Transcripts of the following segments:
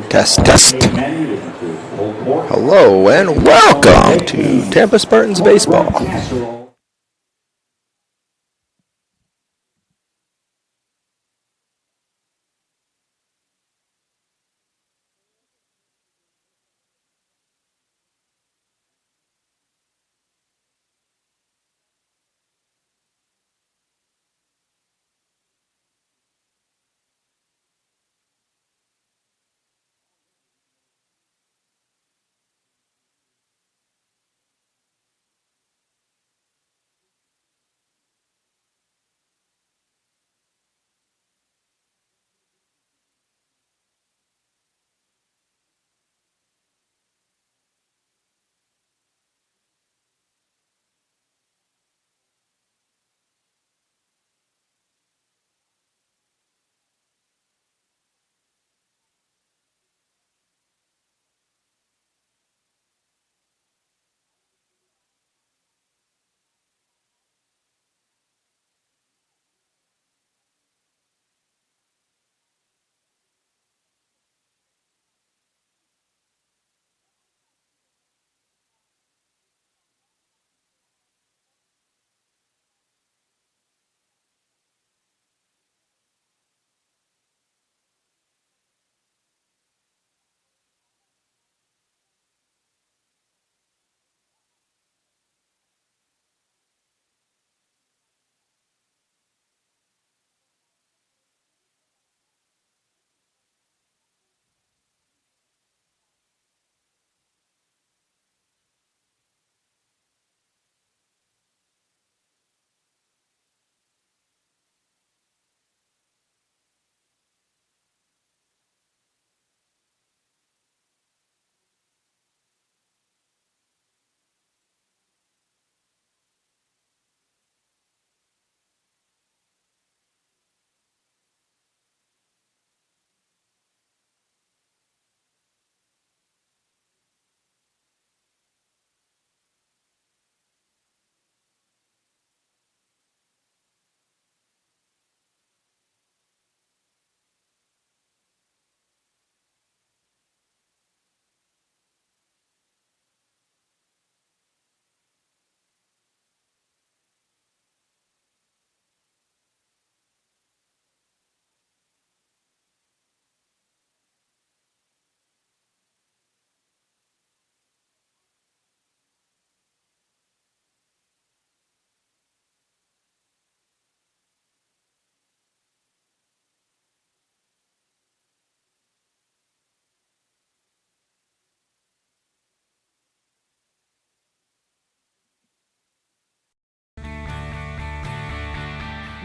Test, test. Hello and welcome to Tampa Spartans Baseball.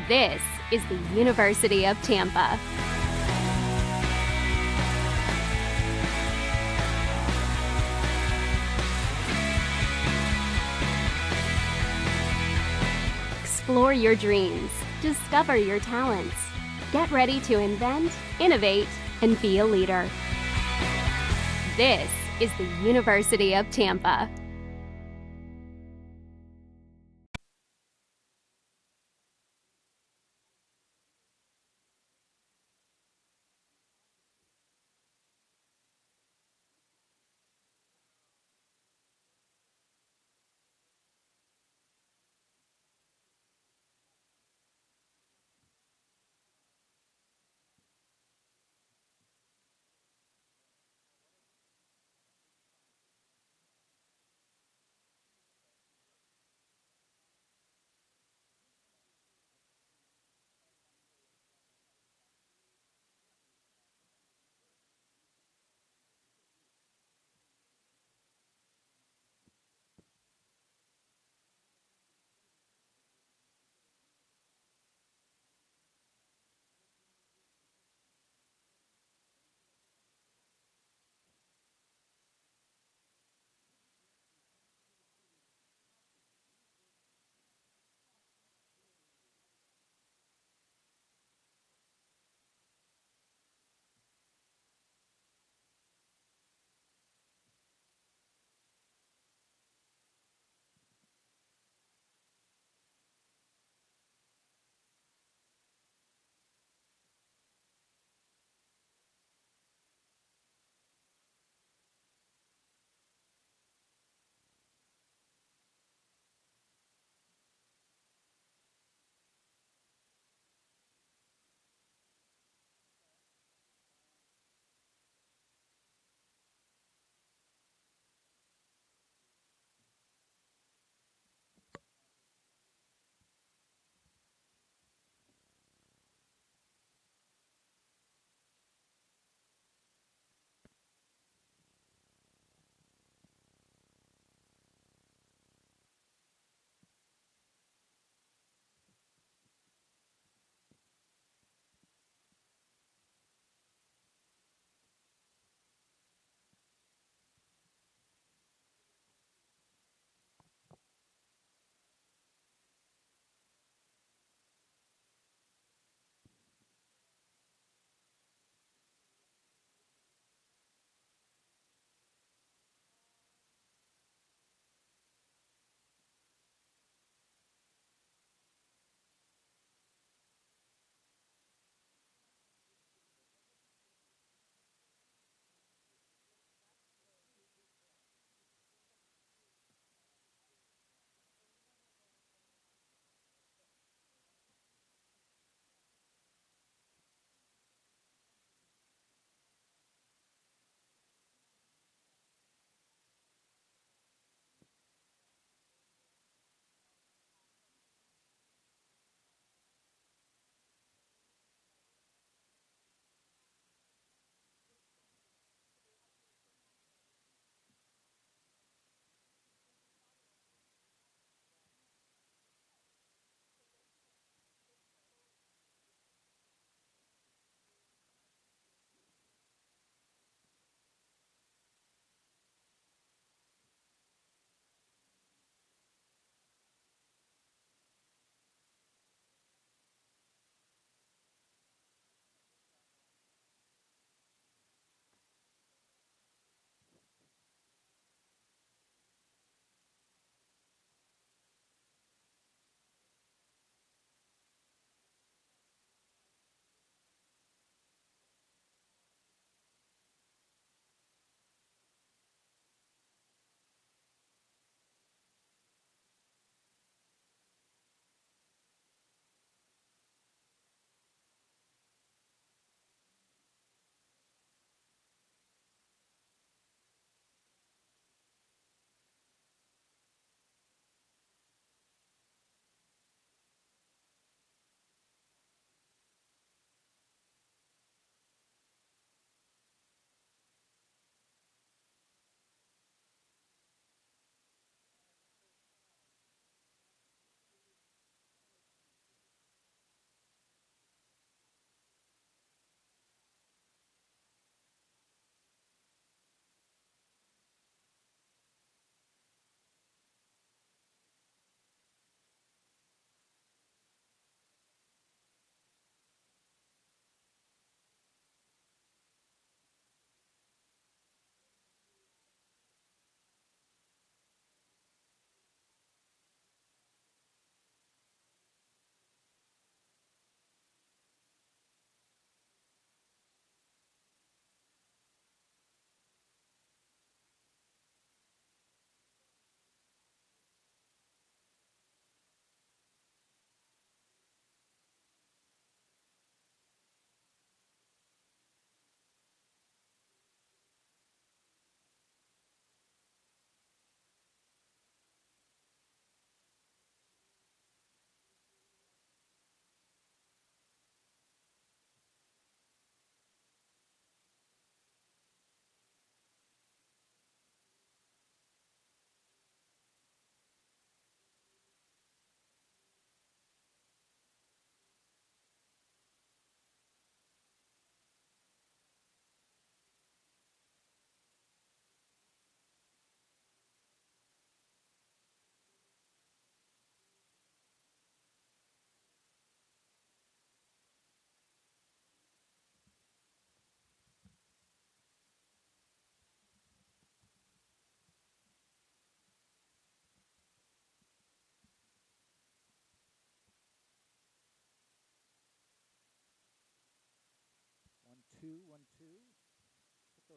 This is the University of Tampa. Explore your dreams, discover your talents. Get ready to invent, innovate, and be a leader. This is the University of Tampa.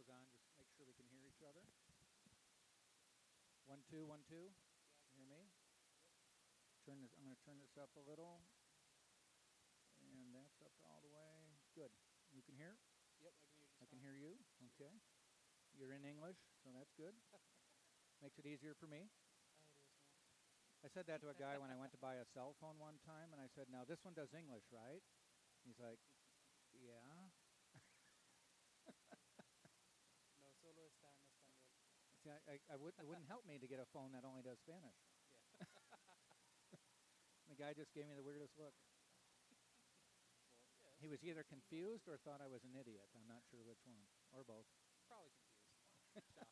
goes on. Just make sure we can hear each other. 1 2 1 2. You hear me? I'm going to turn this up a little, and that's up all the way. Good. You can hear? Yep, I can hear you. I can hear you. Okay. You're in English, so that's good. Makes it easier for me. It is, I said that to a guy when I went to buy a cell phone one time, and I said, "Now this one does English, right?" He's like, "Yeah." No, solo está en español. See, it wouldn't help me to get a phone that only does Spanish. Yeah. The guy just gave me the weirdest look. Well, yeah. He was either confused or thought I was an idiot. I'm not sure which one, or both. Probably confused. Shocked.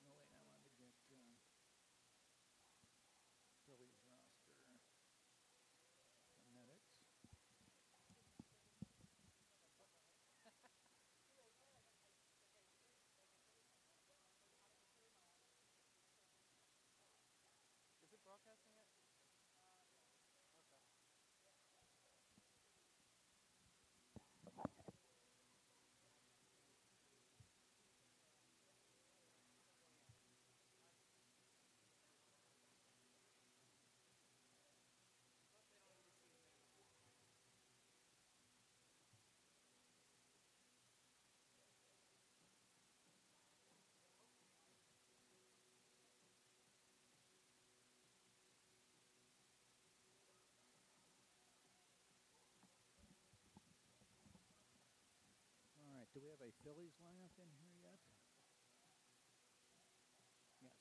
No, wait, I wanted to get Phillies roster phonetics. Is it broadcasting yet? Okay. All right, do we have a Phillies lineup in here yet? Yes.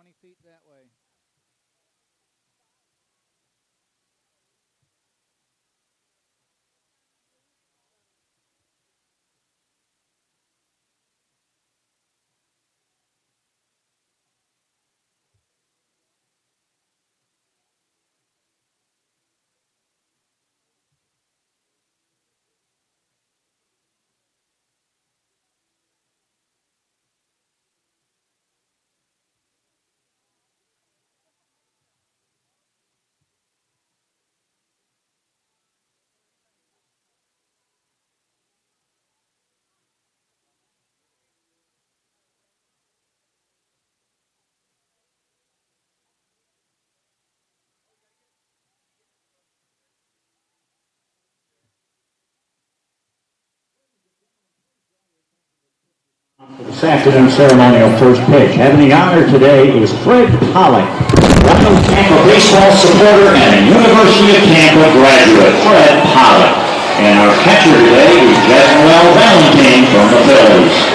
20 feet that way. This afternoon's ceremonial first pitch. Having the honor today is Fred Pollock, fellow Tampa baseball supporter and a University of Tampa graduate, Fred Pollock. And our catcher today is Jesmuel Valentine from the Phillies.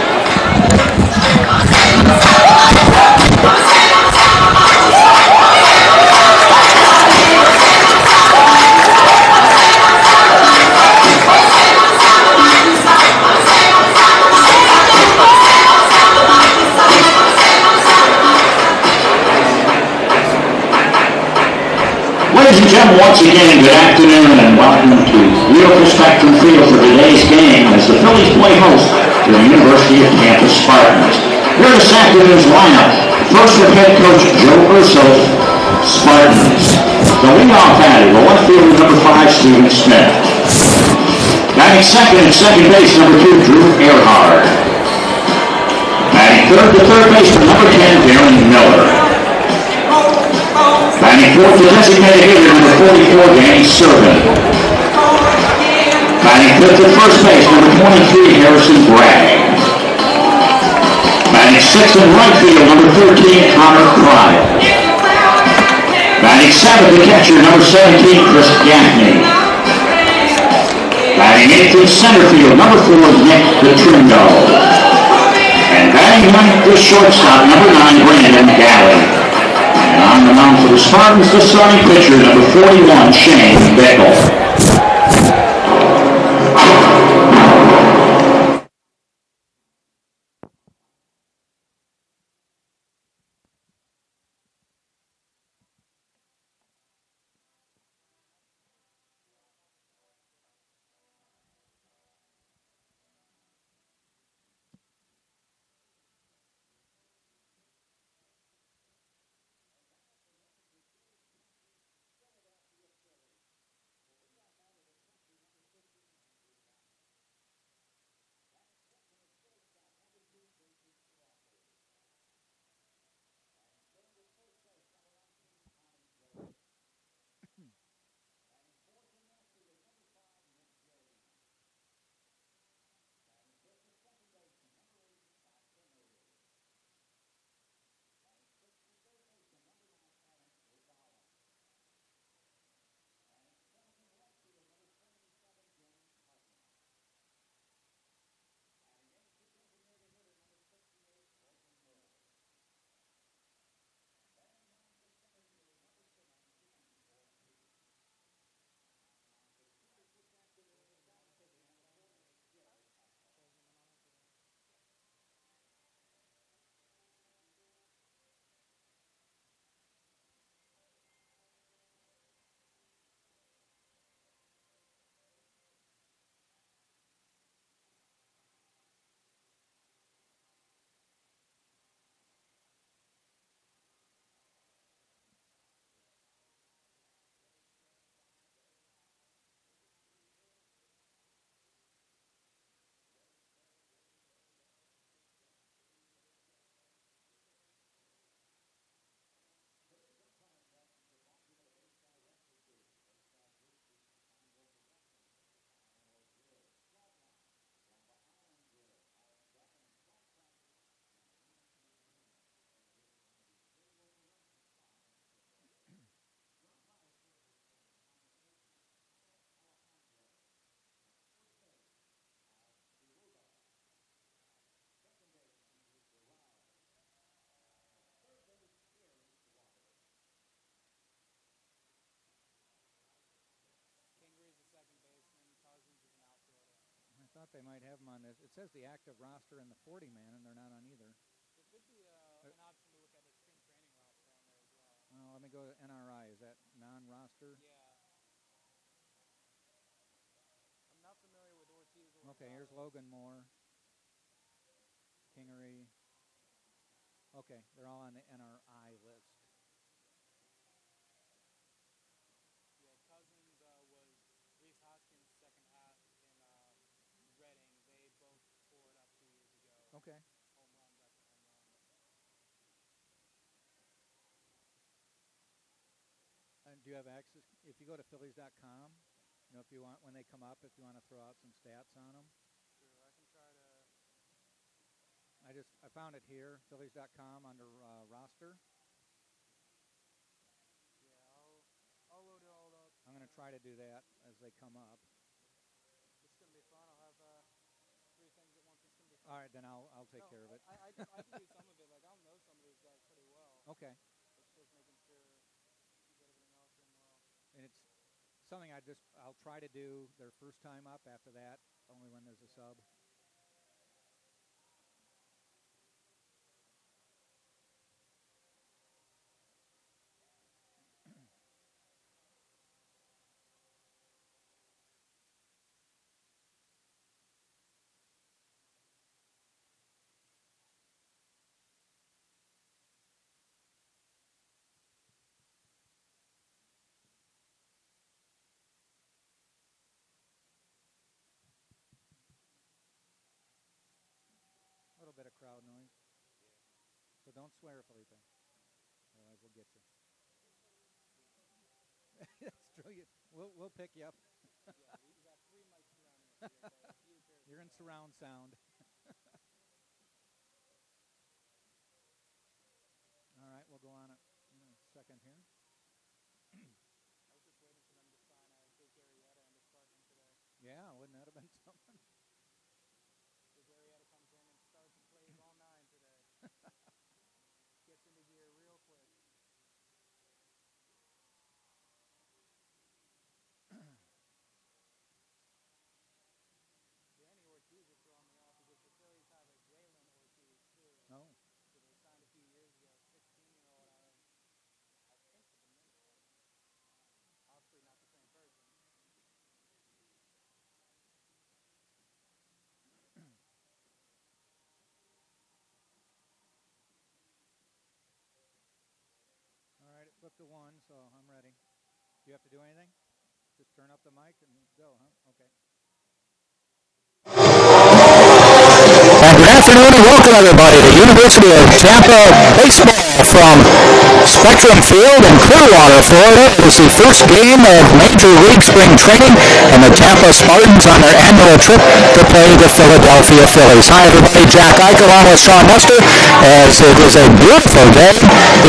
Ladies and gentlemen, once again, good afternoon and welcome to beautiful Spectrum Field for today's game as the Phillies play host to the University of Tampa Spartans. Here this afternoon's lineup, first with head coach Joe Urso, Spartans. The leadoff batter, the left fielder, number 5, Steven Smith. Batting second at second base, number 2, Drew Earhart. Batting third to third base, number 10, Darren Miller. Batting fourth, the designated hitter, number 44, Danny Servant. Batting fifth at first base, number 23, Harrison Bragg. Batting sixth in right field, number 13, Connor Cryle. Batting seventh, the catcher, number 17, Chris Gaffney. Batting eighth in center field, number 4, Nick Petrundo. And batting ninth, the shortstop, number 9, Brandon Galley. And on the mound for the Spartans, the starting pitcher, number 41, Shane Bickle. they might have them on this. It says the active roster and the 40-man, and they're not on either. There could be an option to look at a spring training roster on there as well. Let me go to NRI. Is that non-roster? Yeah. I'm not familiar with Ortiz or Okay, here's Gonzalez. Logan Moore. Kingery. Okay, they're all on the NRI list. Yeah, Cousins was Reese Hoskins' second half in Reading. They both tore it up 2 years ago. Okay. Home runs after home runs. And do you have access? If you go to Phillies.com, if you want, when they come up, if you want to throw out some stats on them. Sure, I can try to. I found it here, Phillies.com under roster. Yeah, I'll load it all up. I'm going to try to do that as they come up. It's going to be fun. I'll have 3 things at once. It's going to be fun. All right, then I'll take care of it. I can do some of it. Like, I'll know some of these guys pretty well. Okay. It's just making sure you get everything else in well. And it's something I'll try to do their first time up. After that, only when there's a sub. A little bit of crowd noise. So don't swear, Felipe. Otherwise, we'll get you. That's true. We'll pick you up. Yeah, we got 3 mics surrounding us here. Okay? A few pairs You're in of surround sound. All right, we'll go on in a second here. I was just waiting for them to sign Jake Arrieta and the Spartans today. Yeah, wouldn't that have been something? Jake Arrieta comes in and starts and plays all 9 today. Gets into gear real quick. Danny Ortiz is throwing me off because the Phillies have a Jalen Ortiz too. No. So they signed a few years ago, 16-year-old out of, I think, the Dominican. Obviously not the same person. All right, it flipped to 1, so I'm ready. Do you have to do anything? Just turn up the mic and go, huh? Okay. Good afternoon and welcome everybody to University of Tampa baseball from Spectrum Field in Clearwater, Florida. It is the first game of Major League Spring Training and the Tampa Spartans on their annual trip to play the Philadelphia Phillies. Hi everybody, Jack Eichel along with Sean Muster as it is a beautiful day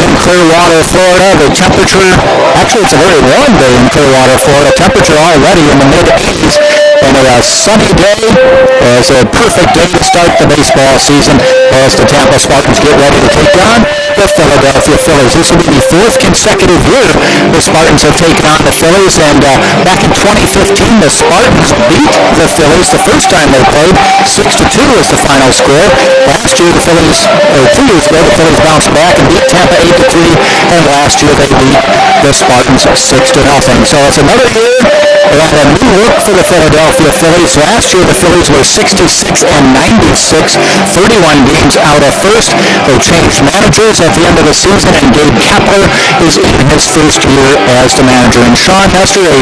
in Clearwater, Florida. The temperature, actually it's a very warm day in Clearwater, Florida. Temperature already in the mid-80s. And a sunny day is a perfect day to start the baseball season as the Tampa Spartans get ready to take on the Philadelphia Phillies. This will be the 4th consecutive year the Spartans have taken on the Phillies, and back in 2015 the Spartans beat the Phillies the first time they played. 6-2 was the final score. Last year the Phillies, or 2 years ago, the Phillies bounced back and beat Tampa 8-3, and last year they beat the Spartans 6-0. So it's another year and a new look for the Philadelphia Phillies. Last year the Phillies were 66-96, 31 games out of first. They changed managers at the end of the season, and Gabe Kapler is in his first year as the manager. And Sean Hester, a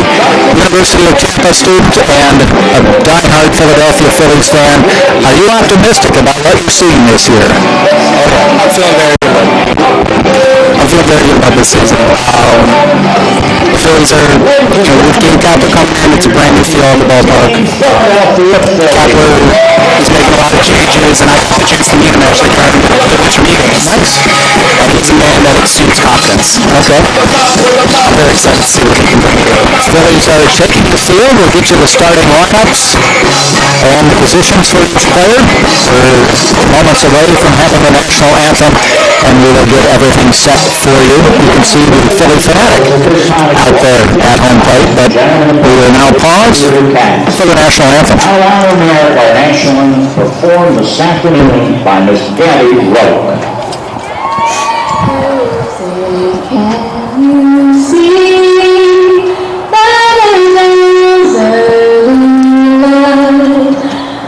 University of Tampa student and a diehard Philadelphia Phillies fan, are you optimistic about what you're seeing this year? I'm feeling very good about this season. The Phillies are, with Gabe Kapler coming in, it's a brand new feel in the ballpark. Kapler is making a lot of changes, and I had a chance to meet him actually prior to the pitcher meetings. Nice. And he's a man that exudes confidence. Okay. I'm very excited to see what he can bring here. Phillies are checking the field. We'll get you the starting lineups and the positions for each player. We're moments away from having the national anthem, and we will get everything set for you. You can see the Philly Fanatic out there at home plate, but we will now pause for the national anthem. Now allow America, our national anthem, performed this afternoon by Miss Gabby Rowe.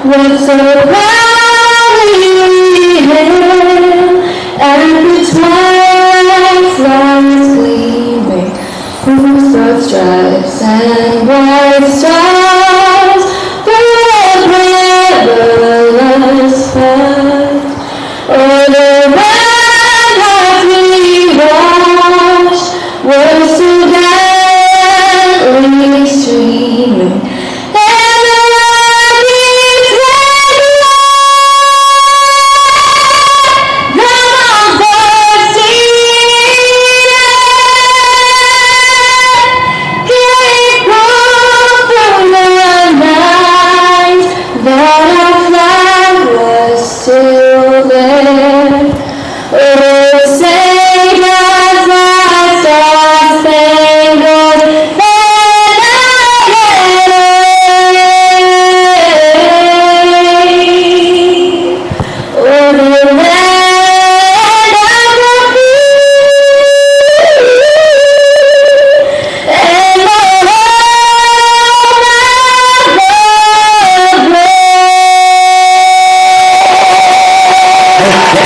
Was so proudly hailed, and the twilight's lights gleaming, whose broad stripes and bright stars through the perilous fight. Oh, the red hearts we watched were so gallantly streaming.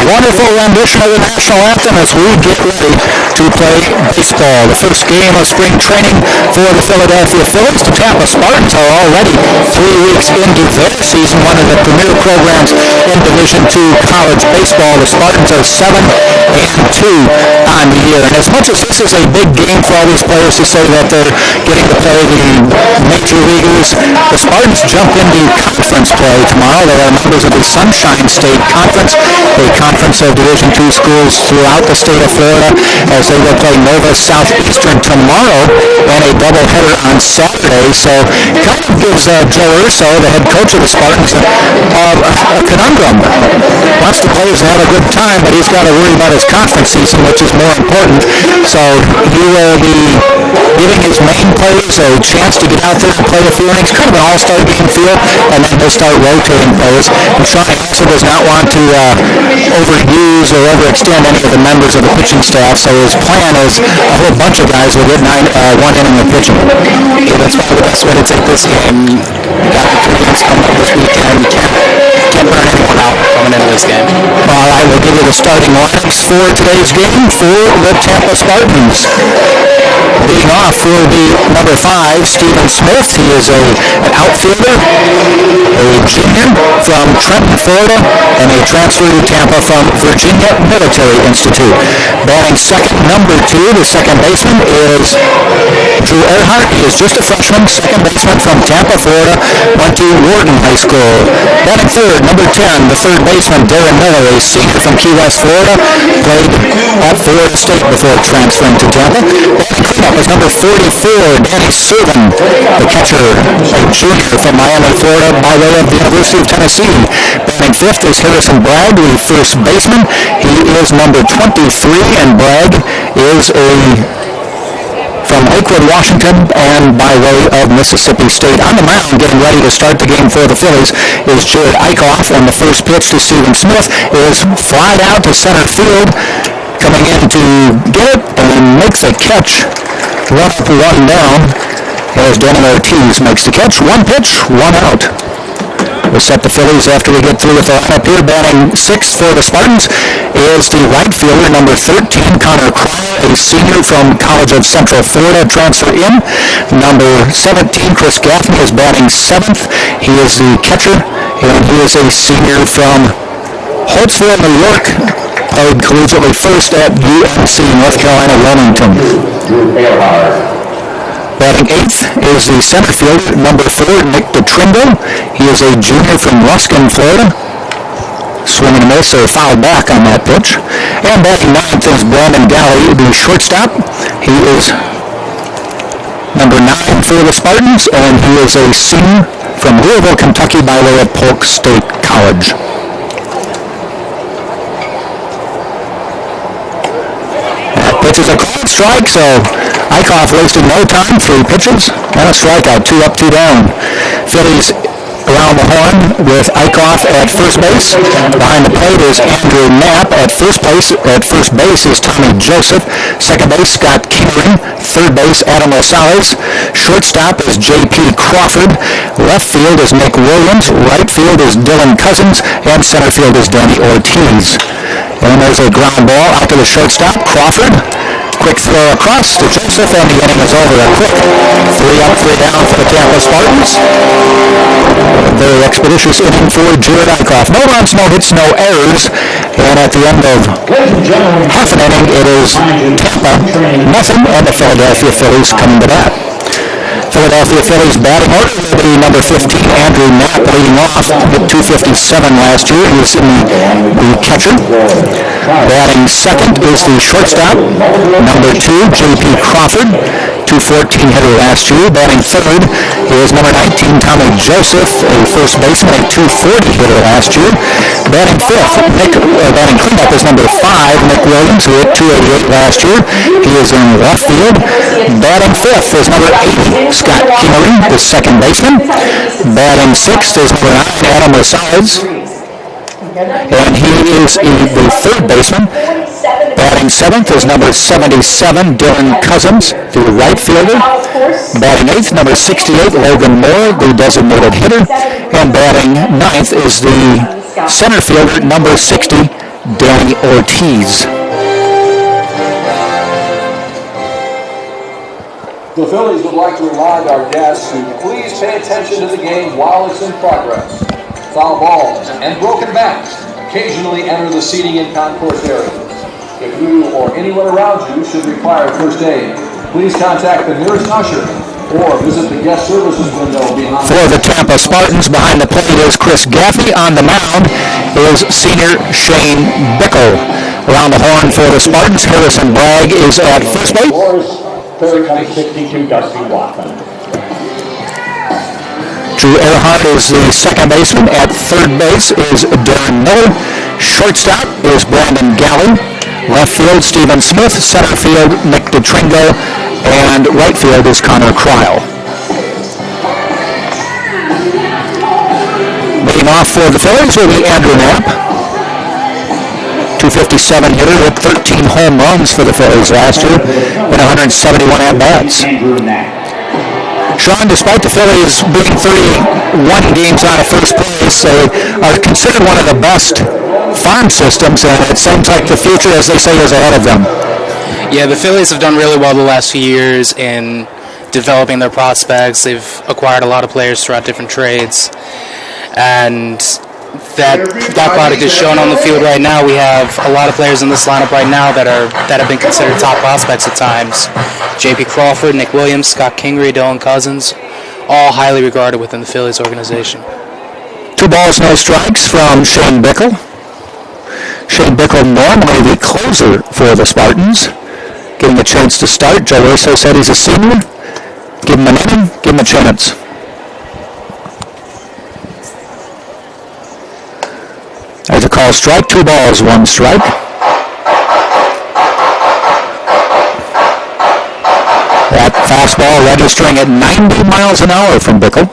Wonderful rendition of the national anthem as we get ready to play baseball. The first game of spring training for the Philadelphia Phillies. The Tampa Spartans are already 3 weeks into their season, one of the premier programs in Division II college baseball. The Spartans are 7-2 on the year. And as much as this is a big game for all these players to say that they're getting to play the major leaguers, the Spartans jump into conference play tomorrow. They are members of the Sunshine State Conference, a conference of Division II schools throughout the state of Florida, as they will play Nova Southeastern tomorrow and a doubleheader on Saturday. So kind of gives Joe Urso, the head coach of the Spartans, a conundrum. Wants the players to have a good time, but he's got to worry about his conference season, which is more important. So he will be giving his main players a chance to get out there and play a few innings, kind of an all-star game feel, and then he'll start rotating players. And Sean also does not want to overuse or overextend any of the members of the pitching staff, so his plan is a whole bunch of guys will get 1 inning of pitching. Yeah, that's probably the best way to take this game. Got the 3 games coming up this weekend. Can't burn anyone out coming into this game. All right, we'll give you the starting lineups for today's game for the Tampa Spartans. Leading off will be number 5, Stephen Smith. He is an outfielder, a junior from Trenton, Florida, and a transfer to Tampa from Virginia Military Institute. Batting second, number 2, the second baseman is Drew Earhart. He is just a freshman, second baseman from Tampa, Florida, went to Wharton High School. Batting third, number 10, the third baseman, Darren Miller, a senior from Key West, Florida, played at Florida State before transferring to Tampa. Batting cleanup is number 44, Danny Servin, the catcher, a junior from Miami, Florida, by way of the University of Tennessee. Batting fifth is Harrison Bragg, the first baseman. He is number 23, and Bragg is from Lakewood, Washington, and by way of Mississippi State. On the mound, getting ready to start the game for the Phillies, is Jared Eichhoff, and the first pitch to Stephen Smith is flied out to center field. Coming in to get it, and makes a catch. 1 up, 1 down, as Danny Ortiz makes the catch. 1 pitch, 1 out. We'll set the Phillies after we get through with the lineup here. Batting sixth for the Spartans is the right fielder, number 13, Connor Cryer, a senior from College of Central Florida, transfer in. Number 17, Chris Gaffney, is batting seventh. He is the catcher, and he is a senior from Holtzville, New York. Played collegiately first at UNC, North Carolina, Wilmington. Batting eighth is the center fielder, number 4, Nick DeTrimble. He is a junior from Ruskin, Florida. Swing and a miss, or foul back on that pitch. And batting ninth is Brandon Galley, the shortstop. He is number 9 for the Spartans, and he is a senior from Louisville, Kentucky, by way of Polk State College. Pitch is a called strike, so Eichhoff wasted no time, 3 pitches, and a strikeout, 2 up, 2 down. Phillies around the horn with Eichhoff at first base. Behind the plate is Andrew Knapp. At first base is Tommy Joseph. Second base, Scott Kingery. Third base, Adam Rosales. Shortstop is J.P. Crawford. Left field is Nick Williams. Right field is Dylan Cousins. And center field is Danny Ortiz. And there's a ground ball out to the shortstop, Crawford. Quick throw across to Joseph, and the inning is over. A quick 3 up, 3 down for the Tampa Spartans. Very expeditious inning for Jared Eichhoff. No runs, no hits, no errors. And at the end of half an inning, it is Tampa nothing, and the Philadelphia Phillies coming to bat. Philadelphia Phillies batting order will be number 15, Andrew Knapp, leading off with 257 last year. He was in the catcher. Batting second is the shortstop, number 2, J.P. Crawford, 214 hitter last year. Batting third is number 19, Tommy Joseph, a first baseman, a 240 hitter last year. Batting fifth, batting cleanup is number 5, Nick Williams, who hit 288 last year. He is in left field. Batting fifth is number 80, Scott Kingery, the second baseman. Batting sixth is number 9, Adam Rosales, and he is the third baseman. Batting seventh is number 77, Dylan Cousins, the right fielder. Batting eighth, number 68, Logan Moore, the designated hitter. And batting ninth is the center fielder, number 60, Danny Ortiz. The Phillies would like to remind our guests to please pay attention to the game while it's in progress. Foul balls and broken bats occasionally enter the seating and concourse area. If you or anyone around you should require first aid, please contact the nearest usher or visit the guest services window behind. For the Tampa Spartans, behind the plate is Chris Gaffney. On the mound is senior Shane Bickle. Around the horn for the Spartans, Harrison Bragg is at first base. Third number 62, Dusty Watson. Drew Earhart is the second baseman. At third base is Darren Miller. Shortstop is Brandon Galley. Left field, Stephen Smith. Center field, Nick DeTringo. And right field is Connor Cryle. Leading off for the Phillies will be Andrew Knapp. 257 hitter with 13 home runs for the Phillies last year and 171 at-bats. Sean, despite the Phillies being 31 games out of first place, they are considered one of the best farm systems, and it seems like the future, as they say, is ahead of them. Yeah, the Phillies have done really well the last few years in developing their prospects. They've acquired a lot of players throughout different trades, and that product is shown on the field right now. We have a lot of players in this lineup right now that have been considered top prospects at times. J.P. Crawford, Nick Williams, Scott Kingery, Dylan Cousins, all highly regarded within the Phillies organization. 2 balls, no strikes from Shane Bickle. Shane Bickle, normally the closer for the Spartans, getting a chance to start. Joe Russo said he's a senior. Give him an inning, give him a chance. There's a call strike, 2 balls, 1 strike. That fastball registering at 90 miles an hour from Bickle.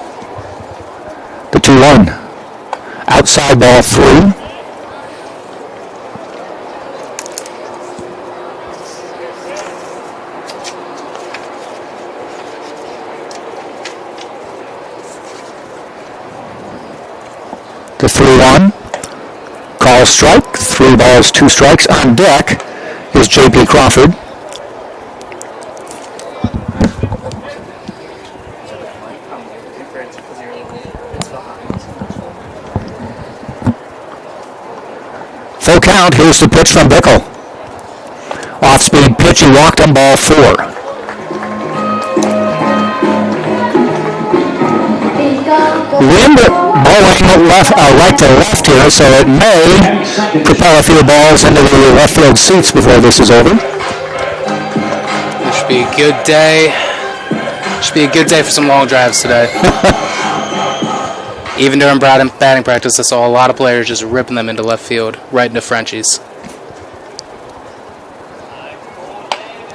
The 2-1. Outside ball 3. The 3-1. Call strike, 3 balls, 2 strikes. On deck is J.P. Crawford. Full count, here's the pitch from Bickle. Off-speed pitch, he walked on ball 4. Wind blowing right to left here, so it may propel a few balls into the left field seats before this is over. This should be a good day. Should be a good day for some long drives today. Even during batting practice, I saw a lot of players just ripping them into left field, right into Frenchies.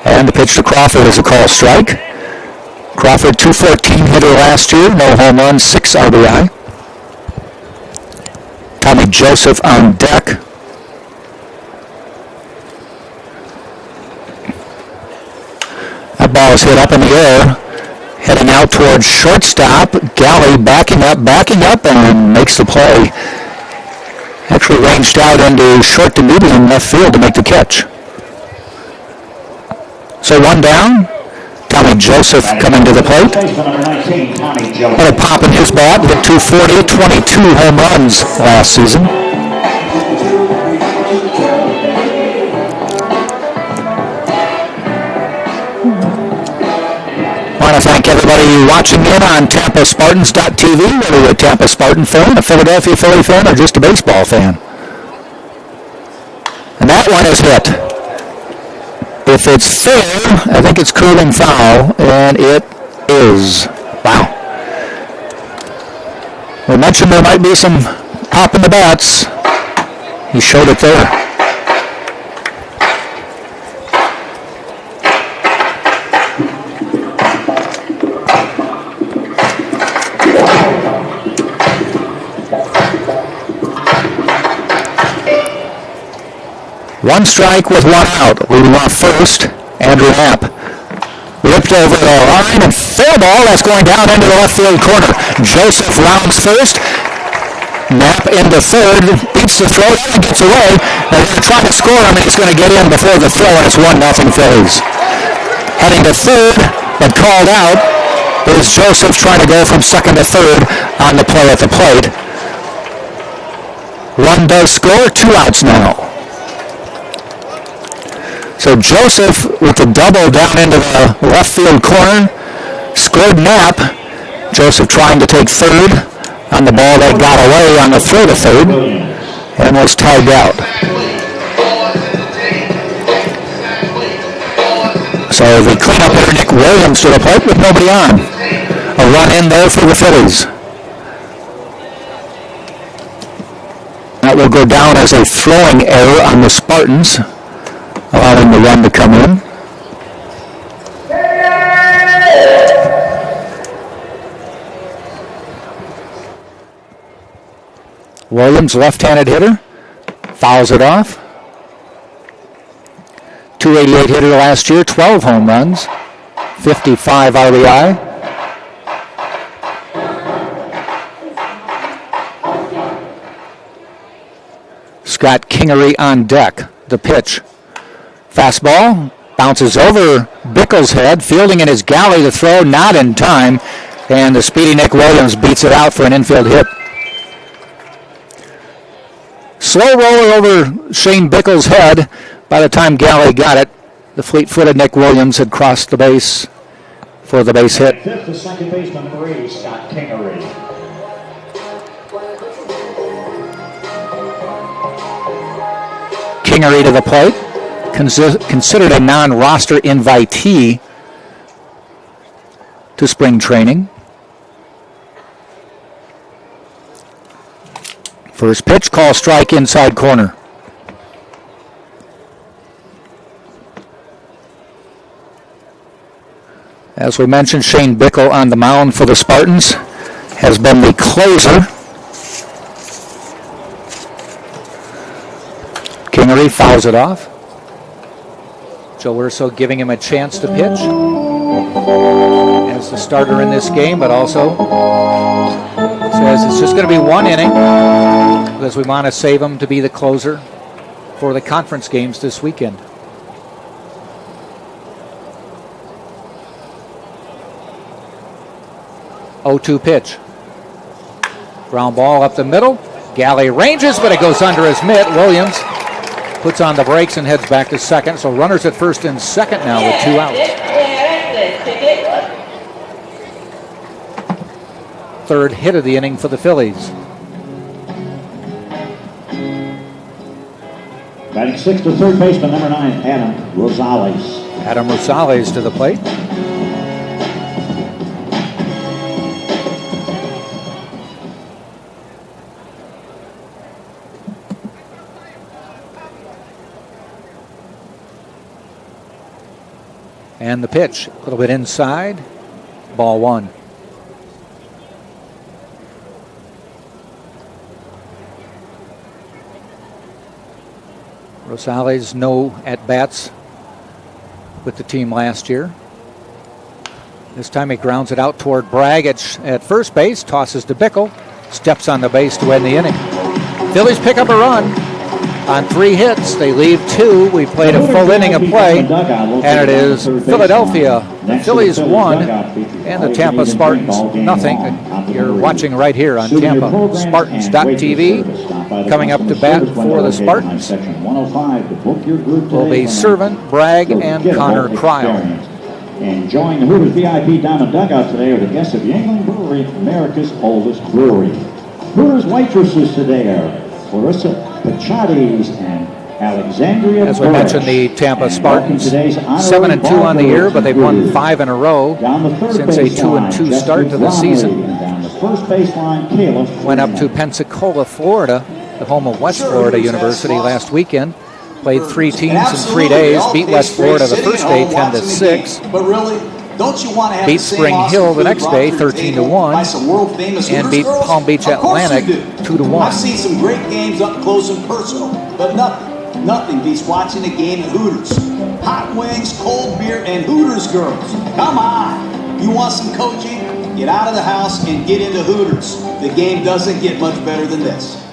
And the pitch pitch to Crawford is a call strike. Crawford, 214 hitter last year, no home runs, 6 RBI. Tommy Joseph on deck. That ball is hit up in the air, heading out towards shortstop. Galley backing up, and makes the play. Actually ranged out into short to medium left field to make the catch. So one down. Tommy Joseph coming to the plate. What a pop in his bat. Hit 240, 22 home runs last season. I want to thank everybody watching in on TampaSpartans.tv, whether you're a Tampa Spartan fan, a Philadelphia Philly fan, or just a baseball fan. And that one is hit. If it's fair, I think it's curling foul, and it is. Wow. We mentioned there might be some pop in the bats. He showed it there. One strike with one out. Leading off first, Andrew Knapp. Ripped over the line and fair ball. That's going down into the left field corner. Joseph rounds first. Knapp into third. Beats the throw and gets away. They're going to try to score him, and he's going to get in before the throw, and it's 1-0 Phillies. Heading to third, but called out, is Joseph trying to go from second to third on the play at the plate. One does score, 2 outs now. So Joseph with the double down into the left field corner, scored Knapp. Joseph trying to take third on the ball that got away on the throw to third and was tagged out. So the cleanup hitter Nick Williams to the plate with nobody on. A run in there for the Phillies. That will go down as a throwing error on the Spartans, allowing the run to come in. Williams, left-handed hitter, fouls it off. 288 hitter last year, 12 home runs, 55 RBI. Scott Kingery on deck. The pitch. Fastball bounces over Bickle's head, fielding in his galley to throw, not in time, and the speedy Nick Williams beats it out for an infield hit. Slow roller over Shane Bickle's head. By the time Galley got it, the fleet-footed Nick Williams had crossed the base for the base hit. Fifth, the second baseman, number 8, Scott Kingery. Kingery to the plate. Considered a non-roster invitee to spring training. First pitch, call strike, inside corner. As we mentioned, Shane Bickle on the mound for the Spartans has been the closer. Kingery fouls it off. Joe Urso giving him a chance to pitch as the starter in this game, but also says it's just going to be one inning because we want to save him to be the closer for the conference games this weekend. Oh-2 pitch. Ground ball up the middle. Galley ranges, but it goes under his mitt. Williams puts on the brakes and heads back to second. So runners at first and second now with 2 outs. Third hit of the inning for the Phillies. Batting sixth to third baseman, number 9, Adam Rosales. Adam Rosales to the plate. And the pitch, a little bit inside, ball one. Rosales no at-bats with the team last year. This time he grounds it out toward Bragg at first base, tosses to Bickle, steps on the base to end the inning. Phillies pick up a run on 3 hits. They leave 2. We played a full inning of play, and it is Philadelphia. The Phillies 1 and the Tampa Spartans nothing. You're watching right here on TampaSpartans.tv. Coming up to bat for the Spartans will be Servant, Bragg, and Connor Cryle. And join the Hooters VIP Diamond Dugout today are the guests of Yangling Brewery, America's oldest brewery. Hooters waitresses today are Clarissa Pachates and Alexandria. As we mentioned, the Tampa Spartans 7-2 on the year, but they've won 5 in a row since a 2-2 start to the season. Went up to Pensacola, Florida, the home of West Florida University last weekend. Played 3 teams in 3 days. Beat West Florida the first day 10-6. But really, don't you want to have beat Spring Hill the next day 13-1, and beat Palm Beach Atlantic 2-1. I've seen some great games up close and personal, but nothing beats watching a game at Hooters. Hot wings, cold beer, and Hooters girls. Come on! You want some coaching? Get out of the house and get into Hooters. The game doesn't get much better than this.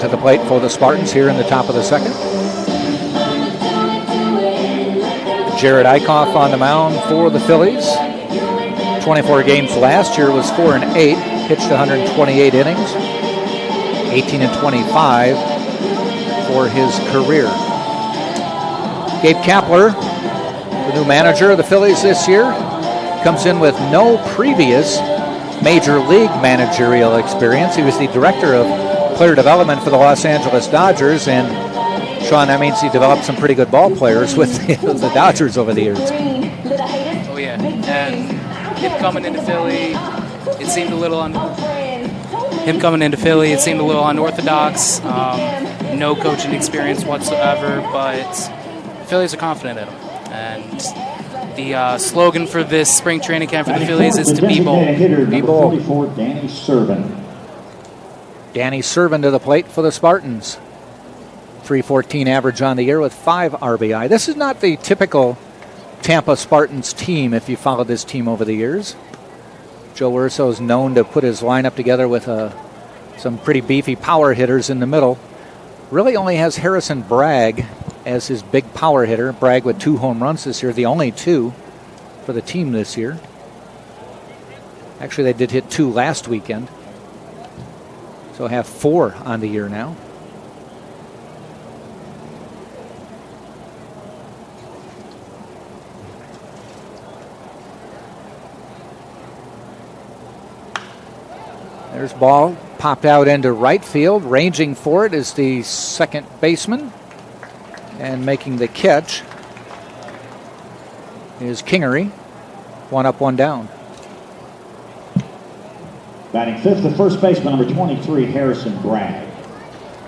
To the plate for the Spartans here in the top of the second. Jared Eichhoff on the mound for the Phillies. 24 games last year, was 4-8, pitched 128 innings, 18-25 for his career. Gabe Kapler, the new manager of the Phillies this year, comes in with no previous major league managerial experience. He was the director of player development for the Los Angeles Dodgers, and Sean, that means he developed some pretty good ball players with the Dodgers over the years. Oh yeah, and him coming into Philly, it seemed a little unorthodox. No coaching experience whatsoever, but Phillies are confident in him. And the slogan for this spring training camp for the Phillies is to be bold. Be bold. Danny Servant. Danny Servant to the plate for the Spartans. 314 average on the year with 5 RBI. This is not the typical Tampa Spartans team if you follow this team over the years. Joe Urso is known to put his lineup together with some pretty beefy power hitters in the middle. Really only has Harrison Bragg as his big power hitter. Bragg with 2 home runs this year, the only 2 for the team this year. Actually, they did hit 2 last weekend. So have 4 on the year now. There's ball popped out into right field. Ranging for it is the second baseman. And making the catch is Kingery. 1 up, 1 down. Batting fifth, the first baseman, number 23, Harrison Bragg.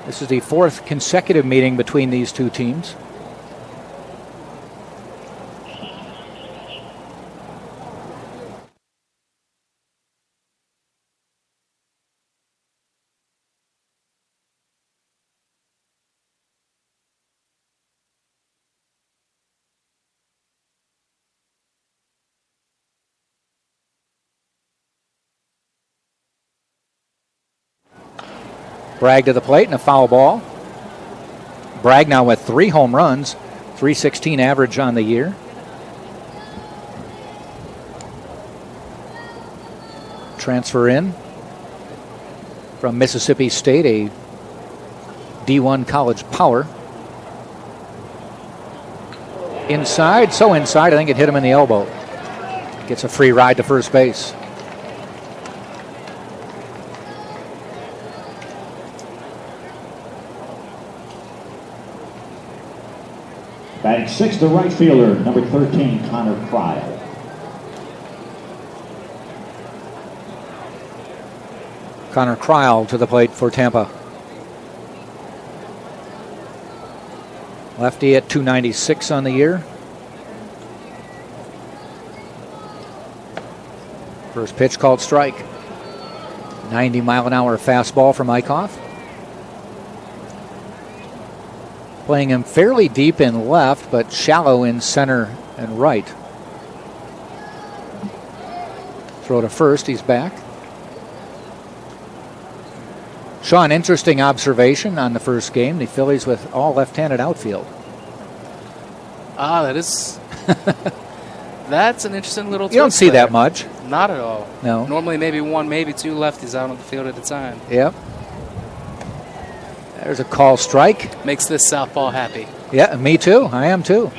This is the 4th consecutive meeting between these two teams. Bragg to the plate and a foul ball. Bragg now with 3 home runs, 316 average on the year. Transfer in from Mississippi State, a D1 college power. Inside, so inside, I think it hit him in the elbow. Gets a free ride to first base. Batting sixth, the right fielder, number 13, Connor Cryle. Connor Kryl to the plate for Tampa. Lefty at 296 on the year. First pitch called strike. 90-mile-an-hour fastball from Eichhoff. Playing him fairly deep in left, but shallow in center and right. Throw to first, he's back. Sean, interesting observation on the first game. The Phillies with all left-handed outfield. That is... That's an interesting little twist. You don't see there. that much. Not at all. No. Normally maybe one, maybe two lefties out on the field at a time. Yep. There's a call strike. Makes this southpaw happy. Yeah, me too. I am too.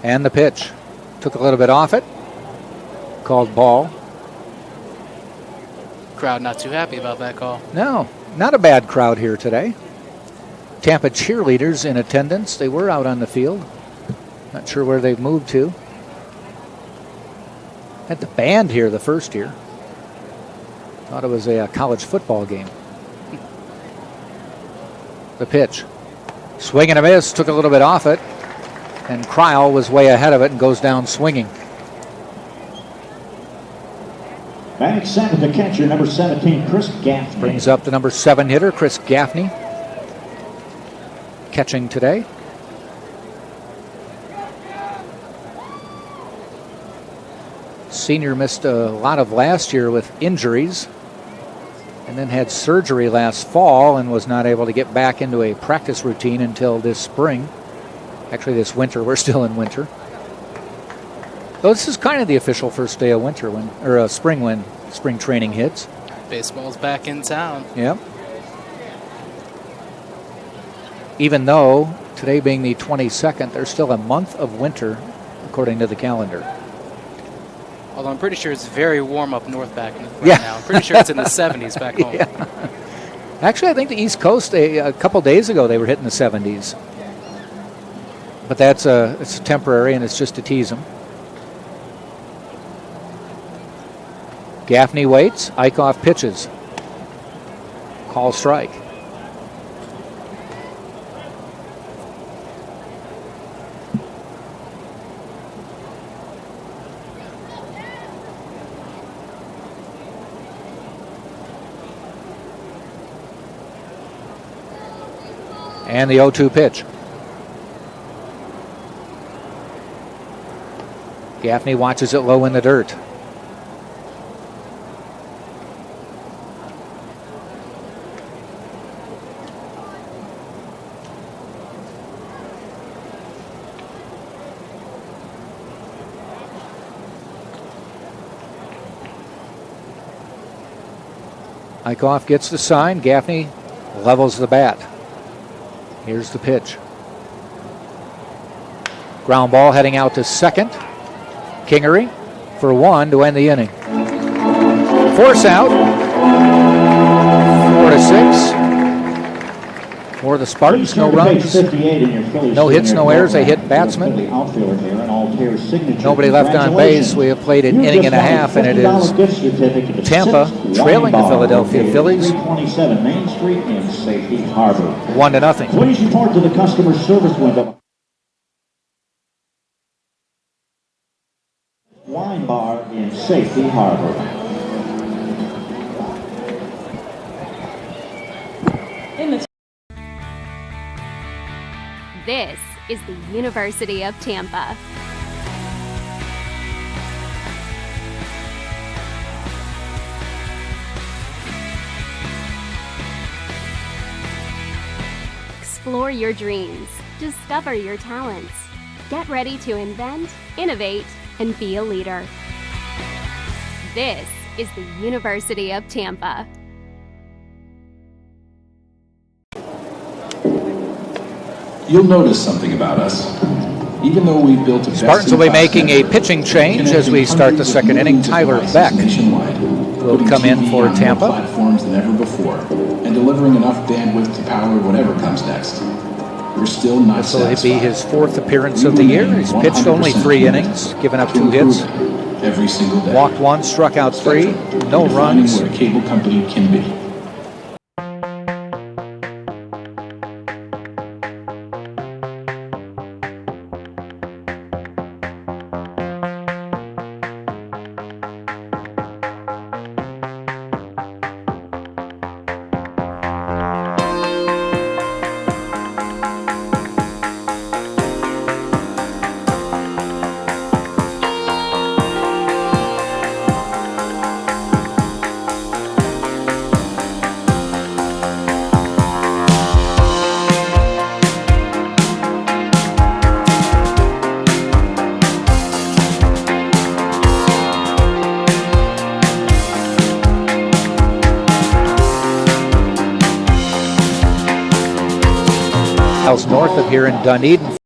And the pitch. Took a little bit off it. Called ball. Crowd not too happy about that call. No, not a bad crowd here today. Tampa cheerleaders in attendance. They were out on the field. Not sure where they've moved to. Had the band here the first year. Thought it was a college football game. The pitch. Swing and a miss. Took a little bit off it. And Kryl was way ahead of it and goes down swinging. Batting seventh, the catcher, number 17, Chris Gaffney. Brings up the number 7 hitter, Chris Gaffney. Catching today. Senior missed a lot of last year with injuries. And then had surgery last fall and was not able to get back into a practice routine until this spring. Actually, this winter. We're still in winter. Though this is kind of the official first day of winter spring when spring training hits. Baseball's back in town. Yep. Even though today being the 22nd, there's still a month of winter according to the calendar. Although I'm pretty sure it's very warm up north right now. I'm pretty sure it's in the 70s back home. Yeah. Actually, I think the East Coast, a couple days ago, they were hitting the 70s. But that's it's temporary, and it's just to tease them. Gaffney waits. Eichhoff pitches. Call strike. And the 0-2 pitch. Gaffney watches it low in the dirt. Eichhoff gets the sign. Gaffney levels the bat. Here's the pitch. Ground ball heading out to second. Kingery for 1 to end the inning. Force out. 4-6. For the Spartans, no runs. No hits, no errors. They hit batsmen. Nobody left on base. We have played an inning and a half, and it is Tampa trailing the Philadelphia Phillies 1-0. Please report to the customer service window. Wine bar in Safety Harbor. This is the University of Tampa. Explore your dreams. Discover your talents. Get ready to invent, innovate, and be a leader. This is the University of Tampa. You'll notice something about us. Even though we built a Spartans will be making a pitching change as we start the second inning. Tyler Beck will putting come in TV for on Tampa. more platforms than ever before, and delivering enough bandwidth to power whatever comes next. We're still not This will satisfied. be his 4th appearance of the year. He's pitched only 3 innings, given up 2 hits, every single day. walked 1, struck out 3, no Defining runs. what a cable company can be. Miles north of here in Dunedin.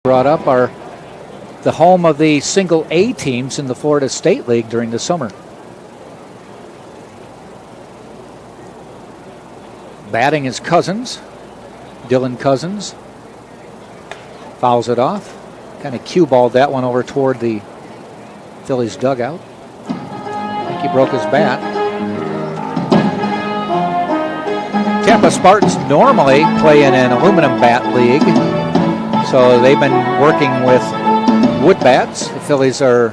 Brought up are the home of the single A teams in the Florida State League during the summer. Batting is Cousins, Dylan Cousins. Fouls it off. Kind of cue-balled that one over toward the Phillies dugout. I think he broke his bat. Tampa Spartans normally play in an aluminum bat league, so they've been working with wood bats. The Phillies have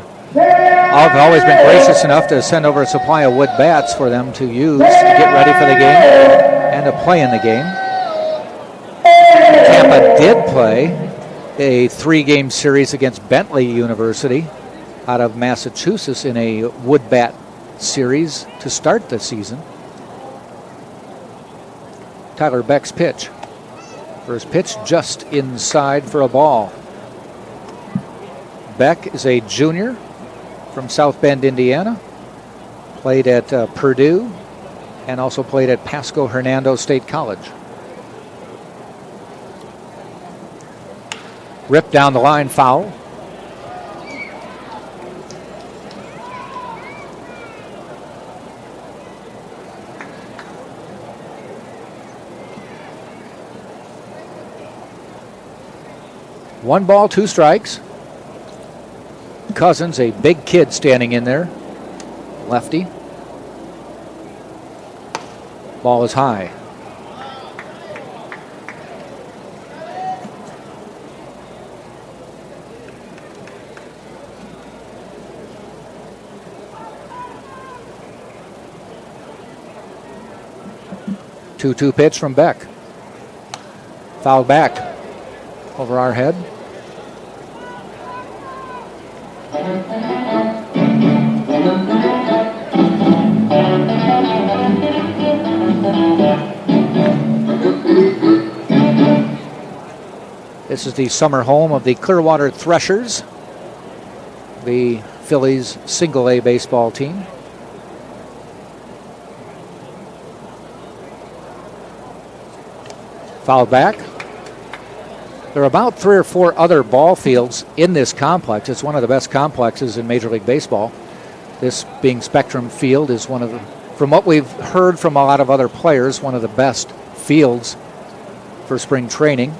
always been gracious enough to send over a supply of wood bats for them to use to get ready for the game and to play in the game. Tampa did play a 3-game series against Bentley University out of Massachusetts in a wood bat series to start the season. Tyler Beck's pitch. First pitch just inside for a ball. Beck is a junior from South Bend, Indiana. Played at Purdue and also played at Pasco Hernando State College. Ripped down the line, foul. One ball, 2 strikes. Cousins, a big kid standing in there. Lefty. Ball is high. Two pitch from Beck. Fouled back over our head. This is the summer home of the Clearwater Threshers, the Phillies single A baseball team. Fouled back. There are about 3 or 4 other ball fields in this complex. It's one of the best complexes in Major League Baseball. This being Spectrum Field is one of the, from what we've heard from a lot of other players, one of the best fields for spring training.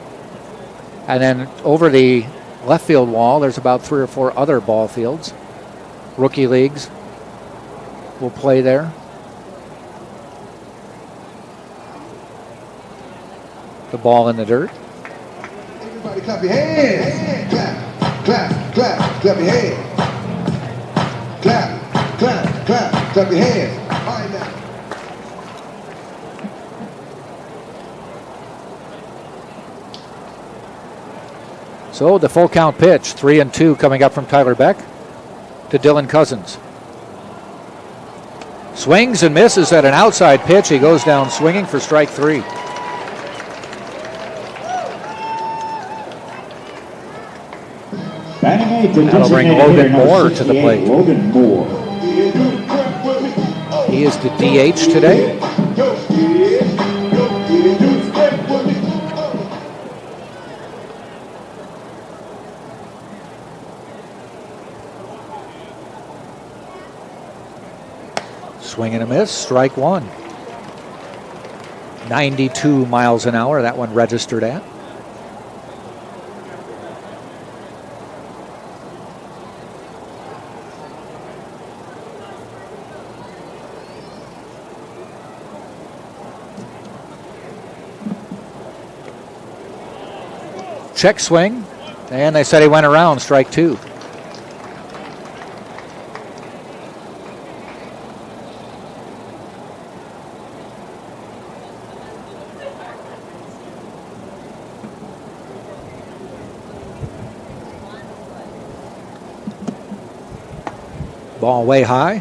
And then over the left field wall, there's about 3 or 4 other ball fields. Rookie leagues will play there. The ball in the dirt. Everybody clap your hands. Clap, clap, clap, clap your hands. Clap, clap, clap, clap your hands. All right now. So the full count pitch, 3-2 coming up from Tyler Beck to Dylan Cousins. Swings and misses at an outside pitch. He goes down swinging for strike 3. That'll bring Logan Moore to the plate. Logan Moore. He is the DH today. Swing and a miss, strike 1. 92 miles an hour, that one registered at. Check swing, and they said he went around, strike 2. Ball way high.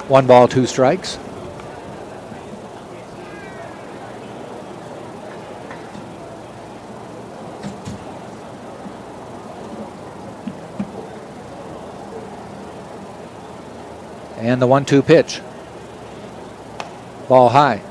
1 ball, 2 strikes. And the 1-2 pitch. Ball high.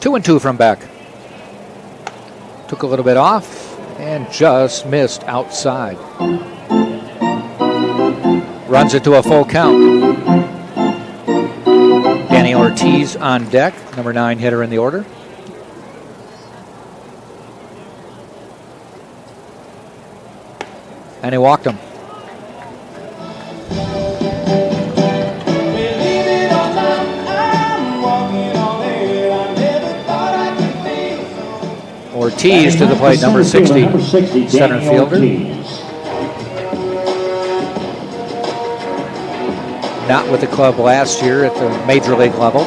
Two and two from Beck. Took a little bit off and just missed outside. Runs it to a full count. Danny Ortiz on deck, number 9 hitter in the order. And he walked him. Ortiz to the plate, number 60, center fielder. Not with the club last year at the major league level.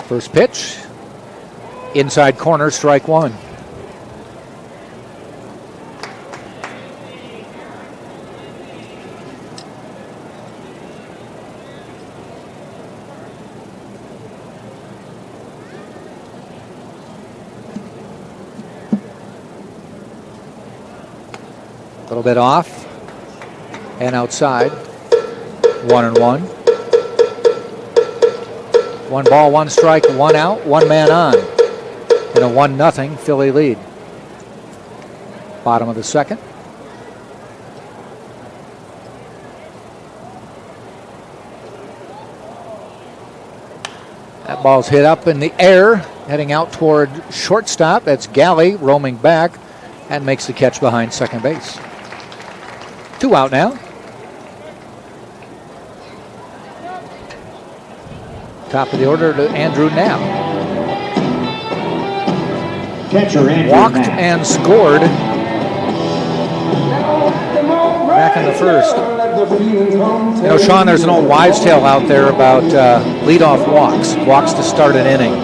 First pitch. Inside corner, strike 1. A little bit off and outside. 1-1. 1 ball, 1 strike, 1 out, 1 man on. In a 1-0 Philly lead. Bottom of the second. That ball's hit up in the air, heading out toward shortstop. That's Galley roaming back and makes the catch behind second base. 2 out now. Top of the order to Andrew Knapp. Catcher Andrew Walked Knapp. and scored back in the first. You know, Sean, there's an old wives' tale out there about leadoff walks. Walks to start an inning.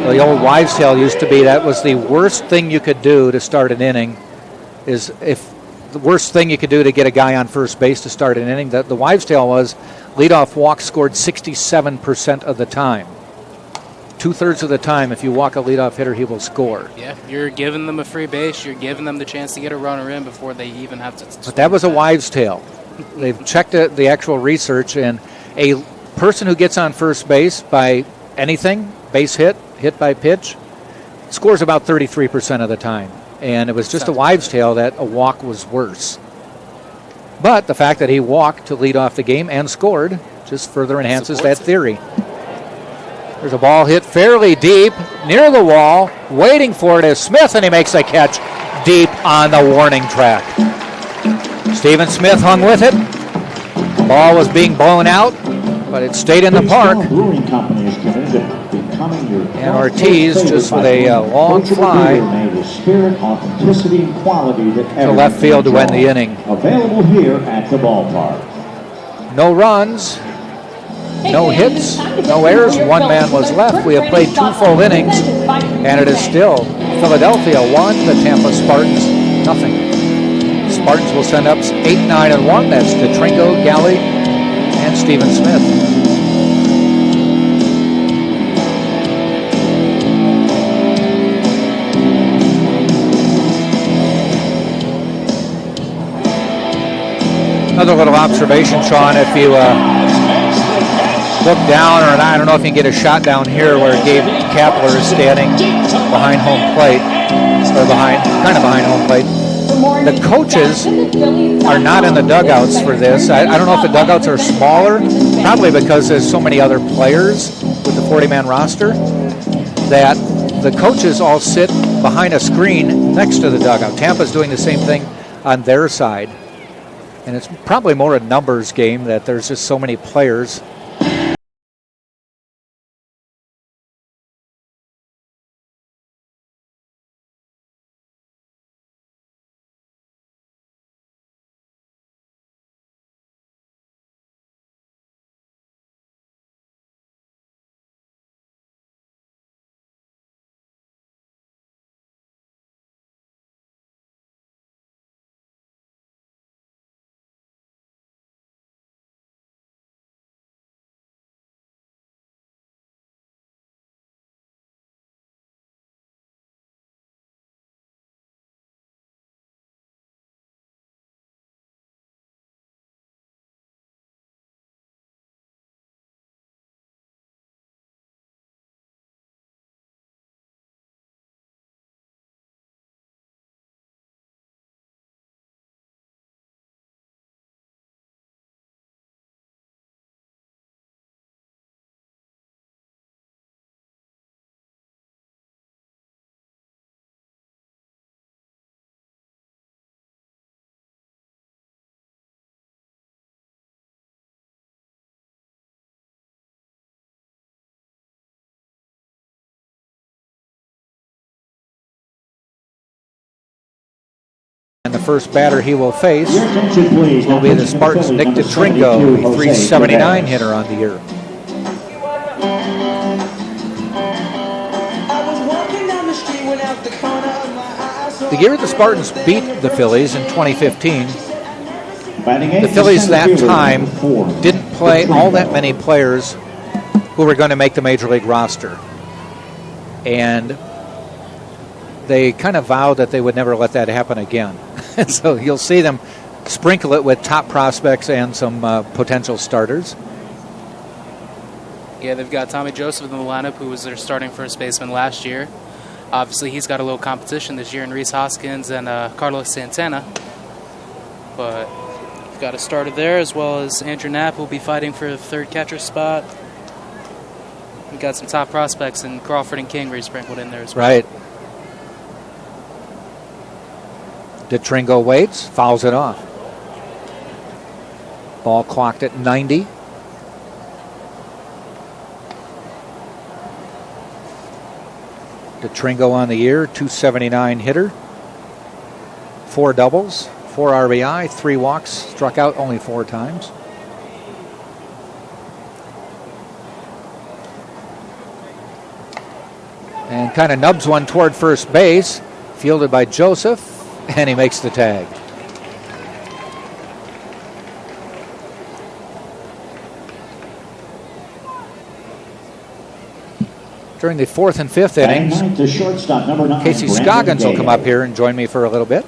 The old wives' tale used to be that was the worst thing you could do to start an inning. Is if the worst thing you could do to get a guy on first base to start an inning. The wives' tale was leadoff walk scored 67% of the time. 2/3 of the time, if you walk a leadoff hitter, he will score. Yeah, you're giving them a free base. You're giving them the chance to get a runner in before they even have to. But that was a wives' tale. They've checked the actual research, and a person who gets on first base by anything, base hit, hit by pitch, scores about 33% of the time. And it was just a wives' tale that a walk was worse. But the fact that he walked to lead off the game and scored just further enhances that theory. There's a ball hit fairly deep near the wall. Waiting for it is Smith, and he makes a catch deep on the warning track. Steven Smith hung with it. The ball was being blown out. but it stayed in the park. Brewing Company is committed to becoming your And Ortiz just with a long fly spirit, authenticity, and quality that to left field to win the inning. Available here at the ballpark. No runs, no hits, no errors. One man was left. We have played 2 full innings, and it is still Philadelphia 1, the Tampa Spartans nothing. Spartans will send up 8, 9, and 1. That's DeTrinco, Galley, and Stephen Smith. Another little observation, Sean, if you look down, or I don't know if you can get a shot down here where Gabe Kapler is standing behind home plate, or kind of behind home plate. The coaches are not in the dugouts for this. I don't know if the dugouts are smaller, probably because there's so many other players with the 40-man roster, that the coaches all sit behind a screen next to the dugout. Tampa's doing the same thing on their side. And it's probably more a numbers game that there's just so many players. And the first batter he will face will be the Spartans' Nick DeTrinco, a 379 hitter on the year. The year the Spartans beat the Phillies in 2015, the Phillies that time didn't play all that many players who were going to make the Major League roster. And they kind of vowed that they would never let that happen again. So you'll see them sprinkle it with top prospects and some potential starters. Yeah, they've got Tommy Joseph in the lineup, who was their starting first baseman last year. Obviously, he's got a little competition this year in Rhys Hoskins and Carlos Santana. But you've got a starter there, as well as Andrew Knapp, who will be fighting for the third catcher spot. We've got some top prospects in Crawford and King sprinkled in there as well. Right. DeTrinco waits, fouls it off. Ball clocked at 90. DeTrinco on the year, 279 hitter. 4 doubles, 4 RBI, 3 walks, struck out only 4 times. And kind of nubs one toward first base, fielded by Joseph. And he makes the tag. During the 4th and 5th innings, Casey Scoggins will come up here and join me for a little bit.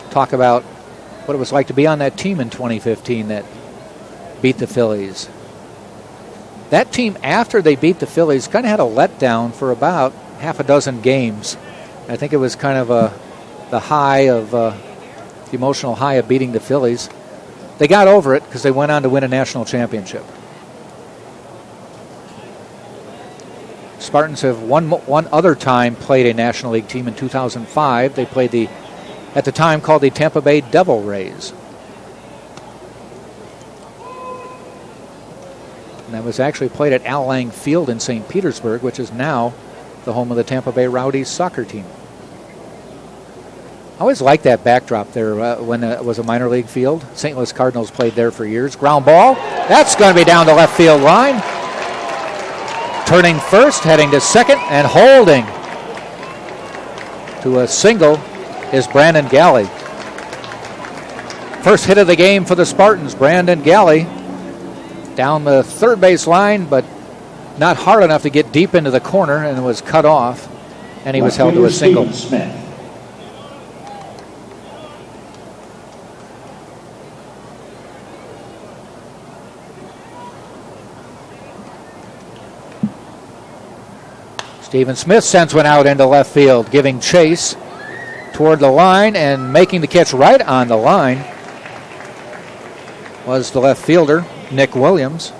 Talk about what it was like to be on that team in 2015 that beat the Phillies. That team, after they beat the Phillies, kind of had a letdown for about half a dozen games. I think it was kind of the high of the emotional high of beating the Phillies. They got over it because they went on to win a national championship. Spartans have one other time played a National League team in 2005. They played at the time called the Tampa Bay Devil Rays. And that was actually played at Al Lang Field in St. Petersburg, which is now the home of the Tampa Bay Rowdies soccer team. I always liked that backdrop there when it was a minor league field. St. Louis Cardinals played there for years. Ground ball. That's going to be down the left field line. Turning first, heading to second, and holding to a single is Brandon Galley. First hit of the game for the Spartans. Brandon Galley down the third base line, but not hard enough to get deep into the corner, and was cut off, and he was held to a single. Stephen Smith sends one out into left field, giving chase toward the line, and making the catch right on the line was the left fielder, Nick Williams.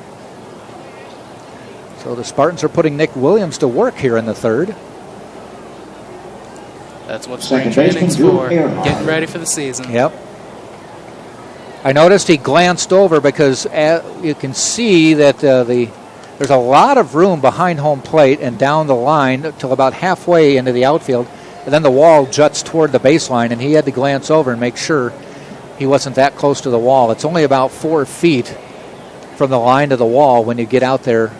So the Spartans are putting Nick Williams to work here in the third. That's what spring training's for, getting ready for the season. Yep. I noticed he glanced over because you can see that there's a lot of room behind home plate and down the line till about halfway into the outfield, and then the wall juts toward the baseline, and he had to glance over and make sure he wasn't that close to the wall. It's only about 4 feet from the line to the wall when you get out there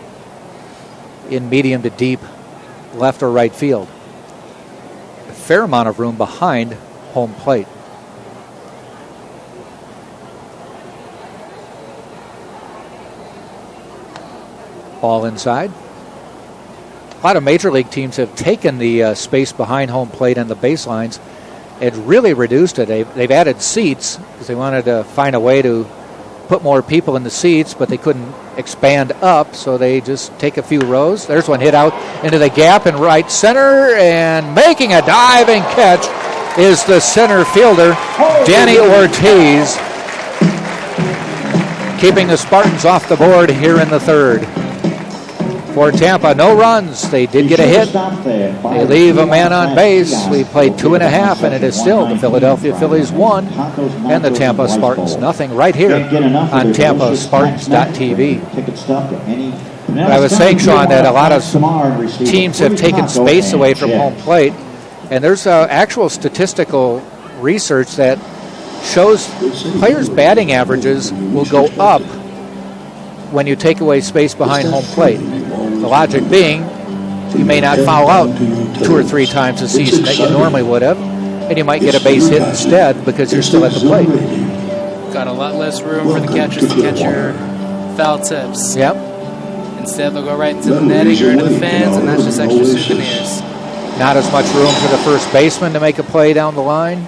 in medium to deep left or right field. A fair amount of room behind home plate. Ball inside. A lot of major league teams have taken the space behind home plate and the baselines and really reduced it. They've added seats because they wanted to find a way to put more people in the seats, but they couldn't expand up, so they just take a few rows. There's one hit out into the gap in right center, and making a diving catch is the center fielder, Danny Ortiz, keeping the Spartans off the board here in the third. For Tampa, no runs. They did get a hit. They leave a man on base. We played 2.5, and it is still the Philadelphia Phillies 1 and the Tampa Spartans nothing right here on TampaSpartans.tv. But I was saying, Sean, that a lot of teams have taken space away from home plate, and there's actual statistical research that shows players' batting averages will go up when you take away space behind home plate. The logic being, you may not foul out 2 or 3 times a season that you normally would have, and you might get a base hit instead because you're still at the plate. Got a lot less room for the catchers to catch your foul tips. Yep. Instead, they'll go right into the netting or into the fans, and that's just extra souvenirs. Not as much room for the first baseman to make a play down the line.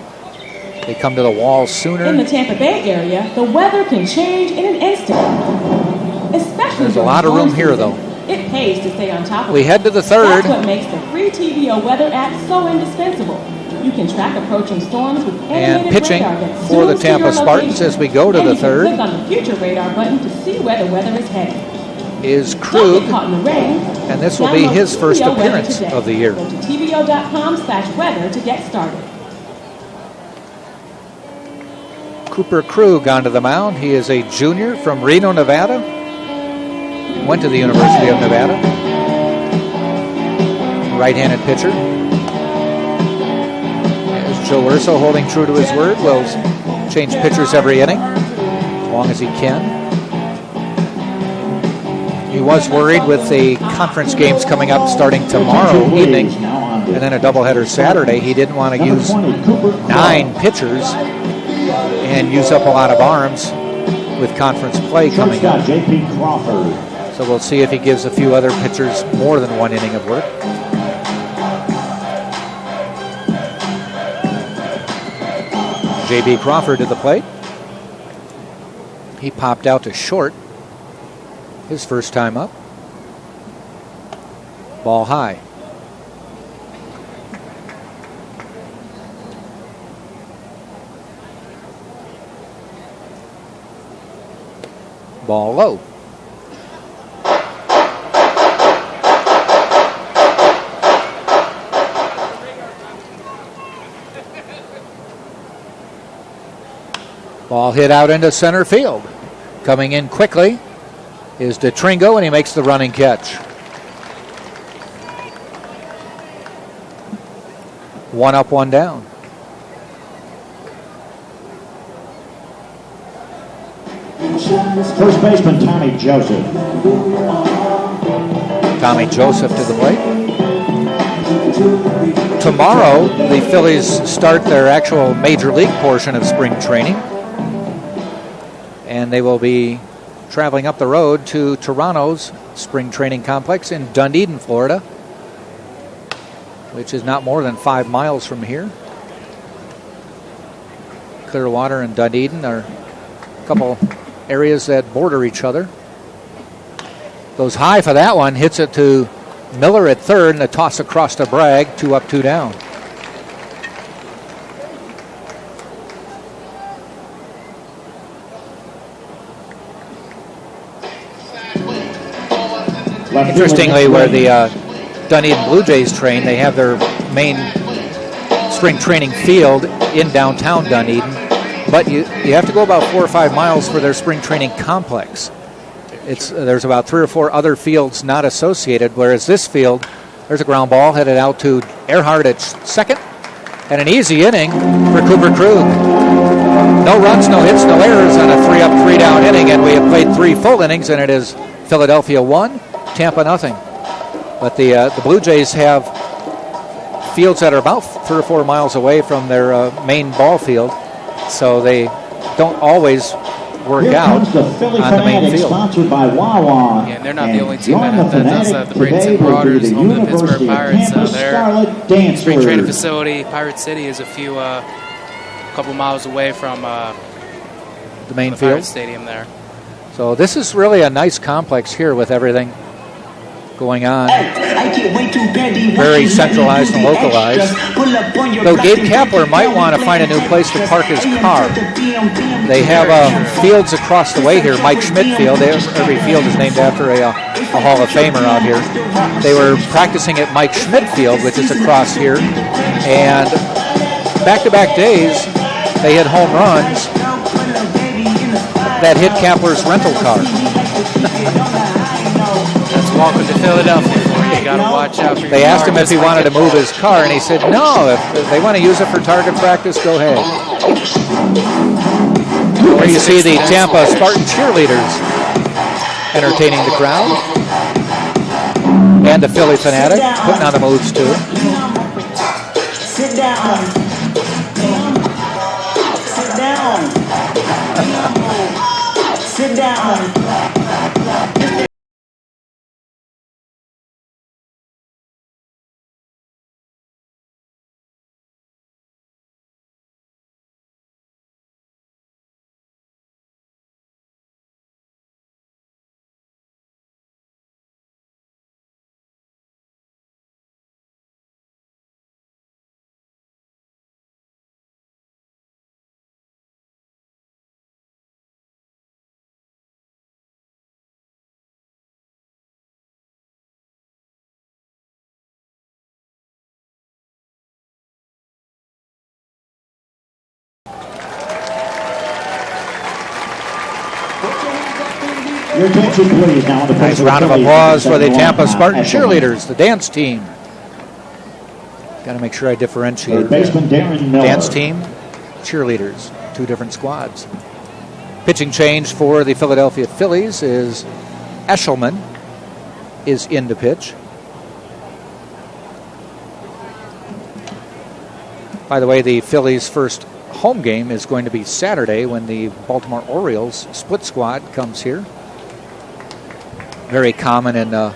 They come to the wall sooner. In the Tampa Bay area, the weather can change in an instant. Especially There's a lot of room here, though. It pays to stay on top of We head to the third. That's what makes the free TVO weather app so indispensable. You can track approaching storms with And pitching for the Tampa Spartans as we go to the third click on the future radar button to see where the weather is heading. is Krug, Caught in the rain. and this will be his first TVO weather appearance today. of the year. Go to tvo.com/weather to get started. Cooper Krug onto the mound. He is a junior from Reno, Nevada. Went to the University of Nevada. Right-handed pitcher. As Joe Urso, holding true to his word, will change pitchers every inning as long as he can. He was worried with the conference games coming up starting tomorrow evening and then a doubleheader Saturday. He didn't want to use 9 pitchers and use up a lot of arms with conference play coming up. J.P. Crawford. So we'll see if he gives a few other pitchers more than 1 inning of work. J.B. Crawford to the plate. He popped out to short his first time up. Ball high. Ball low. Ball hit out into center field. Coming in quickly is DeTringo, and he makes the running catch. One up, one down. First baseman Tommy Joseph. Tommy Joseph to the plate. Tomorrow, the Phillies start their actual major league portion of spring training. And they will be traveling up the road to Toronto's spring training complex in Dunedin, Florida, which is not more than 5 miles from here. Clearwater and Dunedin are a couple areas that border each other. Goes high for that one, hits it to Miller at third, and a toss across to Bragg. 2 up, 2 down. Interestingly, where the Dunedin Blue Jays train, they have their main spring training field in downtown Dunedin, but you have to go about 4 or 5 miles for their spring training complex. There's about 3 or 4 other fields not associated, whereas this field, there's a ground ball headed out to Earhart at second, and an easy inning for Cooper Krug. No runs, no hits, no errors on a 3 up, 3 down inning, and we have played 3 full innings, and it is Philadelphia 1, Tampa nothing. But the Blue Jays have fields that are about 3 or 4 miles away from their main ball field, so they don't always work out on the main field. Sponsored by Wawa. Yeah, and they're not the only team that does the Bradenton Marauders, home to the Pittsburgh Pirates. Their spring training facility, Pirate City, is a couple miles away from the main the field Pirate Stadium there. So this is really a nice complex here with everything going on. Very centralized and localized. Though Gabe Kapler might want to find a new place to park his car. They have fields across the way here. Mike Schmidt Field. Every field is named after a Hall of Famer out here. They were practicing at Mike Schmidt Field, which is across here. And back-to-back days, they had home runs that hit Kapler's rental car. That's welcome to Philadelphia. You got to watch out for your They asked him car, if he just wanted to like move his car, and he said, no, if they want to use it for target practice, go ahead. Where you see the Tampa Spartan cheerleaders entertaining the crowd. And the Philly fanatic putting on the moves, too. Sit down. Sit down. Sit down. Your attention, please. Now on the Nice round of applause for the Tampa Spartan cheerleaders, the dance team. Got to make sure I differentiate. Third baseman Darren Miller. Dance team, cheerleaders, 2 different squads. Pitching change for the Philadelphia Phillies is Eshelman is in to pitch. By the way, the Phillies' first home game is going to be Saturday when the Baltimore Orioles split squad comes here. Very common in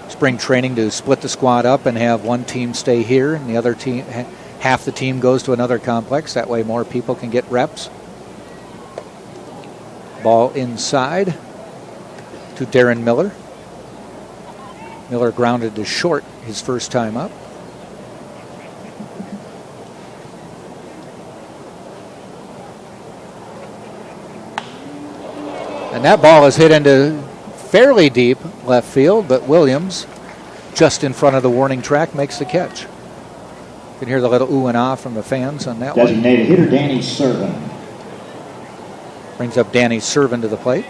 spring training to split the squad up and have one team stay here and the other team, half the team goes to another complex. That way more people can get reps. Ball inside to Darren Miller. Miller grounded to short his first time up. And that ball is hit into fairly deep left field, but Williams, just in front of the warning track, makes the catch. You can hear the little ooh and ah from the fans on that one. Designated hitter Danny Servin. Brings up Danny Servin to the plate.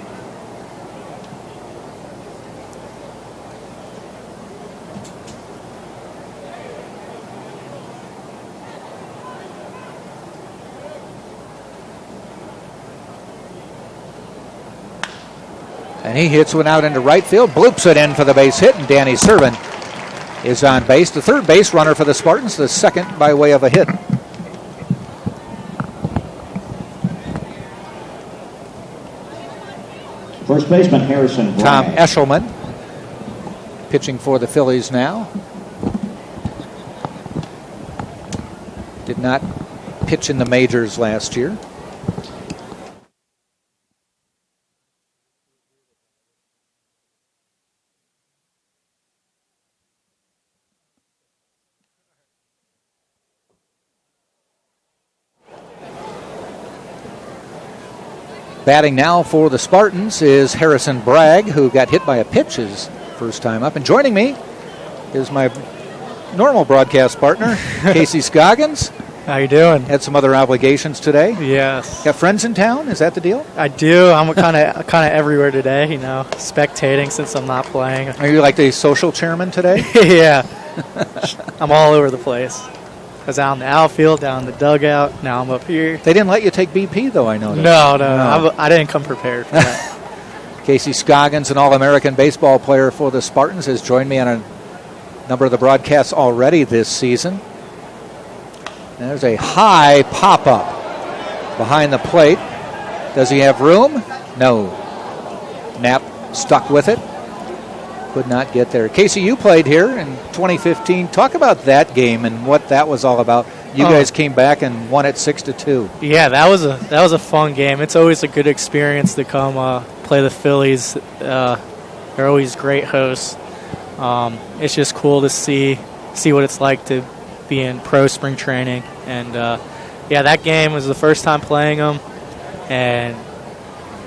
And he hits one out into right field, bloops it in for the base hit, and Danny Servin is on base. The third base runner for the Spartans, the second by way of a hit. First baseman Harrison Tom Bragg. Eshelman pitching for the Phillies now. Did not pitch in the majors last year. Batting now for the Spartans is Harrison Bragg, who got hit by a pitch his first time up. And joining me is my normal broadcast partner, Casey Scoggins. How you doing? Had some other obligations today. Yes. Got friends in town? Is that the deal? I do. I'm kind of everywhere today, spectating since I'm not playing. Are you like the social chairman today? Yeah. I'm all over the place. I was out in the outfield, down in the dugout. Now I'm up here. They didn't let you take BP, though, I noticed. No. I didn't come prepared for that. Casey Scoggins, an All-American baseball player for the Spartans, has joined me on a number of the broadcasts already this season. And there's a high pop-up behind the plate. Does he have room? No. Knapp stuck with it. Could not get there. Casey, you played here in 2015. Talk about that game and what that was all about. You guys came back and won it 6-2. Yeah, that was a fun game. It's always a good experience to come play the Phillies. They're always great hosts. It's just cool to see what it's like to be in pro spring training. And that game was the first time playing them. And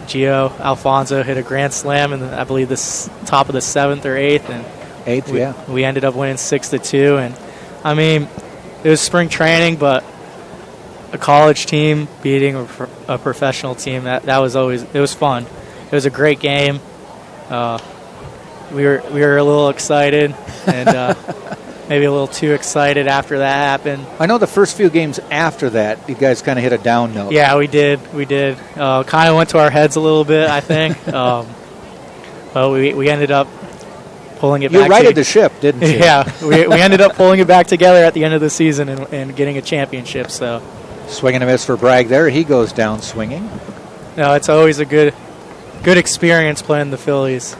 Gio Alfonso hit a grand slam in I believe the top of the 7th or 8th, and we ended up winning 6-2. And I mean, it was spring training, but a college team beating a professional team, that was always, it was fun. It was a great game. We were a little excited, and maybe a little too excited after that happened. I know the first few games after that, you guys kind of hit a down note. Yeah, we did. Kind of went to our heads a little bit, I think. But we ended up pulling it back. You righted the ship, didn't you? Yeah, we ended up pulling it back together at the end of the season and getting a championship. So, swing and a miss for Bragg there. He goes down swinging. No, it's always a good experience playing the Phillies.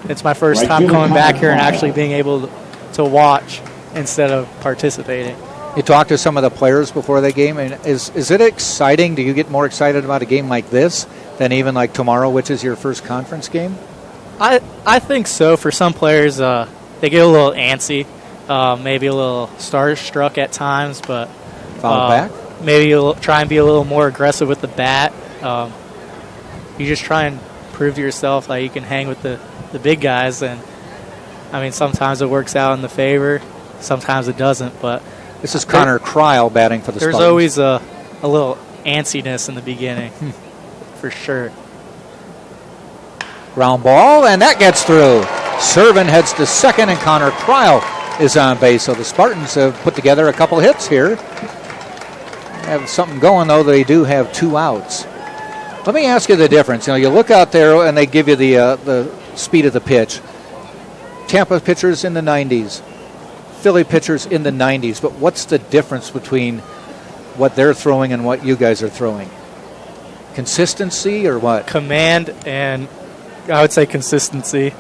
It's my first time coming back here and actually being able to watch instead of participating. You talked to some of the players before the game, and is it exciting? Do you get more excited about a game like this than even like tomorrow, which is your first conference game? I think so. For some players, they get a little antsy, maybe a little starstruck at times, but follow back. Maybe you'll try and be a little more aggressive with the bat. You just try and prove to yourself that you can hang with the big guys, and I mean, sometimes it works out in the favor, sometimes it doesn't. But this is Connor Kryl batting for the Spartans. There's always a little antsiness in the beginning, for sure. Ground ball, and that gets through. Servin heads to second, and Connor Kryl is on base. So the Spartans have put together a couple hits here. Have something going, though. They do have 2 outs. Let me ask you the difference. You look out there, and they give you the speed of the pitch. Tampa pitchers in the 90s, Philly pitchers in the 90s, but what's the difference between what they're throwing and what you guys are throwing? Consistency or what? Command, and I would say consistency.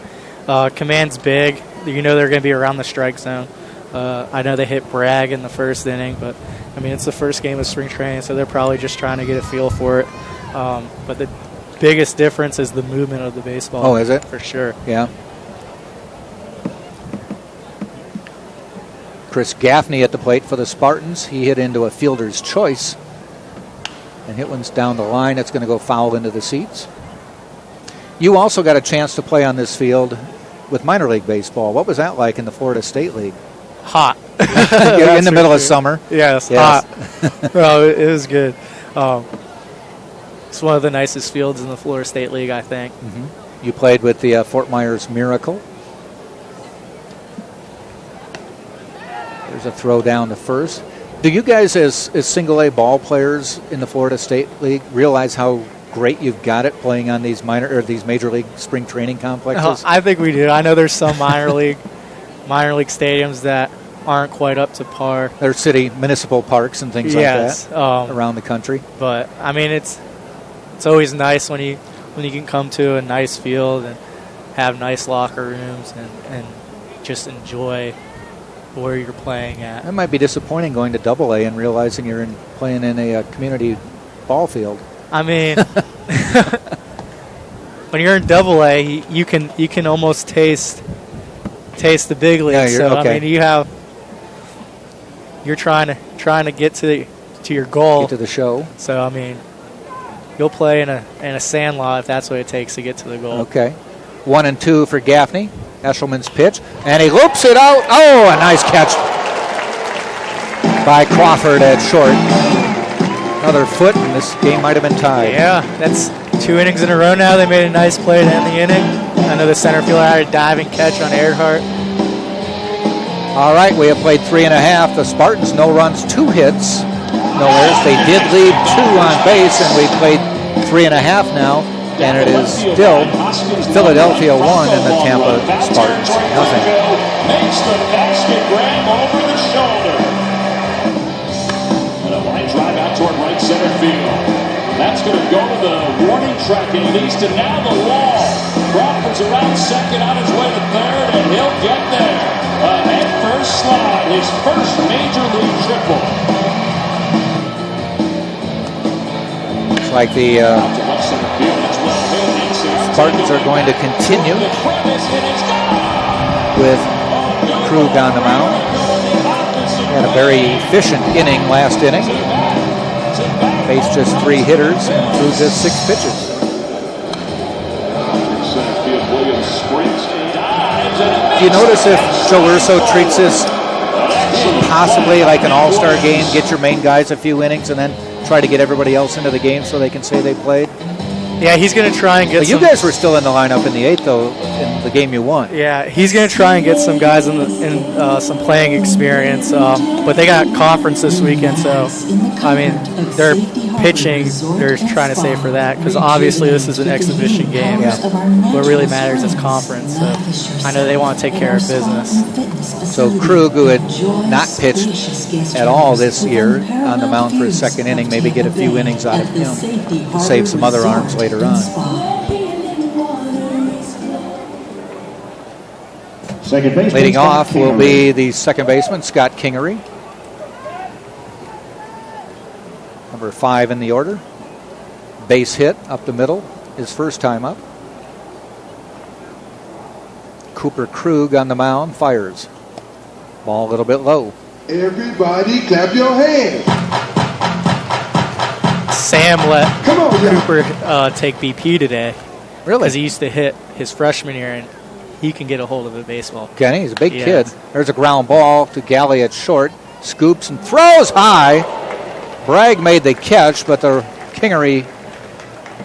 Command's big. They're going to be around the strike zone. I know they hit Bragg in the first inning, but I mean, it's the first game of spring training, so they're probably just trying to get a feel for it. But the biggest difference is the movement of the baseball. Oh, is it? For sure. Yeah. Chris Gaffney at the plate for the Spartans. He hit into a fielder's choice and hit one's down the line. It's going to go foul into the seats. You also got a chance to play on this field with minor league baseball. What was that like in the Florida State League? Hot. You're in the middle of summer. Yes. Hot. Well, it was good. It's one of the nicest fields in the Florida State League, I think. Mm-hmm. You played with the Fort Myers Miracle. There's a throw down to first. Do you guys, as single-A ball players in the Florida State League, realize how great you've got it playing on these these major league spring training complexes? I think we do. I know there's some minor league stadiums that aren't quite up to par. There's city municipal parks and things like that around the country. But I mean, it's always nice when you can come to a nice field and have nice locker rooms and just enjoy where you're playing at. It might be disappointing going to AA and realizing you're playing in a community ball field. I mean, when you're in AA, you can almost taste the big league. Yeah, so okay. I mean, you're trying to get to your goal. Get to the show. So I mean, you'll play in a sand lot if that's what it takes to get to the goal. Okay. 1-2 for Gaffney. Eshelman's pitch, and he loops it out. Oh, a nice catch by Crawford at short. Another foot, and this game might have been tied. Yeah, that's 2 innings in a row now. They made a nice play to end the inning. I know the center fielder had a diving catch on Earhart. All right, we have played 3.5. The Spartans, no runs, 2 hits, no errors. They did lead 2 on base, and we played 3.5 now. And it is still Philadelphia 1 and the Tampa Spartans nothing. Makes the basket grab over the shoulder. And a line drive out toward right center field. That's going to go to the warning track at least, and now the wall. Crawford's around second on his way to third, and he'll get there. A head first slide, his first major league triple. Looks like the Spartans are going to continue with Krug on the mound. Had a very efficient inning last inning. Faced just 3 hitters and threw just 6 pitches. Do you notice if Joe Urso treats this possibly like an all-star game, get your main guys a few innings and then try to get everybody else into the game so they can say they played? Yeah, he's going to try and get you guys were still in the lineup in the 8th, though, in the game you won. Yeah, he's going to try and get some guys in some playing experience. But they got conference this weekend, so, I mean, they're pitching. They're trying to save for that because obviously this is an exhibition game. Yeah. What really matters is conference. So I know they want to take care of business. So Krug, who had not pitched at all this year on the mound for his second inning, maybe get a few innings out of him to save some other arms later on. Second baseman Leading Scott off will Kingery. be the second baseman, Scott Kingery. Number 5 in the order. Base hit up the middle, his first time up. Cooper Krug on the mound, fires. Ball a little bit low. Everybody clap your hands. Sam let Cooper take BP today. Really? Because he used to hit his freshman year, and he can get a hold of the baseball. Kenny, he's a big Yes. kid. There's a ground ball to Galley at short. Scoops and throws high. Bragg made the catch, but the Kingery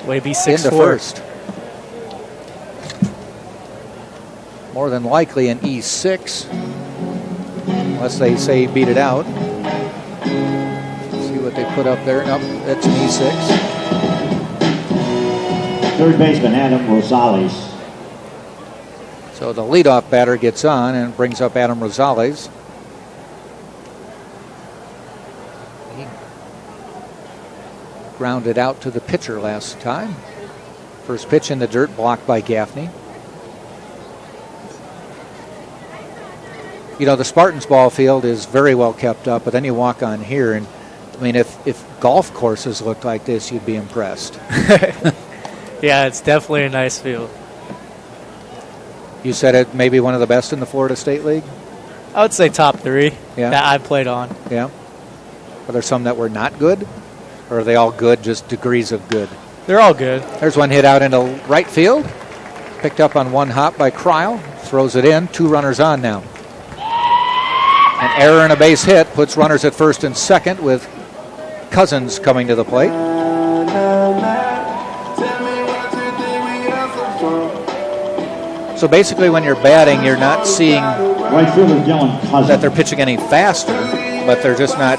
Way be into 6'4". first. More than likely an E6, unless they say beat it out. See what they put up there. Nope, that's an E6. Third baseman Adam Rosales. So the leadoff batter gets on and brings up Adam Rosales. He grounded out to the pitcher last time. First pitch in the dirt, blocked by Gaffney. You know, the Spartans ball field is very well kept up, but then you walk on here, and I mean, if golf courses looked like this, you'd be impressed. Yeah, it's definitely a nice field. You said it may be one of the best in the Florida State League? I would say top 3 Yeah. that I've played on. Yeah. Are there some that were not good? Or are they all good, just degrees of good? They're all good. There's one hit out into right field. Picked up on one hop by Cryle. Throws it in. 2 runners on now. An error and a base hit puts runners at first and second with Cousins coming to the plate. So basically when you're batting, you're not seeing Right fielder Dylan Cousins. that they're pitching any faster, but they're just not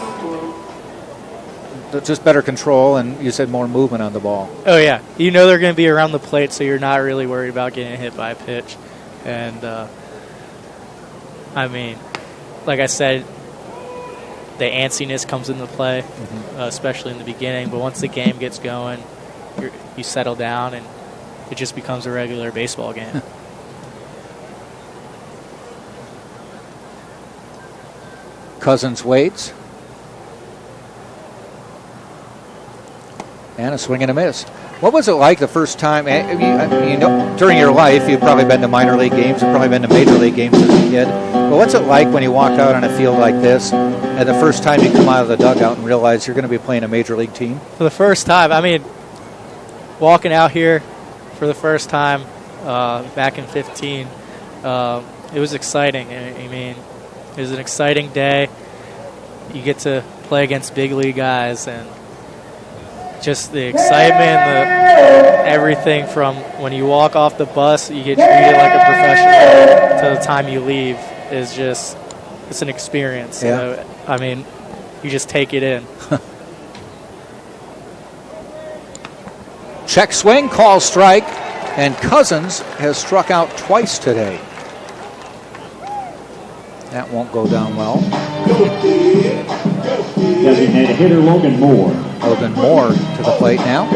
just better control, and you said more movement on the ball. Oh, yeah. You know they're going to be around the plate, so you're not really worried about getting hit by a pitch. And, I mean, like I said, the antsiness comes into play, especially in the beginning. But once the game gets going, you settle down, and it just becomes a regular baseball game. Cousins waits. And a swing and a miss. What was it like the first time? You know, during your life, you've probably been to minor league games, you've probably been to major league games as a kid. But what's it like when you walk out on a field like this, and the first time you come out of the dugout and realize you're going to be playing a major league team? For the first time, I mean, walking out here for the first time back in 15, it was exciting. I mean, it was an exciting day. You get to play against big league guys, and just the excitement, everything from when you walk off the bus, you get treated like a professional, to the time you leave is just, it's an experience. Yeah. So, I mean, you just take it in. Check swing, call strike, and Cousins has struck out twice today. That won't go down well. Designated hitter Logan Moore. Logan Moore to the plate now.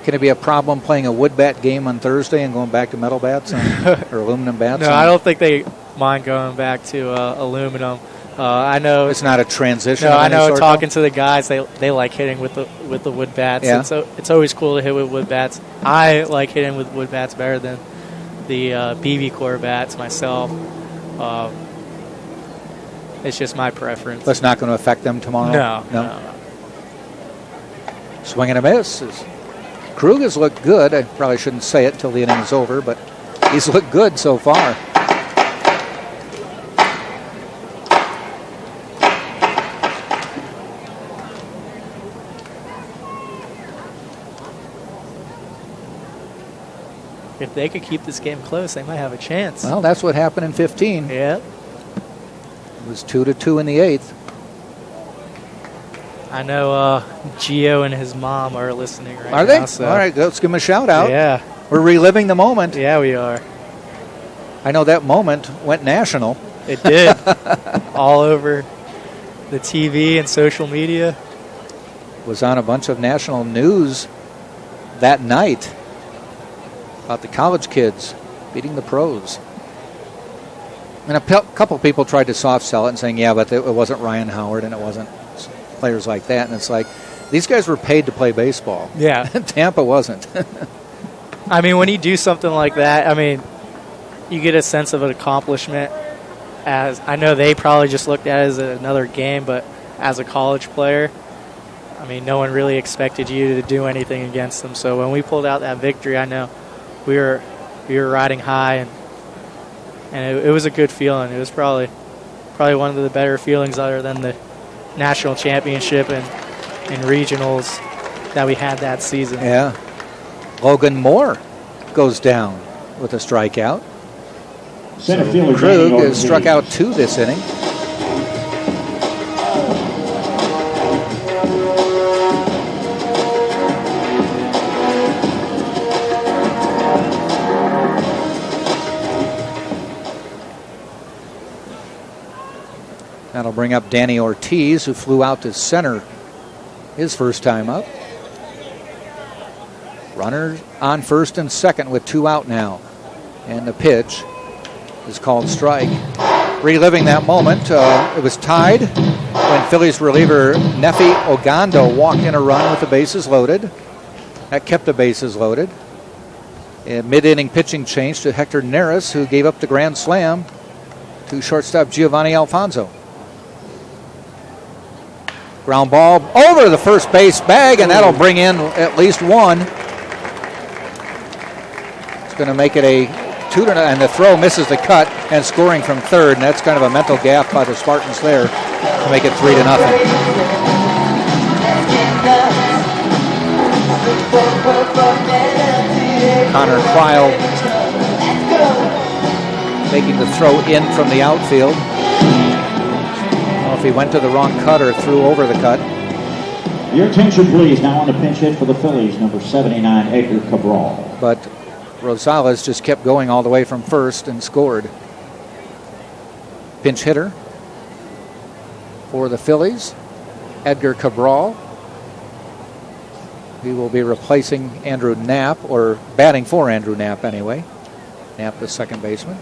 Can it be a problem playing a wood bat game on Thursday and going back to metal bats or aluminum bats? No, I don't think they mind going back to aluminum. I know it's not a transition. No, of I any know. sort, Talking to the guys, they like hitting with the wood bats. Yeah. It's always cool to hit with wood bats. I like hitting with wood bats better than the BB core bats myself. It's just my preference. That's not going to affect them tomorrow. No. Swing and a miss. Krug has looked good. I probably shouldn't say it till the inning is over, but he's looked good so far. If they could keep this game close, they might have a chance. Well, that's what happened in 15. Yeah. It was 2-2 in the 8th. I know Gio and his mom are listening right now. Are they? So. All right, let's give them a shout out. Yeah. We're reliving the moment. Yeah, we are. I know that moment went national. It did. All over the TV and social media. Was on a bunch of national news that night about the college kids beating the pros. And a couple people tried to soft sell it and saying, yeah, but it wasn't Ryan Howard and it wasn't players like that. And it's like, these guys were paid to play baseball. Yeah. Tampa wasn't. I mean, when you do something like that, I mean, you get a sense of an accomplishment. As I know they probably just looked at it as another game, but as a college player, I mean, no one really expected you to do anything against them. So when we pulled out that victory, I know we were riding high, and it was a good feeling. It was probably one of the better feelings other than the national championship and regionals that we had that season. Yeah. Logan Moore goes down with a strikeout. Center fielder Krug has struck out 2 this inning. That'll bring up Danny Ortiz, who flew out to center his first time up. Runner on first and second with 2 out now. And the pitch is called strike. Reliving that moment, it was tied when Phillies reliever Nefi Ogando walked in a run with the bases loaded. That kept the bases loaded. A mid-inning pitching change to Hector Neris, who gave up the grand slam to shortstop Giovanni Alfonso. Ground ball over the first base bag, and that'll bring in at least one. It's going to make it a 2-0, and the throw misses the cut, and scoring from third, and that's kind of a mental gaffe by the Spartans there to make it 3-0. Connor Cryle making the throw in from the outfield. I don't know if he went to the wrong cut or threw over the cut. Your attention, please. Now on the pinch hit for the Phillies, number 79, Edgar Cabral. But Rosales just kept going all the way from first and scored. Pinch hitter for the Phillies, Edgar Cabral. He will be replacing Andrew Knapp, or batting for Andrew Knapp anyway. Knapp, the second baseman.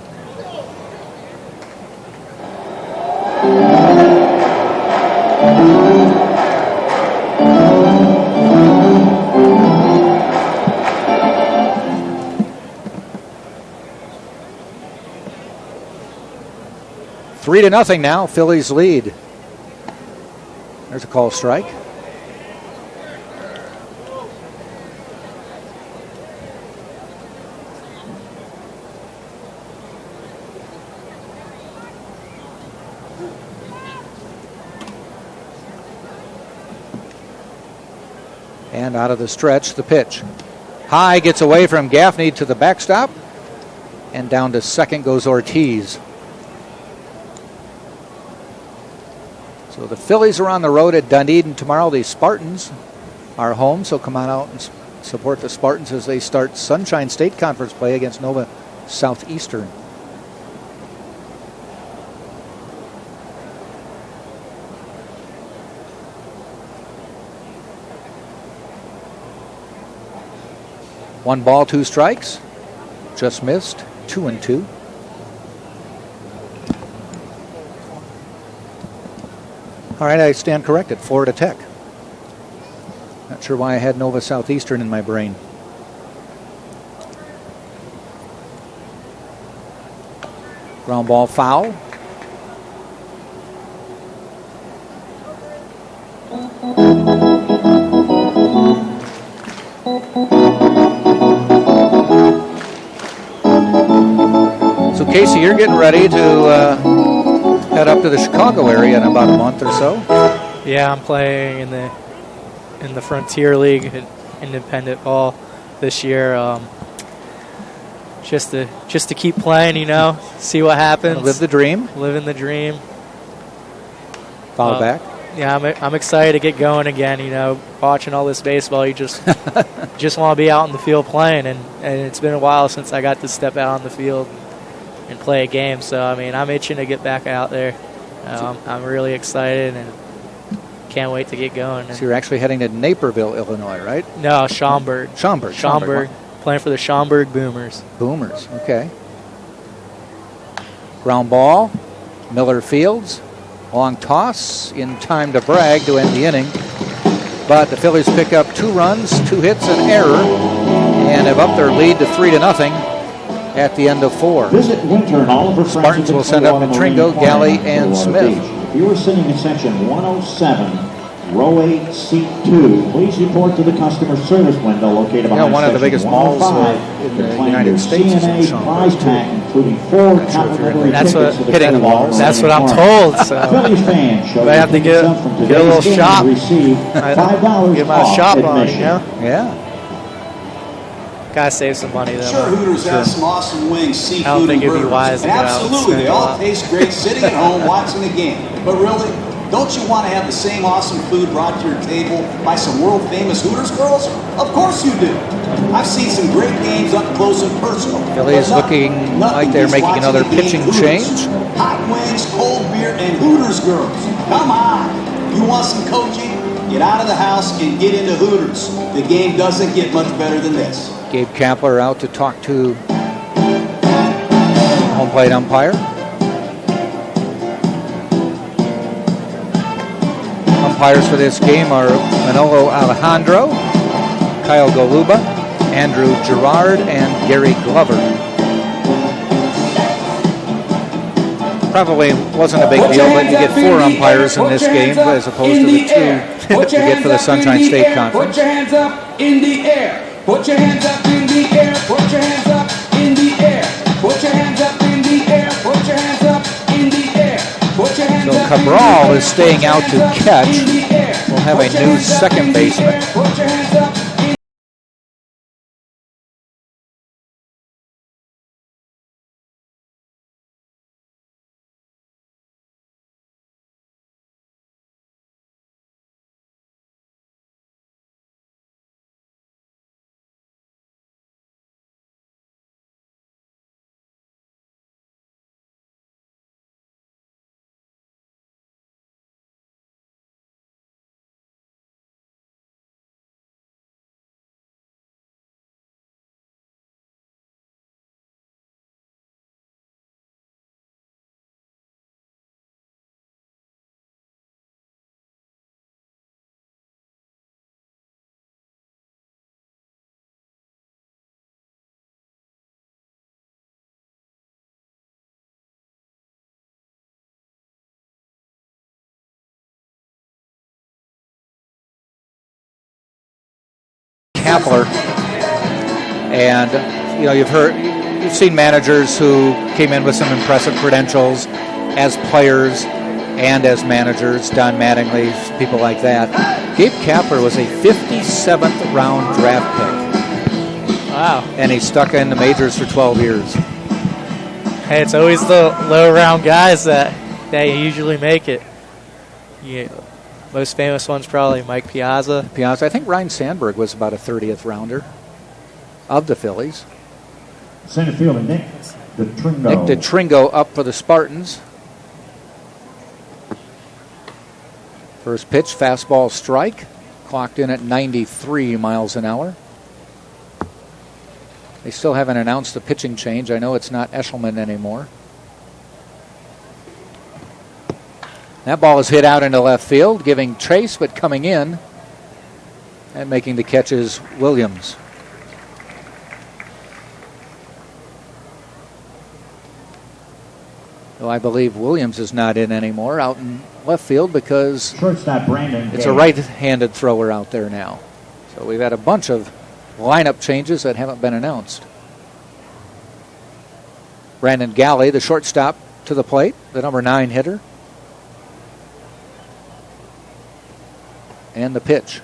Three to nothing now. Phillies lead. There's a call strike. And out of the stretch, the pitch. High gets away from Gaffney to the backstop. And down to second goes Ortiz. So the Phillies are on the road at Dunedin tomorrow. The Spartans are home, so come on out and support the Spartans as they start Sunshine State Conference play against Nova Southeastern. One ball, two strikes. Just missed. 2-2. All right, I stand corrected. Florida Tech. Not sure why I had Nova Southeastern in my brain. Ground ball foul. So Casey, you're getting ready to head up to the Chicago area in about a month or so. Yeah, I'm playing in the Frontier League in independent ball this year. Just to keep playing, see what happens. Live the dream. Living the dream. Follow back. Yeah, I'm excited to get going again. Watching all this baseball, you just want to be out in the field playing, and it's been a while since I got to step out on the field and play a game. So I'm itching to get back out there. I'm really excited and can't wait to get going. So you're actually heading to Naperville, Illinois, right? No, Schaumburg. Schaumburg. Playing for the Schaumburg Boomers. Boomers, okay. Ground ball. Miller fields. Long toss in time to brag to end the inning. But the Phillies pick up 2 runs, 2 hits, an error, and have upped their lead to 3-0 at the end of 4. Visit Winter and all of her Spartans will send up Matringo, Galley, and Smith. If you are sitting in section 107, row 8, seat 2, please report to the customer service window located behind one of the biggest malls in the United States is in Schaumburg, and 4 complimentary That's tickets what to the hitting Federal That's what I'm Tomorrow. told. So Phillies fans, show I have to get yourself from a today's little game shop. and receive $5 Get my off shop on, admission. Yeah. Gotta save some money though. Sure, Hooters has some awesome wings, seafood, I don't think and it'd be burgers. wise to And go out and absolutely, spend they a all lot. taste great sitting at home watching the game. But really, don't you want to have the same awesome food brought to your table by some world-famous Hooters girls? Of course you do. I've seen some great games up close and personal. Phillies But looking like nothing they're beats making watching another the game pitching Hooters. change. Hot wings, cold beer, and Hooters girls. Come on. You want some coaching? Get out of the house and get into Hooters. The game doesn't get much better than this. Gabe Kapler out to talk to home plate umpire. Umpires for this game are Manolo Alejandro, Kyle Goluba, Andrew Gerard, and Gary Glover. Probably wasn't a big deal, but you get 4 umpires in this game as opposed to the 2 you get for the Sunshine State Conference. Put your hands up in the air. Put your hands up in the air. Put your hands up in the air. Put your hands up in the air. Put your hands up in the air. Put your hands So up. Cabral is staying out to catch. We'll have a new second baseman. Put your hands up. Kapler. And, you've seen managers who came in with some impressive credentials as players and as managers, Don Mattingly, people like that. Gabe Kapler was a 57th round draft pick. Wow. And he stuck in the majors for 12 years. Hey, it's always the low round guys that usually make it. Most famous one's probably Mike Piazza. I think Ryan Sandberg was about a 30th rounder of the Phillies. Center fielder Nick DeTringo. Nick DeTringo up for the Spartans. First pitch, fastball strike. Clocked in at 93 miles an hour. They still haven't announced the pitching change. I know it's not Eshelman anymore. That ball is hit out into left field, giving chase, but coming in and making the catch is Williams. Though I believe Williams is not in anymore, out in left field, because shortstop Brandon it's a right-handed thrower out there now. So we've had a bunch of lineup changes that haven't been announced. Brandon Galley, the shortstop, to the plate, the number 9 hitter. And the pitch.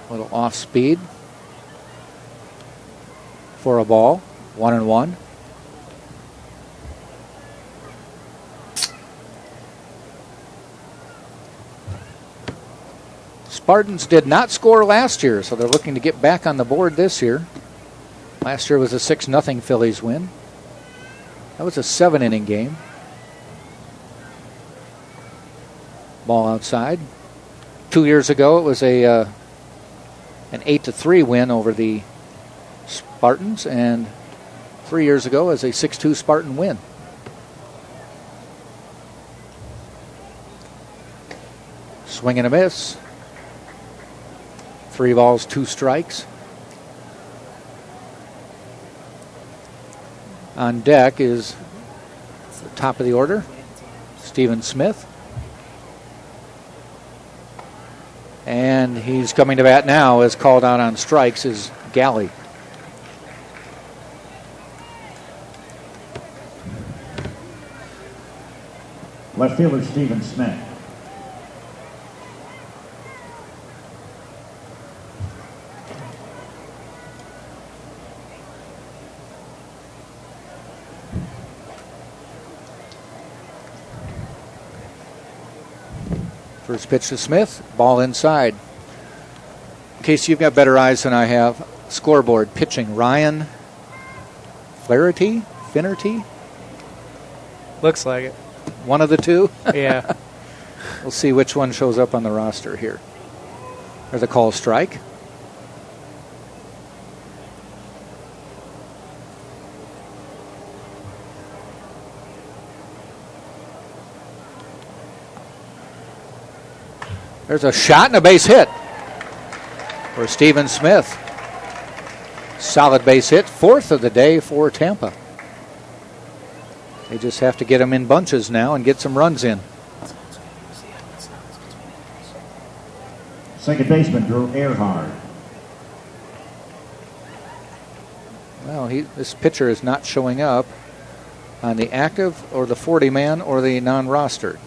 A little off speed for a ball. 1-1. Spartans did not score last year, so they're looking to get back on the board this year. Last year was a 6-0 Phillies win. That was a 7-inning game. Ball outside. 2 years ago, it was an 8-3 win over the Spartans, and 3 years ago, it was a 6-2 Spartan win. Swing and a miss. 3 balls, 2 strikes. On deck is the top of the order, Stephen Smith. And he's coming to bat now, as called out on strikes, is Galley. Left fielder Stephen Smith. First pitch to Smith, ball inside. In case you've got better eyes than I have, scoreboard pitching Ryan Finnerty? Looks like it. One of the two? Yeah. We'll see which one shows up on the roster here. There's a call strike. There's a shot and a base hit for Stephen Smith. Solid base hit, 4th of the day for Tampa. They just have to get them in bunches now and get some runs in. Second baseman Drew Earhart. Well, this pitcher is not showing up on the active or the 40-man or the non-rostered.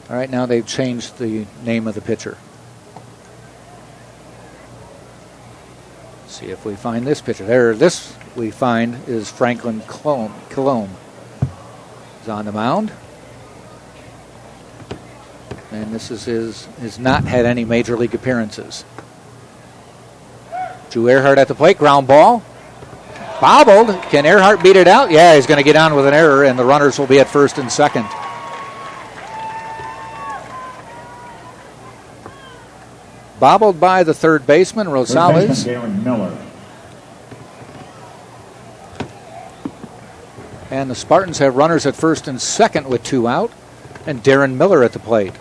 All right, now they've changed the name of the pitcher. Let's see if we find this pitcher. This we find is Franklin Kilome. He's on the mound. And this is has not had any major league appearances. Drew Earhart at the plate, ground ball. Bobbled. Can Earhart beat it out? Yeah, he's going to get on with an error, and the runners will be at first and second. Bobbled by the third baseman, Rosales. Darren Miller. And the Spartans have runners at first and second with 2 out, and Darren Miller at the plate.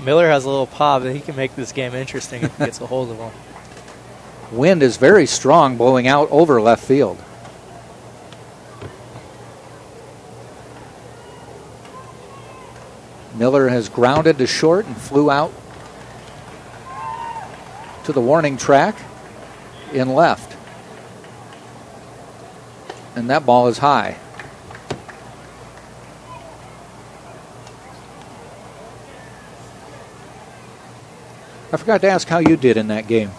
Miller has a little pop that he can make this game interesting if he gets a hold of him. Wind is very strong, blowing out over left field. Miller has grounded to short and flew out to the warning track in left. And that ball is high. I forgot to ask how you did in that game.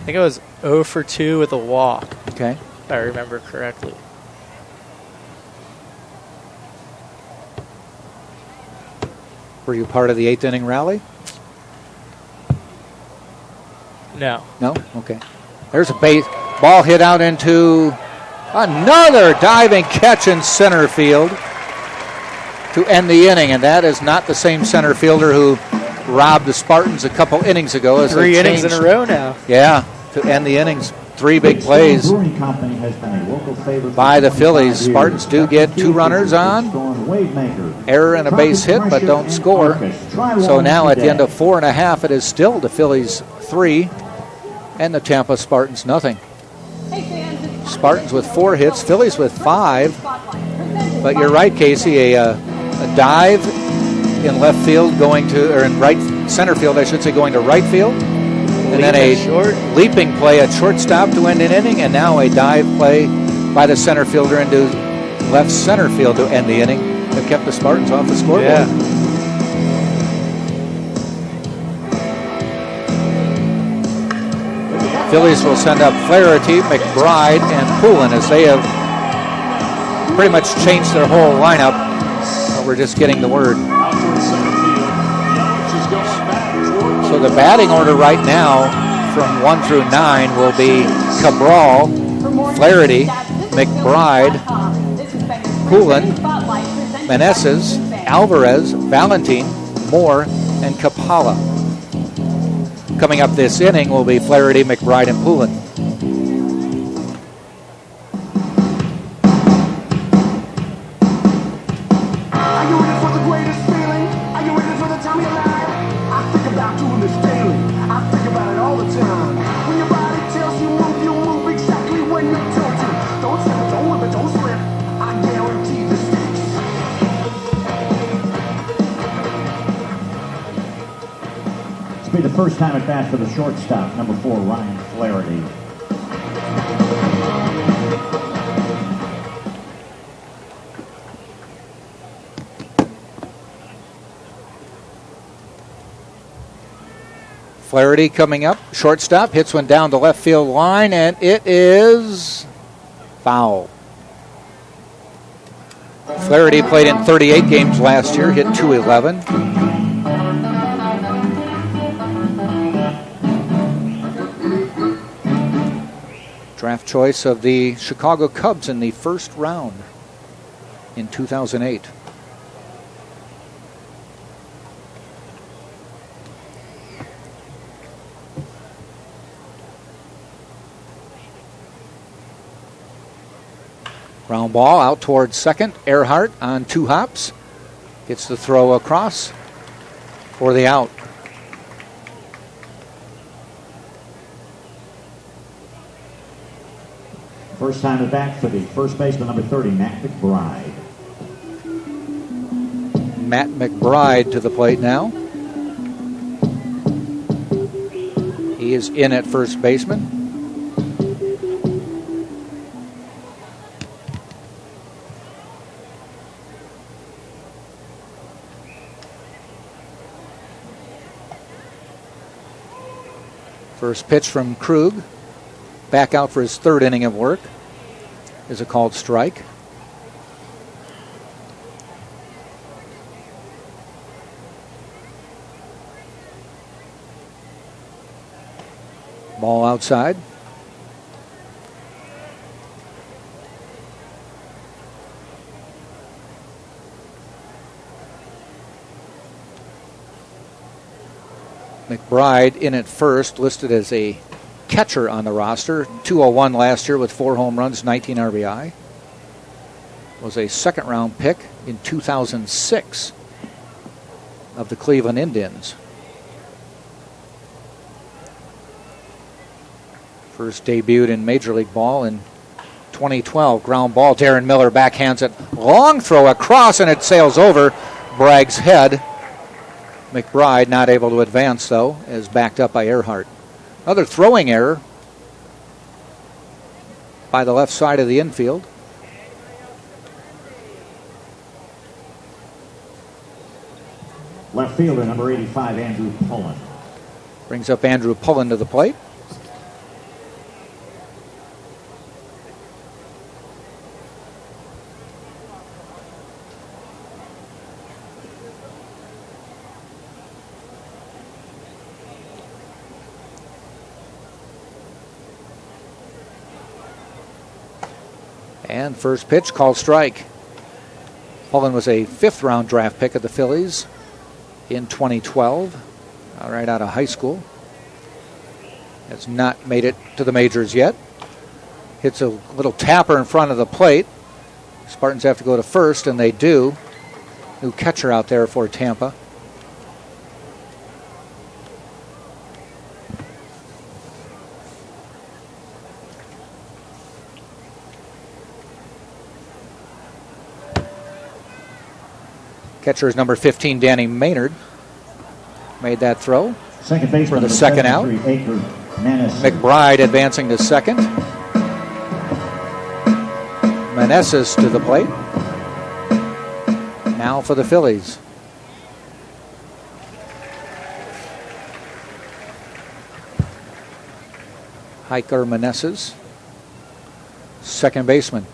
I think I was 0 for 2 with a walk. Okay. If I remember correctly. Were you part of the 8th inning rally? No. No? Okay. There's a base ball hit out into another diving catch in center field to end the inning, and that is not the same center fielder who robbed the Spartans a couple innings ago. As 3 innings in a row now. Yeah, to end the innings. 3 big plays by the Phillies. Spartans do get 2 runners on. Error and a base hit, but don't score. So now at the end of 4.5, it is still the Phillies 3 and the Tampa Spartans nothing. Spartans with 4 hits, Phillies with 5. But you're right, Casey, a dive in left field going to, or in right center field, I should say, going to right field. And then a leaping play at shortstop to end an inning, and now a dive play by the center fielder into left center field to end the inning. That kept the Spartans off the scoreboard. Yeah. Phillies will send up Flaherty, McBride, and Poulin as they have pretty much changed their whole lineup. But we're just getting the word. So the batting order right now from 1 through 9 will be Cabral, Flaherty, McBride, Poulin, Meneses, Alvarez, Valentin, Moore, and Kapala. Coming up this inning will be Flaherty, McBride, and Poulin. Be the first time at bat for the shortstop, number 4, Ryan Flaherty. Flaherty coming up, shortstop, hits one down the left field line, and it is foul. Flaherty played in 38 games last year, hit .211. Draft choice of the Chicago Cubs in the first round in 2008. Ground ball out towards second. Earhart on 2 hops. Gets the throw across for the out. First time at bat for the first baseman, number 30, Matt McBride. Matt McBride to the plate now. He is in at first baseman. First pitch from Krug. Back out for his 3rd inning of work is a called strike. Ball outside. McBride in at first, listed as a catcher on the roster. 201 last year with 4 home runs, 19 RBI. Was a 2nd round pick in 2006. of the Cleveland Indians. First debuted in Major League Ball in 2012. Ground ball. Darren Miller backhands it. Long throw across, and it sails over Bragg's head. McBride not able to advance, though, as backed up by Earhart. Another throwing error by the left side of the infield. Left fielder, number 85, Andrew Pullen. Brings up Andrew Pullen to the plate. And first pitch, called strike. Pullen was a 5th-round draft pick of the Phillies in 2012, right out of high school. Has not made it to the majors yet. Hits a little tapper in front of the plate. Spartans have to go to first, and they do. New catcher out there for Tampa. Catcher is number 15, Danny Maynard. Made that throw. Second base for the second out. McBride advancing to second. Meneses to the plate. Now for the Phillies. Hiker Meneses, second baseman.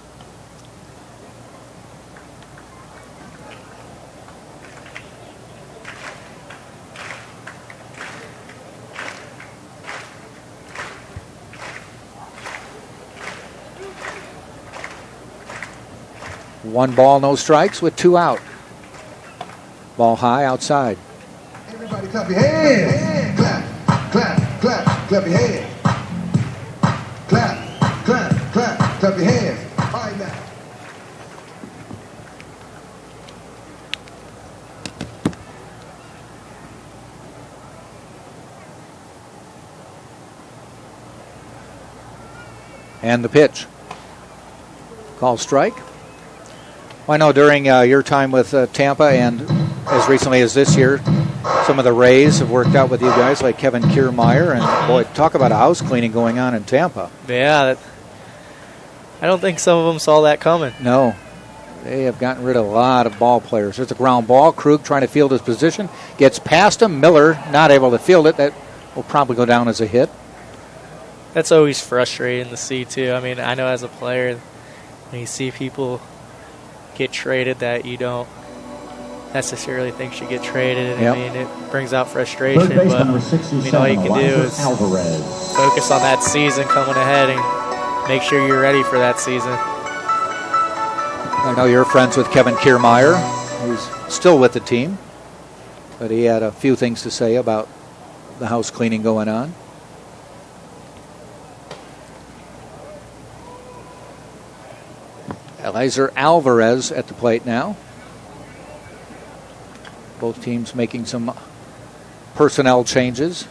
One ball, no strikes with 2 out. Ball high outside. Everybody clap your hands. Clap, clap, clap, clap your hands. Clap, clap, clap, clap your hands. All right now. And the pitch. Call strike. I know during your time with Tampa and as recently as this year, some of the Rays have worked out with you guys, like Kevin Kiermaier, and boy, talk about a house cleaning going on in Tampa. Yeah, I don't think some of them saw that coming. No, they have gotten rid of a lot of ball players. There's a ground ball. Krug trying to field his position, gets past him. Miller not able to field it. That will probably go down as a hit. That's always frustrating to see, too. I mean, I know as a player, when you see people get traded that you don't necessarily think should get traded. Yep. I mean, it brings out frustration, Third baseman, but number 67, all you can do is Alvarez. focus on that season coming ahead and make sure you're ready for that season. I know you're friends with Kevin Kiermaier, who's still with the team, but he had a few things to say about the house cleaning going on. Eliezer Alvarez at the plate now. Both teams making some personnel changes.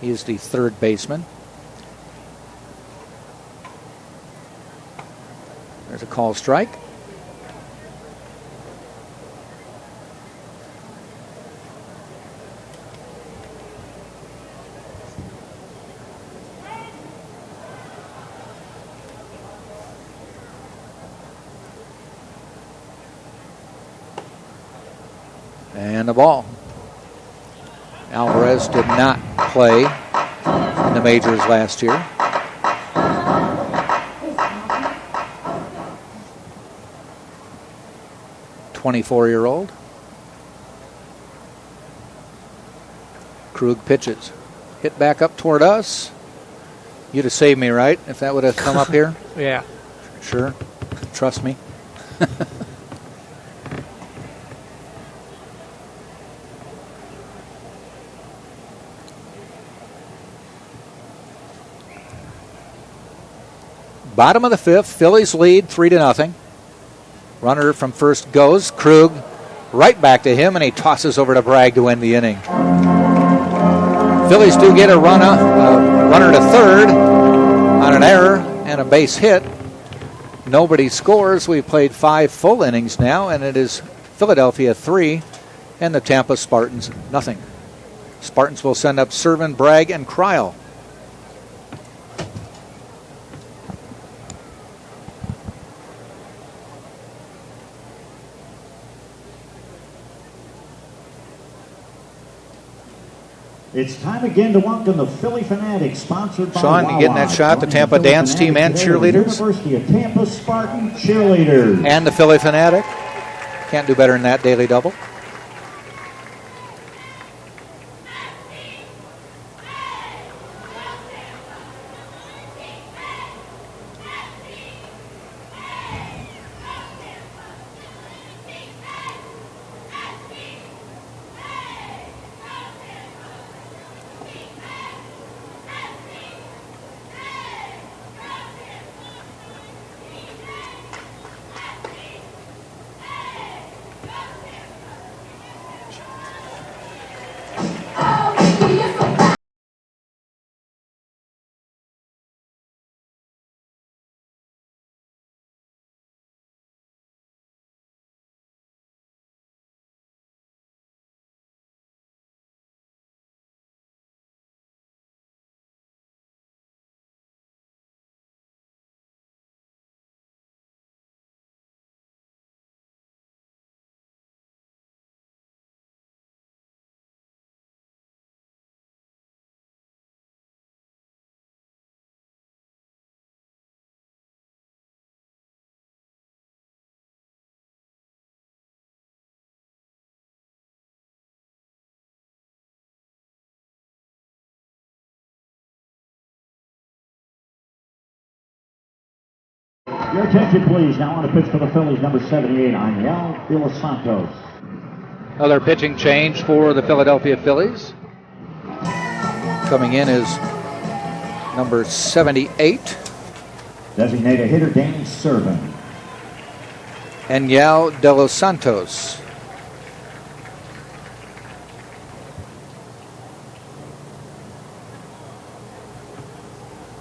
He is the third baseman. There's a call strike. And the ball. Alvarez did not play in the majors last year. .24-year-old. Krug pitches. Hit back up toward us. You'd have saved me, right, if that would have come up here? Yeah. Sure. Trust me. Bottom of the fifth, Phillies lead 3-0. Runner from first goes. Krug right back to him, and he tosses over to Bragg to end the inning. Phillies do get a runner to third on an error and a base hit. Nobody scores. We've played 5 full innings now, and it is Philadelphia 3 and the Tampa Spartans nothing. Spartans will send up Servin, Bragg, and Kreil. It's time again to welcome the Philly Fanatics, sponsored by Sean, you getting that shot? The Tampa dance team and cheerleaders? University of Tampa Spartan cheerleaders. And the Philly Fanatic. Can't do better than that daily double. Your attention, please. Now on a pitch for the Phillies, number 78, Angel De Los Santos. Another pitching change for the Philadelphia Phillies. Coming in is number 78. Designated hitter, Danny Servin. Angel De Los Santos.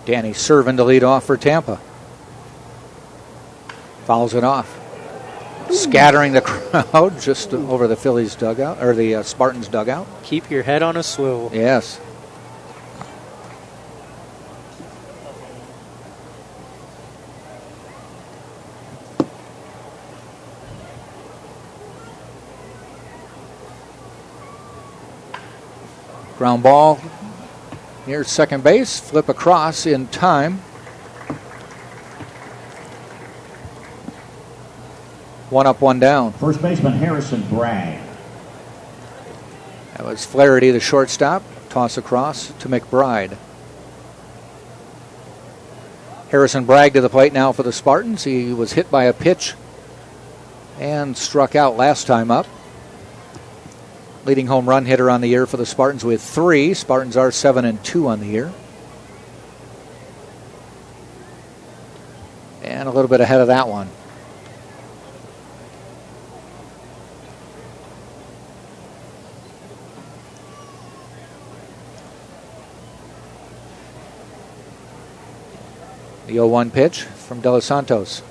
Danny Servin to lead off for Tampa. Fouls it off. Scattering the crowd just over the Phillies dugout, or the Spartans dugout. Keep your head on a swivel. Yes. Ground ball near second base. Flip across in time. One up, one down. First baseman Harrison Bragg. That was Flaherty, the shortstop. Toss across to McBride. Harrison Bragg to the plate now for the Spartans. He was hit by a pitch and struck out last time up. Leading home run hitter on the year for the Spartans with 3. Spartans are 7-2 on the year. And a little bit ahead of that one. The 0-1 pitch from De Los Santos.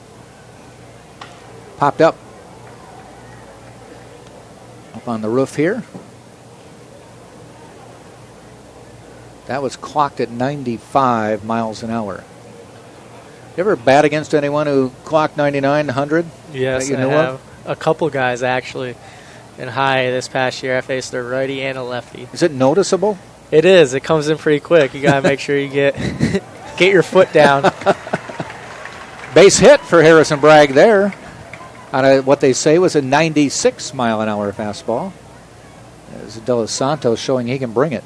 Popped up. Up on the roof here. That was clocked at 95 miles an hour. You ever bat against anyone who clocked 99, 100? Yes, I have. A couple guys, actually. In high this past year, I faced a righty and a lefty. Is it noticeable? It is. It comes in pretty quick. You got to make sure you get your foot down. Base hit for Harrison Bragg there on what they say was a 96 mile an hour fastball. As De Los Santos showing he can bring it.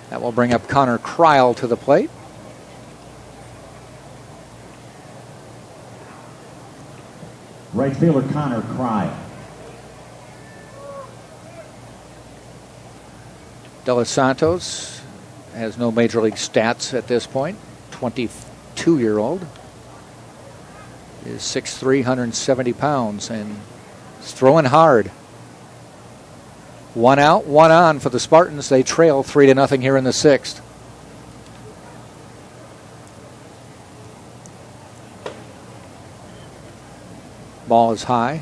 That will bring up Connor Kreil to the plate. Right fielder Connor Kreil. De Los Santos has no major league stats at this point. 22-year-old. is 6'3", 170 pounds, and is throwing hard. 1 out, 1 on for the Spartans. They trail 3-0 here in the 6th. Ball is high.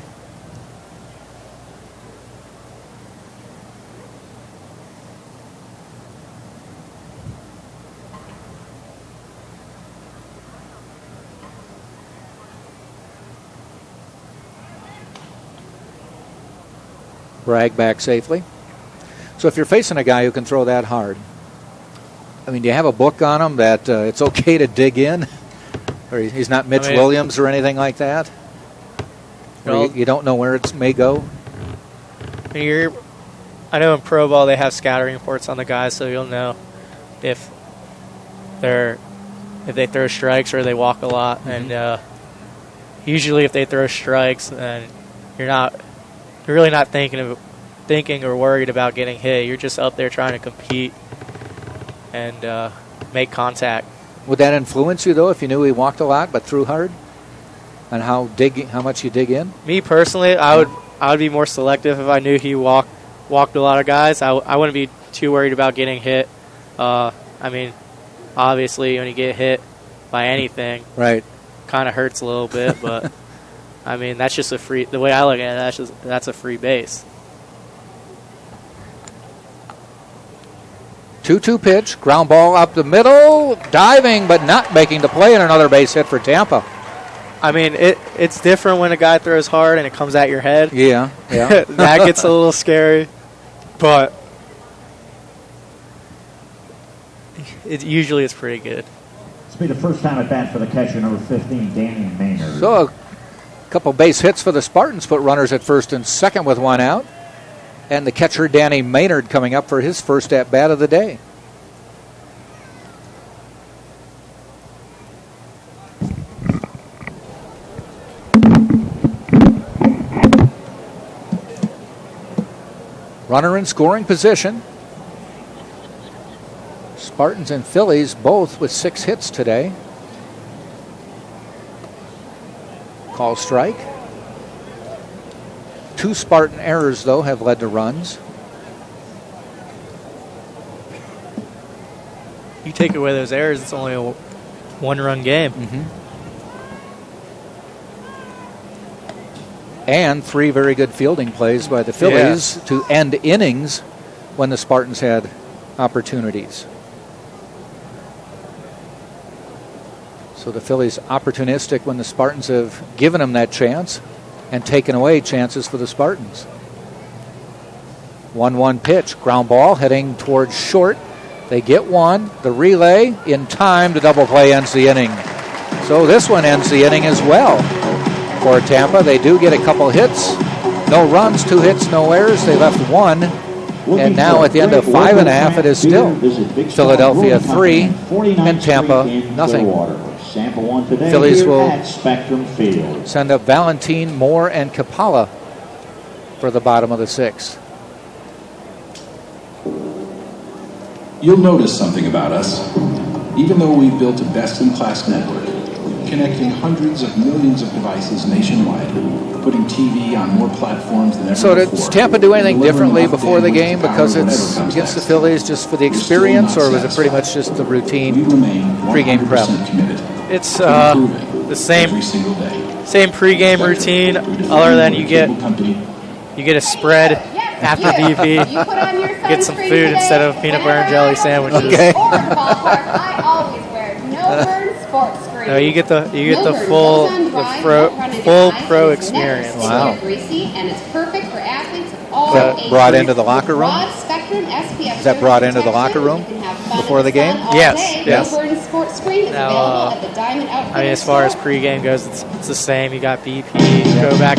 Bragg back safely. So if you're facing a guy who can throw that hard, I mean, do you have a book on him that it's okay to dig in? Or he's not Mitch Williams or anything like that? Or you don't know where it may go? I know in pro ball they have scattering reports on the guys, so you'll know if they throw strikes or they walk a lot. Mm-hmm. And usually if they throw strikes, then you're really not thinking or worried about getting hit. You're just up there trying to compete and make contact. Would that influence you, though, if you knew he walked a lot but threw hard? And how much you dig in? Me personally, I would be more selective if I knew he walked a lot of guys. I wouldn't be too worried about getting hit. I mean, obviously, when you get hit by anything, right, kind of hurts a little bit. But I mean, that's just the way I look at it. That's a free base. 2-2 pitch, ground ball up the middle, diving but not making the play, and another base hit for Tampa. I mean, it's different when a guy throws hard and it comes at your head. Yeah. That gets a little scary, but usually it's pretty good. This will be the first time at bat for the catcher, number 15, Danny Maynard. So a couple base hits for the Spartans put runners at first and second with 1 out. And the catcher, Danny Maynard, coming up for his first at bat of the day. Runner in scoring position. Spartans and Phillies both with 6 hits today. Call strike. 2 Spartan errors, though, have led to runs. You take away those errors, it's only a 1-run game. Mm-hmm. And 3 very good fielding plays by the Phillies to end innings when the Spartans had opportunities. So the Phillies opportunistic when the Spartans have given them that chance and taken away chances for the Spartans. 1-1 pitch, ground ball heading towards short. They get one. The relay in time to double play ends the inning. So this one ends the inning as well for Tampa. They do get a couple hits. No runs, 2 hits, no errors. They left 1. And now at the end of 5.5, it is still Philadelphia 3 and Tampa nothing. Sample one today. Phillies will at Spectrum Field. Send up Valentin, Moore, and Kapala for the bottom of the 6th. You'll notice something about us. Even though we've built a best-in-class network, connecting hundreds of millions of devices nationwide, putting TV on more platforms than ever So before. does Tampa do anything differently before the game because it's against the Phillies just for the experience, or was it pretty much just the routine pregame prep? It's the same pregame routine, other than you get a spread after BP. Get some food instead of peanut butter and jelly sandwiches. Okay. No, you get the full pro experience. Wow. And it's perfect for athletes of all ages. Brought into the locker room? Broad spectrum SPF. Is that brought into the locker room before the game? Yes. No burn sports screen is available at the Diamond Outfitters. I mean, as far as pregame goes, it's the same. You got BP. Go back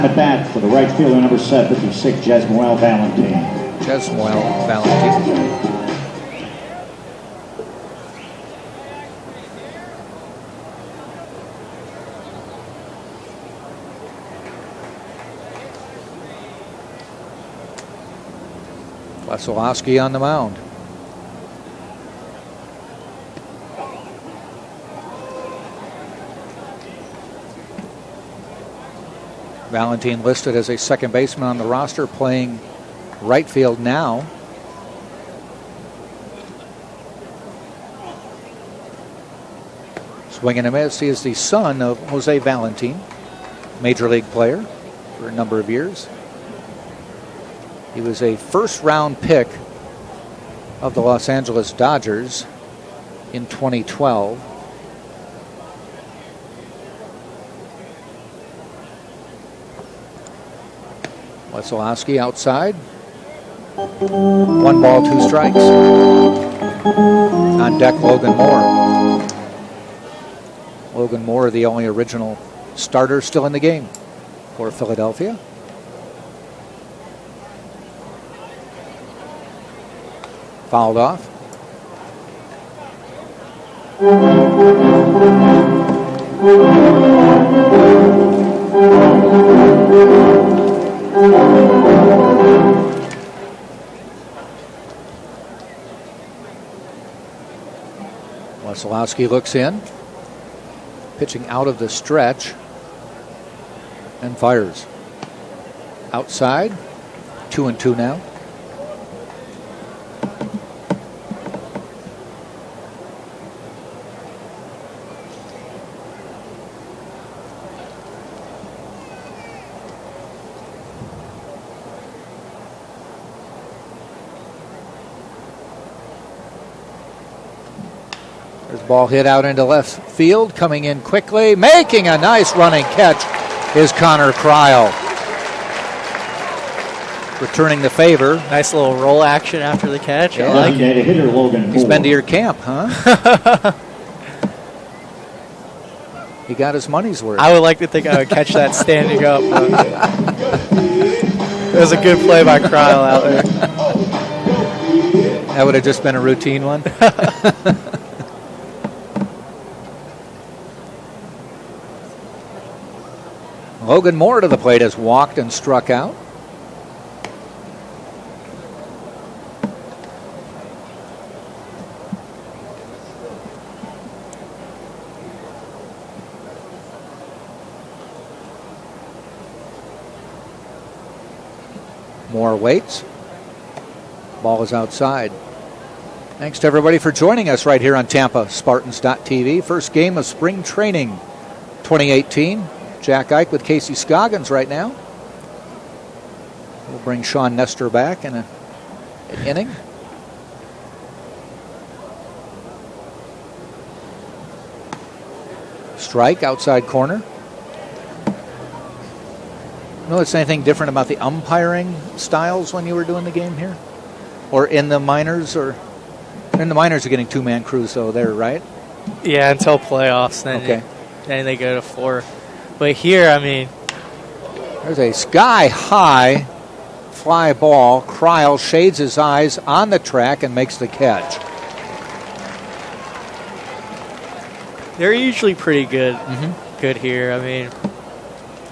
At bat for the right fielder, number 56, Jesmuel Valentine. Jesmuel Valentine. Wesolowski on the mound. Valentine listed as a second baseman on the roster, playing right field now. Swing and a miss. He is the son of Jose Valentine, major league player for a number of years. He was a first-round pick of the Los Angeles Dodgers in 2012. Wesolowski outside. 1 ball, 2 strikes. On deck, Logan Moore. Logan Moore, the only original starter still in the game for Philadelphia. Fouled off. Wesolowski looks in, pitching out of the stretch, and fires. Outside, 2-2 now. Ball hit out into left field, coming in quickly, making a nice running catch is Connor Kryle. Returning the favor. Nice little roll action after the catch. Yeah, I like it. hitter Logan He's Moore. been to your camp, huh? He got his money's worth. I would like to think I would catch that standing up. It was a good play by Kryle out there. That would have just been a routine one. Logan Moore to the plate has walked and struck out. Moore waits. Ball is outside. Thanks to everybody for joining us right here on Tampa Spartans.tv. First game of spring training 2018. Jack Ike with Casey Scoggins right now. We'll bring Sean Nestor back in an inning. Strike outside corner. Notice anything different about the umpiring styles when you were doing the game here? Or in the minors? Or in the minors are getting 2-man crews though there, right? Yeah, until playoffs. Then okay. Then they go to 4. But here, I mean, there's a sky-high fly ball. Kryle shades his eyes on the track and makes the catch. they're usually pretty good. Good here. I mean,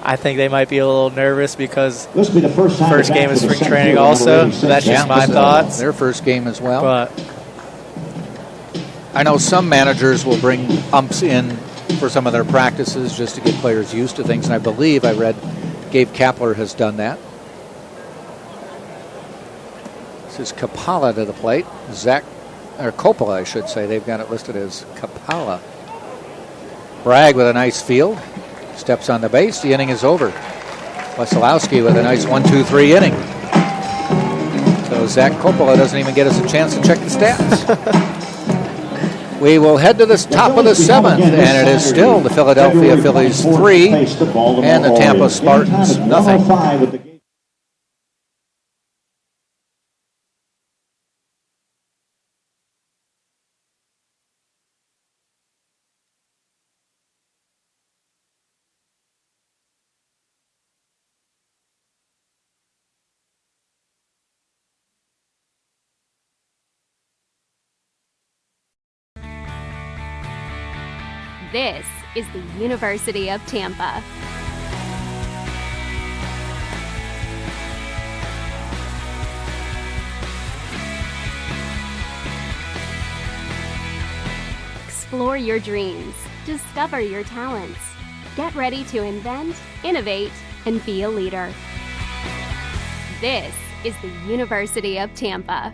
I think they might be a little nervous because this will be the first game of spring training also. So that's just my thoughts. Their first game as well. But I know some managers will bring umps in for some of their practices just to get players used to things, and I believe I read Gabe Kapler has done that. This is Kapala to the plate. Coppola, I should say. They've got it listed as Kapala. Bragg with a nice field. Steps on the base. The inning is over. Wesolowski with a nice 1-2-3 inning. So Zach Coppola doesn't even get us a chance to check the stats. We will head to the top of the 7th, and it is still the Philadelphia Phillies 3 and the Tampa Spartans nothing. This is the University of Tampa. Explore your dreams. Discover your talents. Get ready to invent, innovate, and be a leader. This is the University of Tampa.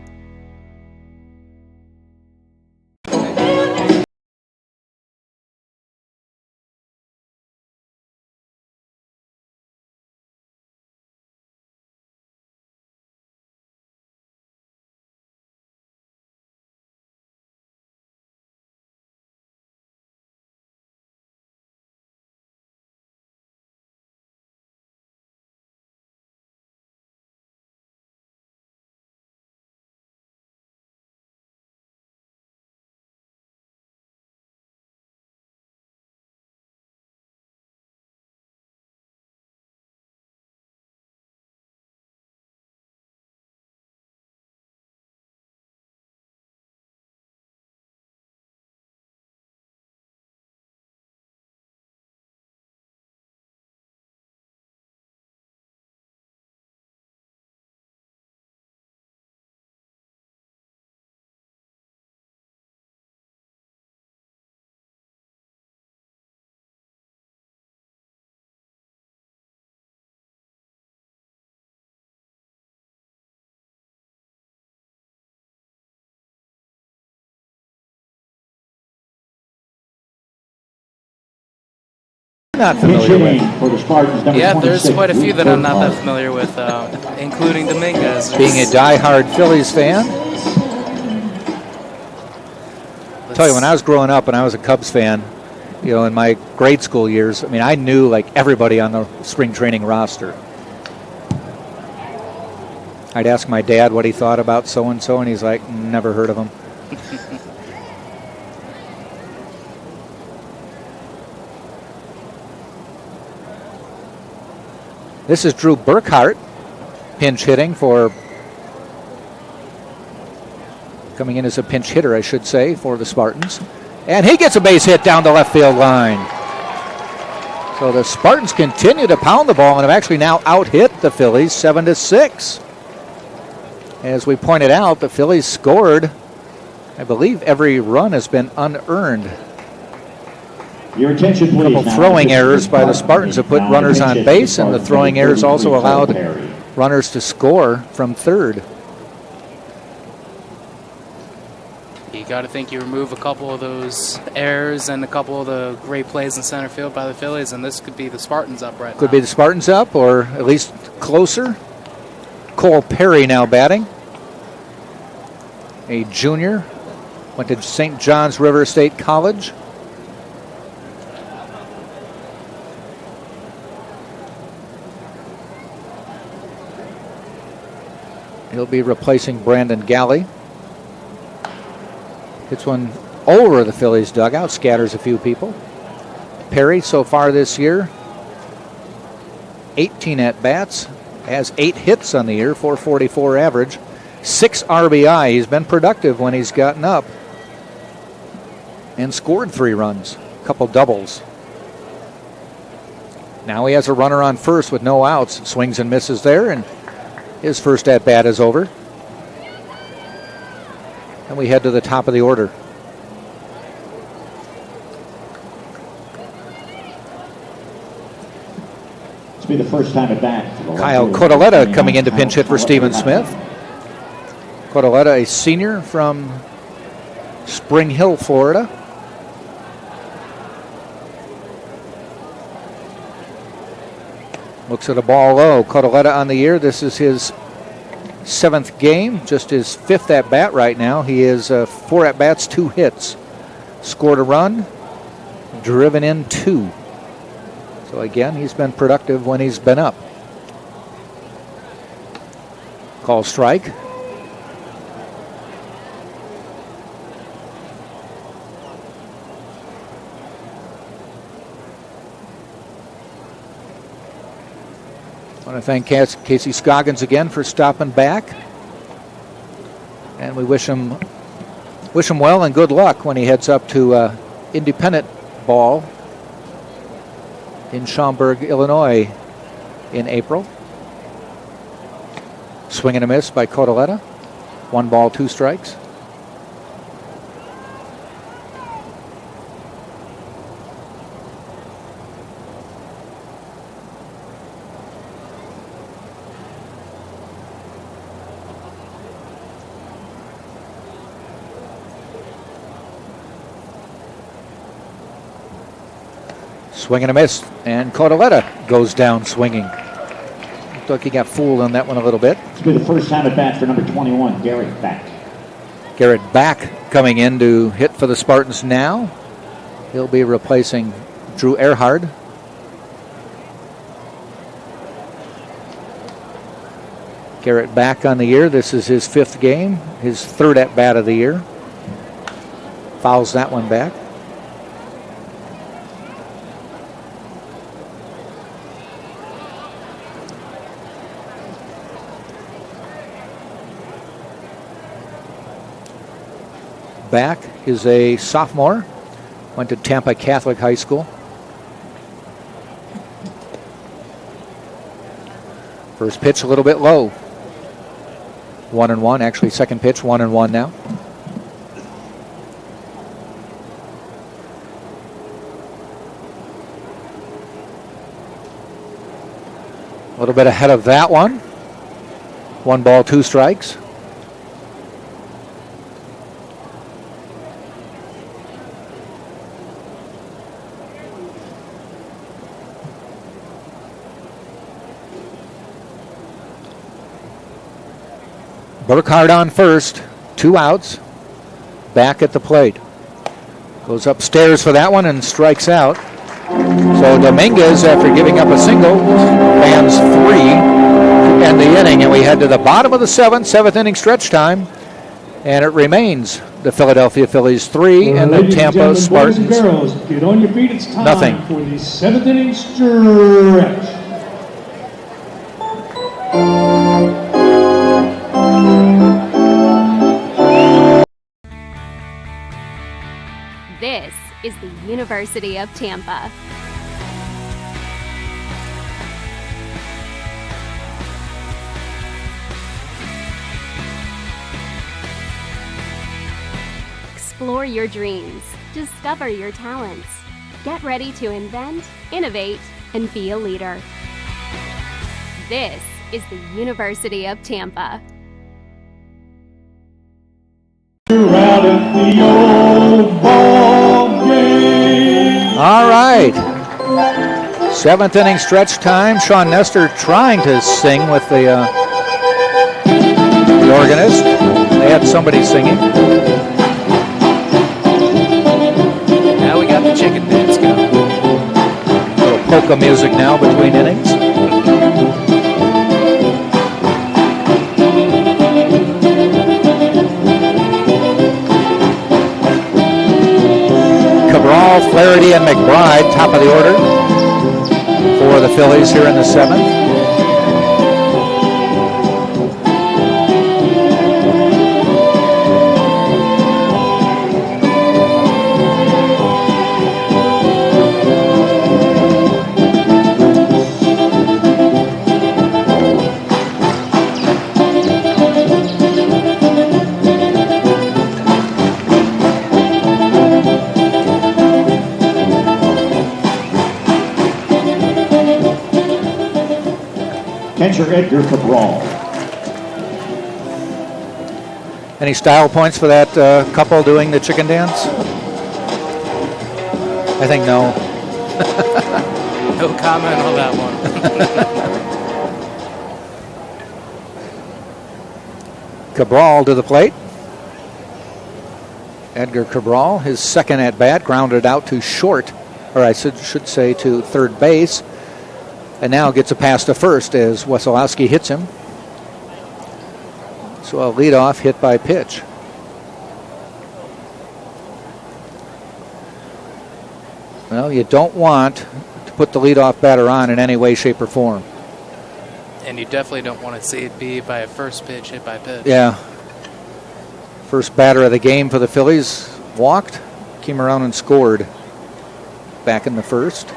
Not familiar with. For the Spartans, number Yeah, there's 26, quite a few that I'm not that Luke familiar with, including Dominguez. Being a diehard Phillies fan. Tell you, when I was growing up and I was a Cubs fan, you know, in my grade school years, I mean, I knew like everybody on the spring training roster. I'd ask my dad what he thought about so-and-so, and he's like, never heard of him. This is Drew Burkhart, pinch hitting for, coming in as a pinch hitter, I should say, for the Spartans. And he gets a base hit down the left field line. So the Spartans continue to pound the ball and have actually now out-hit the Phillies 7-6. As we pointed out, the Phillies scored, I believe every run has been unearned. Your attention, please. A couple throwing errors by the Spartans have put runners on base, and the throwing errors also allowed runners to score from third. You got to think you remove a couple of those errors and a couple of the great plays in center field by the Phillies, and this could be the Spartans up right now. Could be the Spartans up, or at least closer. Cole Perry now batting. A junior. Went to St. John's River State College. He'll be replacing Brandon Galley. Hits one over the Phillies dugout, scatters a few people. Perry, so far this year, 18 at-bats, has 8 hits on the year, 444 average, 6 RBI. He's been productive when he's gotten up and scored 3 runs, a couple doubles. Now he has a runner on first with no outs, swings and misses there, and his first at-bat is over. And we head to the top of the order. This will be the first time at bat. Kyle Codoletta coming in to pinch hit for Stephen Smith. Codoletta, a senior from Spring Hill, Florida. Looks at a ball low. Codoletta on the year. This is his 7th game, just his 5th at bat right now. He is 4 at bats, 2 hits. Scored a run, driven in 2. So again, he's been productive when he's been up. Call strike. I want to thank Casey Scoggins again for stopping back. And we wish him well and good luck when he heads up to Independent ball in Schaumburg, Illinois in April. Swing and a miss by Codaletta. 1 ball, 2 strikes. Swing and a miss, and Codaletta goes down swinging. Looked like he got fooled on that one a little bit. It's been the first time at bat for number 21, Garrett Back. Garrett Back coming in to hit for the Spartans now. He'll be replacing Drew Earhard. Garrett Back on the year. This is his 5th game, his 3rd at bat of the year. Fouls that one back. Back is a sophomore. Went to Tampa Catholic High School. First pitch a little bit low. 1-1, actually second pitch, 1-1 now. A little bit ahead of that one. 1 ball, 2 strikes. Burkhardt on first, 2 outs. Back at the plate. Goes upstairs for that one and strikes out. So Dominguez, after giving up a single, fans 3 to end the inning. And we head to the bottom of the 7th inning stretch time. And it remains the Philadelphia Phillies 3 and the Tampa Spartans. Boys and girls, get on your feet. It's time nothing for the 7th inning stretch. This is the University of Tampa. Explore your dreams. Discover your talents. Get ready to invent, innovate, and be a leader. This is the University of Tampa. You're out at the old ball game. All right. 7th inning stretch time. Sean Nestor trying to sing with the organist. They had somebody singing. Now we got the chicken dance going. A little polka music now between innings. Cabral, Flaherty, and McBride, top of the order for the Phillies here in the 7th. Catcher Edgar Cabral. Any style points for that couple doing the chicken dance? I think no. No comment on that one. Cabral to the plate. Edgar Cabral, his 2nd at bat, grounded out to short, or I should say to third base. And now gets a pass to first as Wesolowski hits him. So a leadoff hit by pitch. Well, you don't want to put the leadoff batter on in any way, shape, or form. And you definitely don't want to see it be by a first pitch hit by pitch. Yeah. First batter of the game for the Phillies walked, came around and scored. back in the first.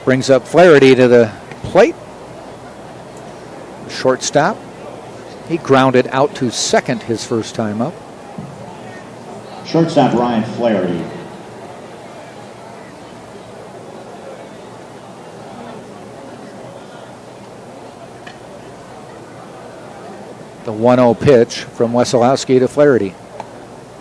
Brings up Flaherty to the plate. Shortstop. He grounded out to second his first time up. Shortstop Ryan Flaherty. The 1-0 pitch from Wesolowski to Flaherty.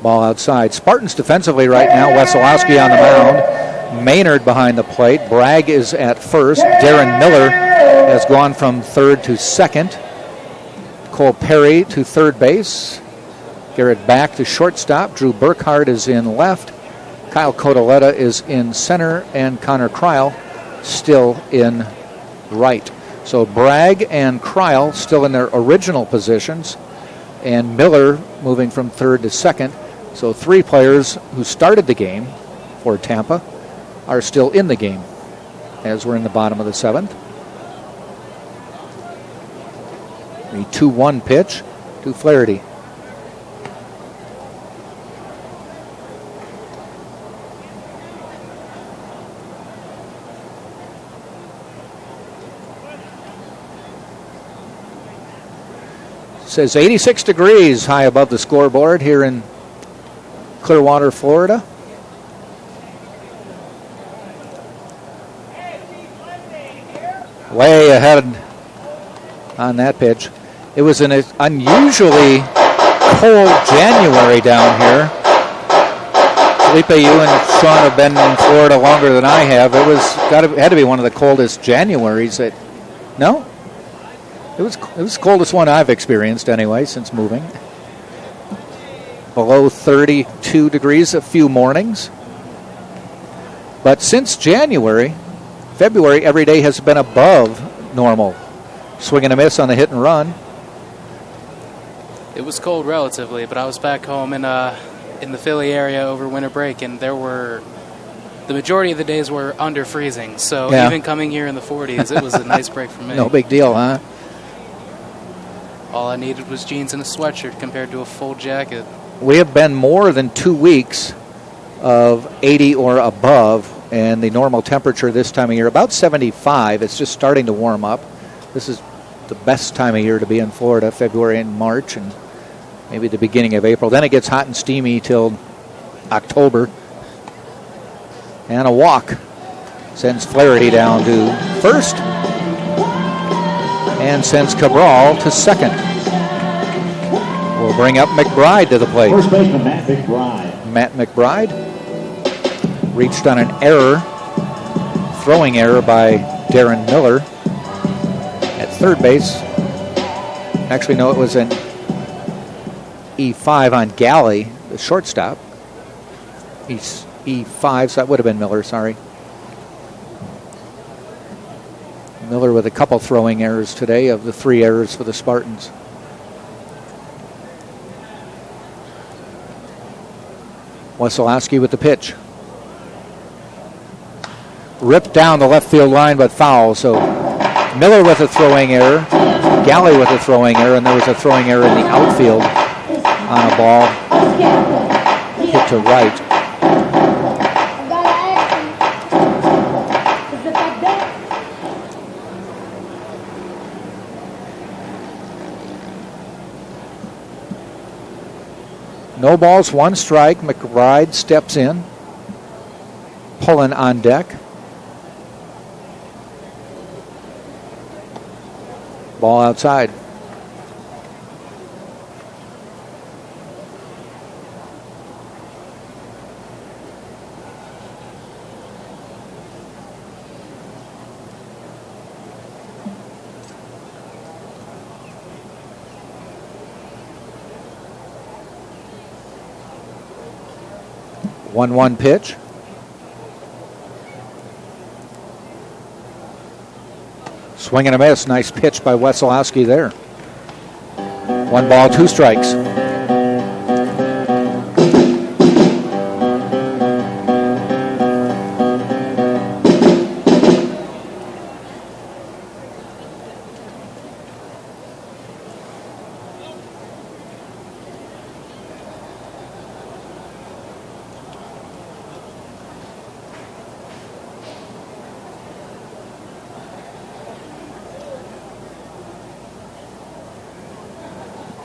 Ball outside. Spartans defensively right now. Wesolowski on the mound. Maynard behind the plate. Bragg is at first. Darren Miller has gone from third to second. Cole Perry to third base. Garrett back to shortstop. Drew Burkhardt is in left. Kyle Codoletta is in center. And Connor Kryl still in right. So Bragg and Kryl still in their original positions. And Miller moving from third to second. So three players who started the game for Tampa are still in the game as we're in the bottom of the seventh. The 2-1 pitch to Flaherty. Says 86 degrees high above the scoreboard here in Clearwater, Florida. Way ahead on that pitch. It was an unusually cold January down here. Felipe, you and Sean have been in Florida longer than I have. It had to be one of the coldest Januaries that. No? It was the coldest one I've experienced anyway since moving. Below 32 degrees a few mornings. But since January, February, every day has been above normal. Swing and a miss on the hit and run. It was cold relatively, but I was back home in the Philly area over winter break, and the majority of the days were under freezing. So yeah. Even coming here in the 40s, it was a nice break for me. No big deal, huh? All I needed was jeans and a sweatshirt compared to a full jacket. We have been more than 2 weeks of 80 or above, and the normal temperature this time of year, about 75. It's just starting to warm up. This is the best time of year to be in Florida, February and March, and maybe the beginning of April. Then it gets hot and steamy till October. And a walk sends Flaherty down to first and sends Cabral to second. We'll bring up McBride to the plate. First baseman Matt McBride. Matt McBride reached on an error, throwing error by Darren Miller at third base. Actually, no, it was an E5 on Galley, the shortstop. E5, so that would have been Miller, sorry. Miller with a couple throwing errors today of the 3 errors for the Spartans. Wesolowski with the pitch. Ripped down the left field line, but foul. So Miller with a throwing error, Galley with a throwing error, and there was a throwing error in the outfield on a ball hit to right. No balls, 1 strike. McBride steps in. Pullen on deck. Ball outside. One pitch. Swing and a miss. Nice pitch by Wesolowski there. 1 ball, 2 strikes.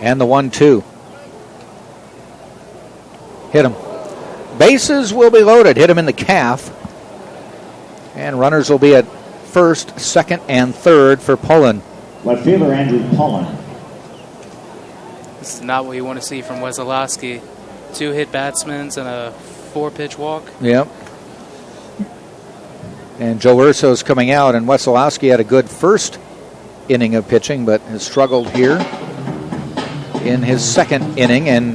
And the 1-2. Hit him. Bases will be loaded. Hit him in the calf. And runners will be at first, second, and third for Pullen. Left fielder Andrew Pullen. This is not what you want to see from Wesolowski. 2 hit batsmen and a 4-pitch walk. Yep. And Joe Urso's coming out, and Wesolowski had a good first inning of pitching, but has struggled here in his second inning, and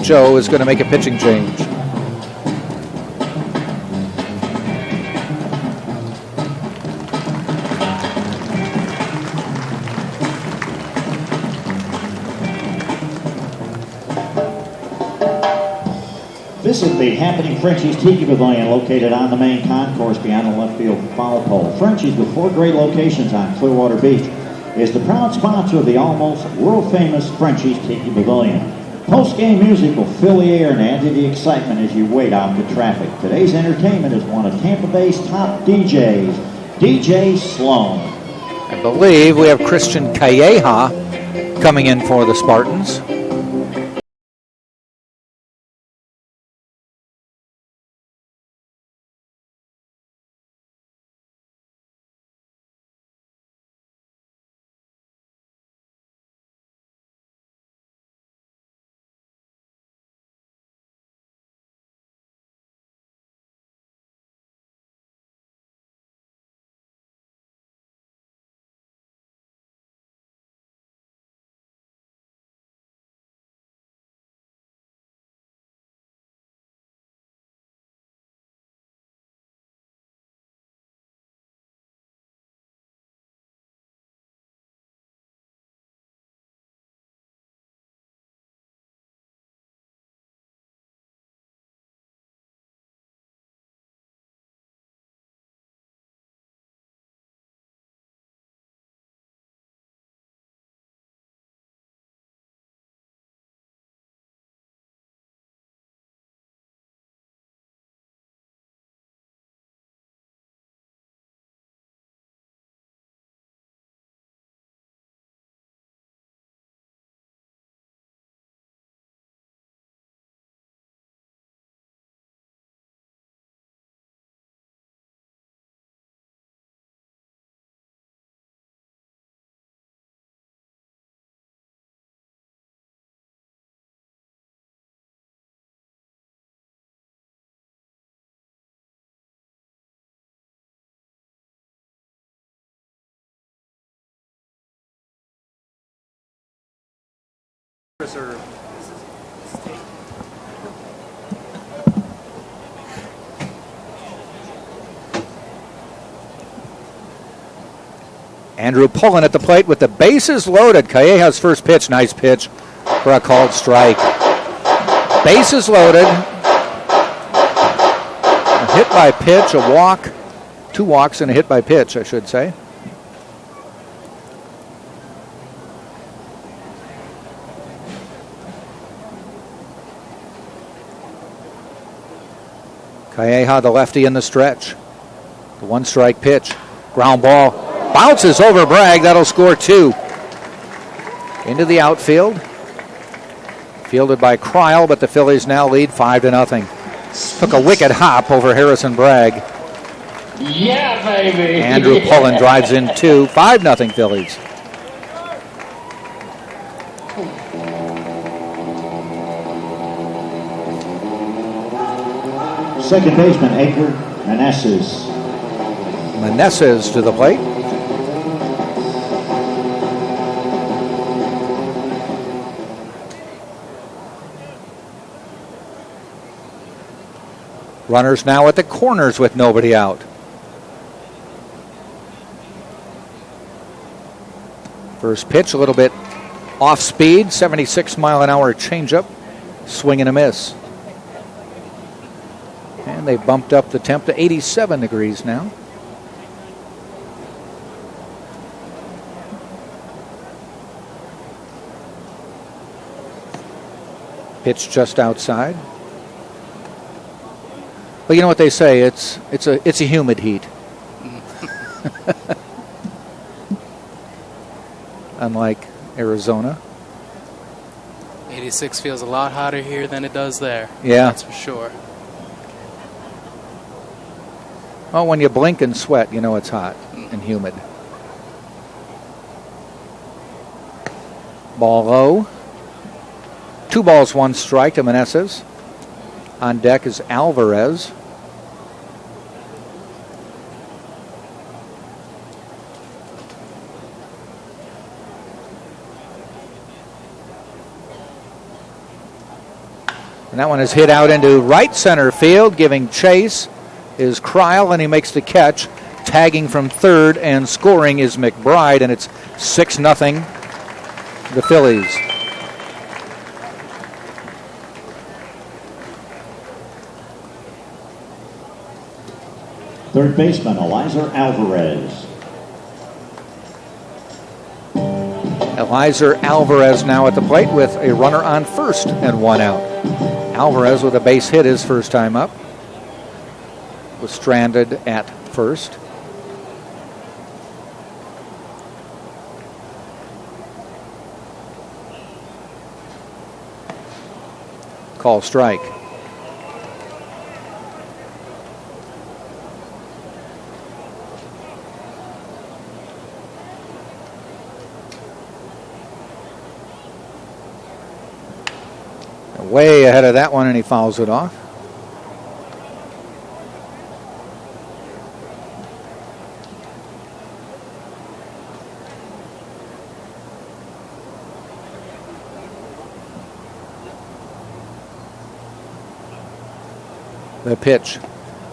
Joe is going to make a pitching change. This is the Happening Frenchies Tiki Pavilion located on the main concourse beyond the left field foul pole. Frenchies, with 4 great locations on Clearwater Beach, is the proud sponsor of the almost world-famous Frenchies Tiki Pavilion. Post-game music will fill the air and add to the excitement as you wait out the traffic. Today's entertainment is one of Tampa Bay's top DJs, DJ Sloan. I believe we have Christian Calleja coming in for the Spartans. Andrew Pullen at the plate with the bases loaded. Calleja's first pitch, nice pitch for a called strike. Bases loaded. A hit by pitch, a walk, 2 walks and a hit by pitch, I should say. Calleja, the lefty in the stretch. The 1-strike pitch. Ground ball. Bounces over Bragg. That'll score 2. Into the outfield. Fielded by Kreil, but the Phillies now lead 5-0. Took a wicked hop over Harrison Bragg. Yeah, baby. Andrew Pullen drives in 2. 5-0 Phillies. Second baseman, Edgar Meneses. Meneses to the plate. Runners now at the corners with nobody out. First pitch, a little bit off speed, 76-mile-an-hour changeup. Swing and a miss. And they bumped up the temp to 87 degrees now. Pitch just outside. But you know what they say, it's a humid heat. Unlike Arizona. 86 feels a lot hotter here than it does there. Yeah. That's for sure. Well, when you blink and sweat, you know it's hot and humid. Ball low. 2 balls, 1 strike to Meneses. On deck is Alvarez. And that one is hit out into right center field. Giving chase is Kryle, and he makes the catch. Tagging from third and scoring is McBride, and it's 6-0, the Phillies. Third baseman, Elizer Alvarez. Elizer Alvarez now at the plate with a runner on first and 1 out. Alvarez with a base hit his first time up. Was stranded at first. Call strike. Way ahead of that one, and he fouls it off. The pitch.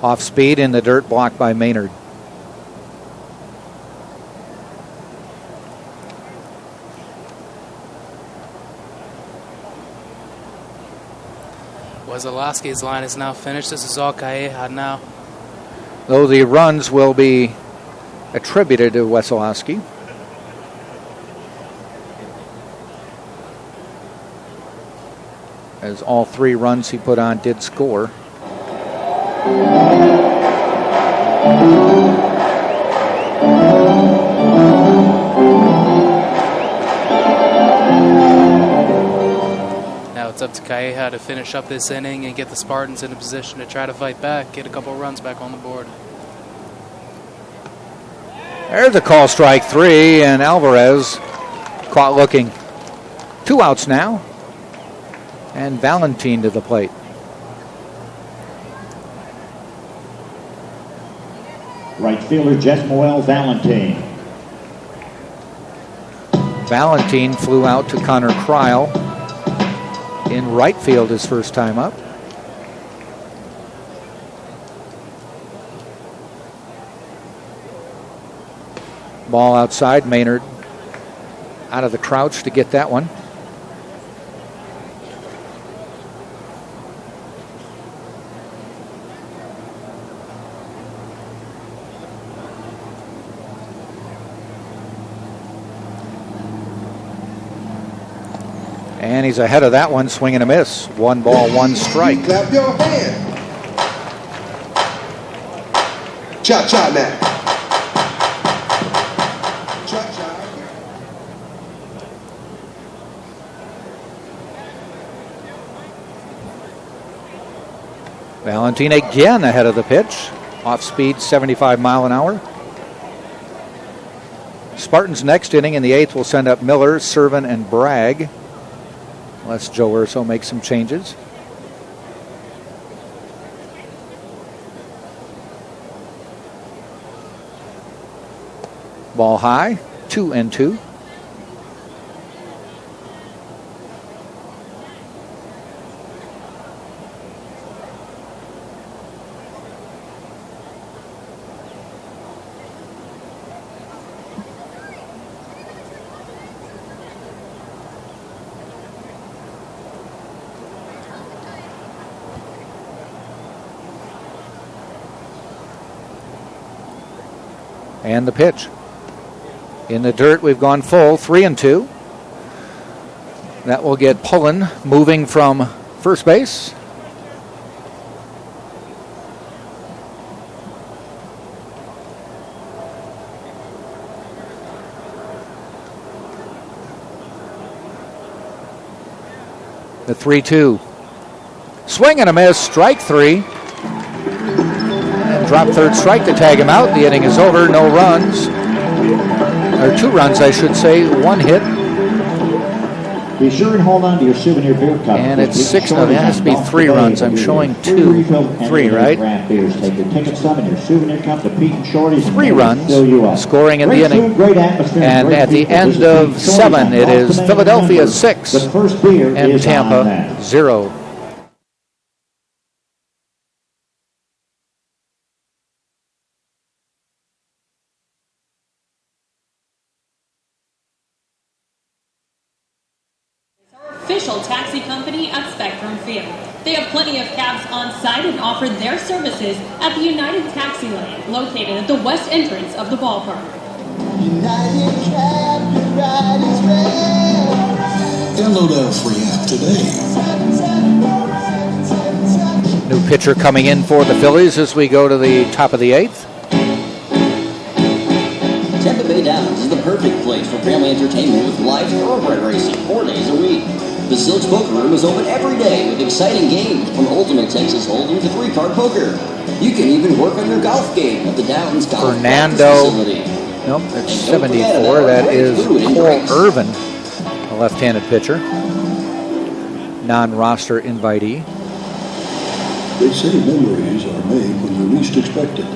Off speed in the dirt, blocked by Maynard. Wazalowski's line is now finished. This is all Calleja now. Though the runs will be attributed to Wesolowski. As all 3 runs he put on did score. Now it's up to Calleja to finish up this inning and get the Spartans in a position to try to fight back, get a couple runs back on the board. There's a call, strike 3, and Alvarez caught looking. 2 outs now. And Valentin to the plate. Right fielder Jesmuel Valentin. Valentin flew out to Connor Kryle in right field his first time up. Ball outside. Maynard out of the crouch to get that one. And he's ahead of that one, swing and a miss. 1 ball, 1 strike. Clap your hand. Cha-cha now. Cha-cha. Valentin again ahead of the pitch. Off speed, 75 mile an hour. Spartans next inning in the 8th will send up Miller, Servin, and Bragg. Unless Joe Urso makes some changes. Ball high, 2-2. And the pitch. In the dirt, we've gone full, 3-2. That will get Pullen moving from first base. The 3-2. Swing and a miss, strike 3. And drop third strike to tag him out. The inning is over, no runs. Or 2 runs, I should say, 1 hit. Be sure and hold on to your souvenir beer cup. And it's 6-0. It has to be 3 runs. I'm showing 2. 3, right? Craft beers. Take your ticket stub and your souvenir cup to Pete and Shorty's. 3 runs, scoring in the Great inning. food, great atmosphere, And great at the people. end This is of Pete and Shorty's 7, on it Boston is AM Philadelphia Denver. 6 The first beer and is on Tampa that. 0. Official taxi company at Spectrum Field. They have plenty of cabs on site and offer their services at the United Taxi Lane, located at the west entrance of the ballpark. United Cab, your ride is red. Download our free app today. New pitcher coming in for the Phillies as we go to the top of the 8th. Tampa Bay Downs is the perfect place for family entertainment with live thoroughbred racing 4 days a week. The Silks Poker Room is open every day with exciting games from Ultimate Texas Hold'em to 3-card poker. You can even work on your golf game at the Downs Golf Fernando. Facility. Nope, that's 74. That is Cole Irvin, a left-handed pitcher. Non-roster invitee. They say memories are made when you least expect it.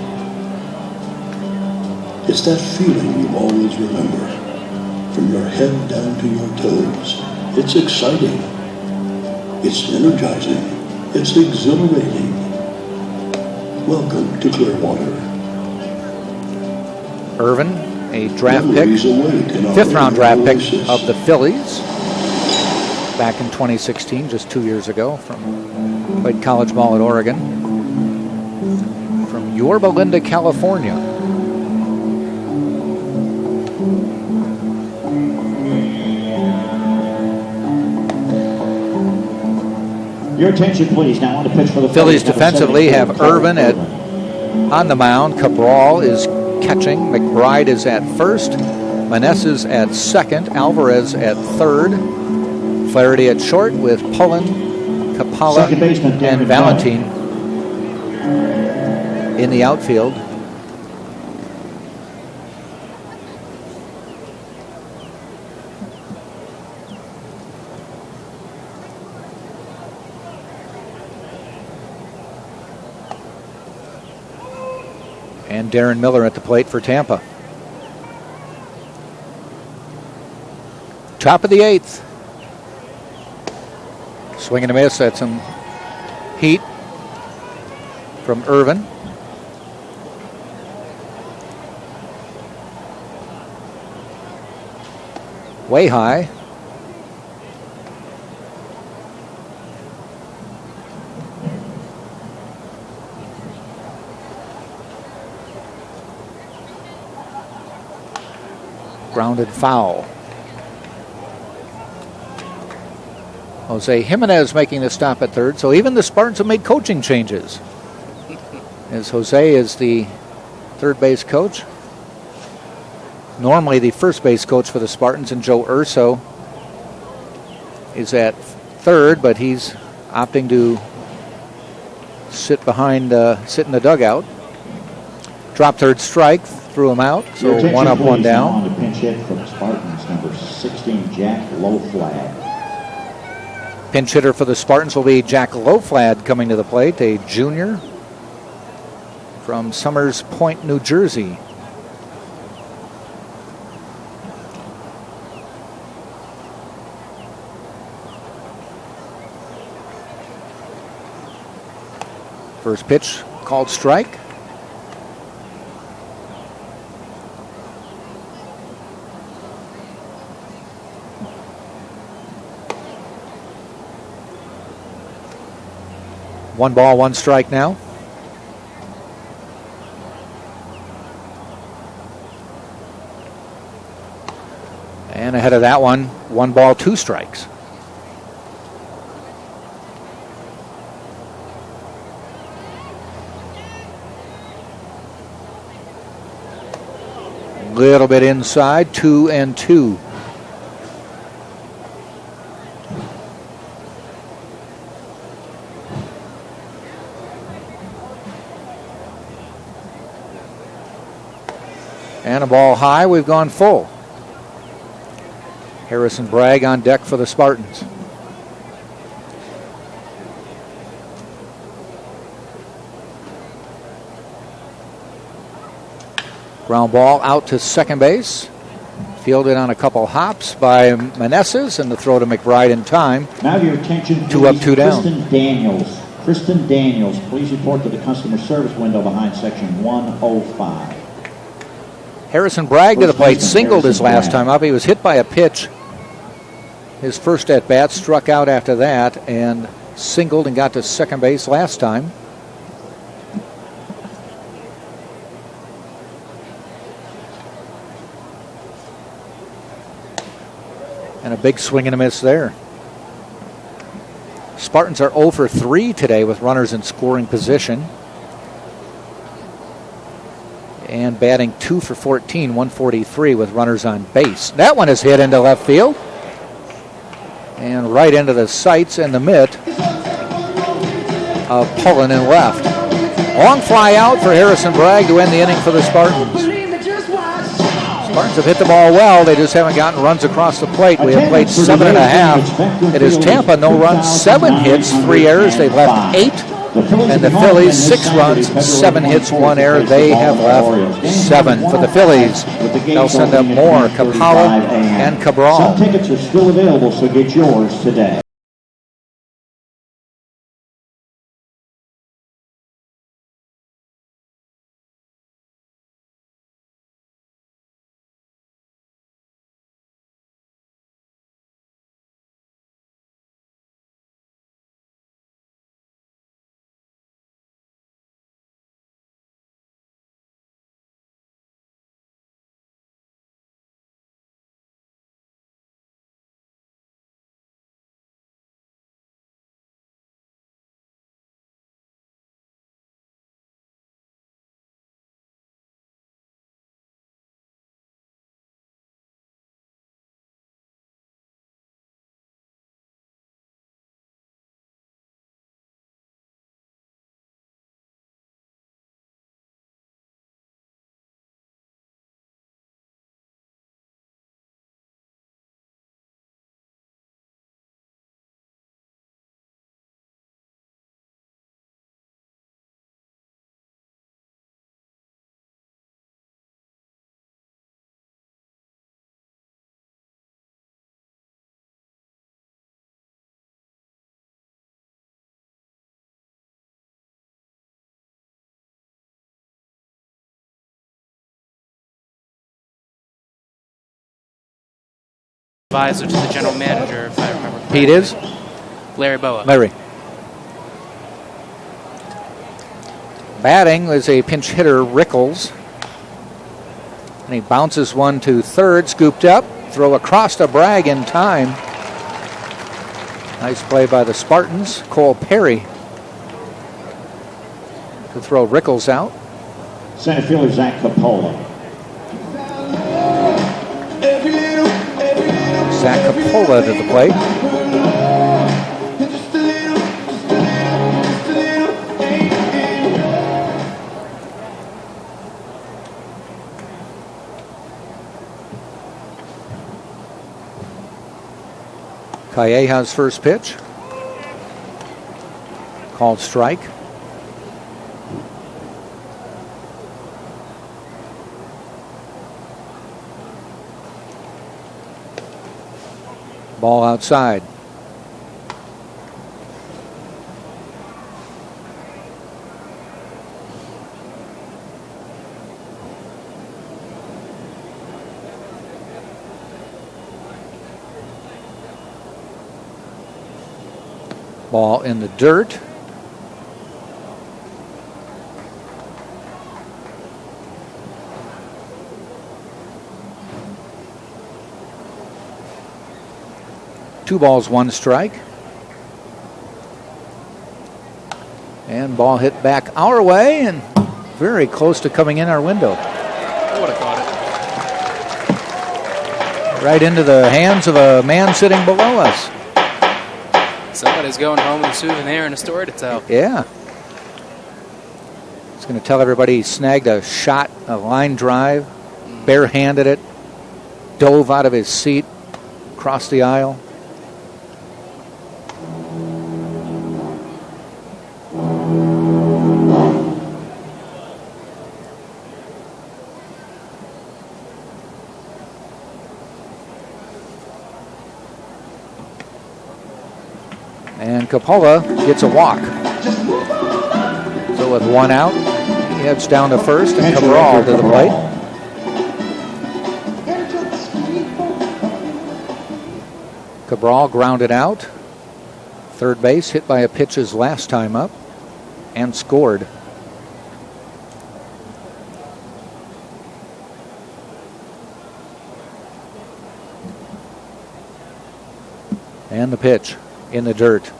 It's that feeling you always remember. From your head down to your toes. It's exciting. It's energizing. It's exhilarating. Welcome to Clearwater. Irvin, a draft pick, 5th round draft pick of the Phillies back in 2016, just 2 years ago. Played college ball at Oregon. From Yorba Linda, California. Your attention, please. Now on the pitch for the Phillies defensively have Irvin on the mound. Cabral is catching. McBride is at first. Meneses at second. Alvarez at third. Flaherty at short with Pullen, Capala, and Valentin in the outfield. And Darren Miller at the plate for Tampa. Top of the 8th. Swing and a miss. That's some heat from Irvin. Way high. Grounded foul. Jose Jimenez making the stop at third. So even the Spartans have made coaching changes. As Jose is the third base coach. Normally the first base coach for the Spartans, and Joe Urso is at third, but he's opting to sit in the dugout. Drop third strike, threw him out. So one up, one down. On the pinch hit for the Spartans, number 16, Jack Loflad. Pinch hitter for the Spartans will be Jack Loflad coming to the plate, a junior from Summers Point, New Jersey. First pitch called strike. One ball, one strike now. And ahead of that one, 1 ball, 2 strikes. Little bit inside, 2-2. And a ball high. We've gone full. Harrison Bragg on deck for the Spartans. Ground ball out to second base. Fielded on a couple hops by Meneses, and the throw to McBride in time. Now your attention, 2 up, 2 down. Kristen Daniels, please report to the customer service window behind section 105. Harrison Bragg to the plate, singled his last time up. He was hit by a pitch. His first at bat, struck out after that, and singled and got to second base last time. And a big swing and a miss there. Spartans are 0 for 3 today with runners in scoring position. And batting 2 for 14, 143 with runners on base. That one is hit into left field. And right into the sights and the mitt of Pullen in left. Long fly out for Harrison Bragg to end the inning for the Spartans. Spartans have hit the ball well. They just haven't gotten runs across the plate. We have played 7.5. It is Tampa, no runs, 7 hits, 3 errors. They've left 8. And the Phillies, 6 runs, 7 hits, 1 error. They have left 7 for the Phillies. They'll send up more, Capala and Cabral. Some tickets are still available, so get yours today. Advisor to the general manager, if I remember correctly. Pete is? Larry Boa. Larry. Batting is a pinch hitter, Rickles. And he bounces one to third, scooped up. Throw across to Bragg in time. Nice play by the Spartans. Cole Perry to throw Rickles out. Center fielder Zach Capola. Zach Capola to the plate. Calleja's first pitch. Called strike. Ball outside. Ball in the dirt. Two balls, one strike. And ball hit back our way and very close to coming in our window. I would have caught it. Right into the hands of a man sitting below us. Somebody's going home with a souvenir and a story to tell. Yeah. It's going to tell everybody he snagged a shot, a line drive barehanded it, dove out of his seat, across the aisle. And Coppola gets a walk. So with one out, he heads down to first, and Cabral to the plate. Cabral grounded out. Third base, hit by a pitch his last time up, and scored. And the pitch in the dirt.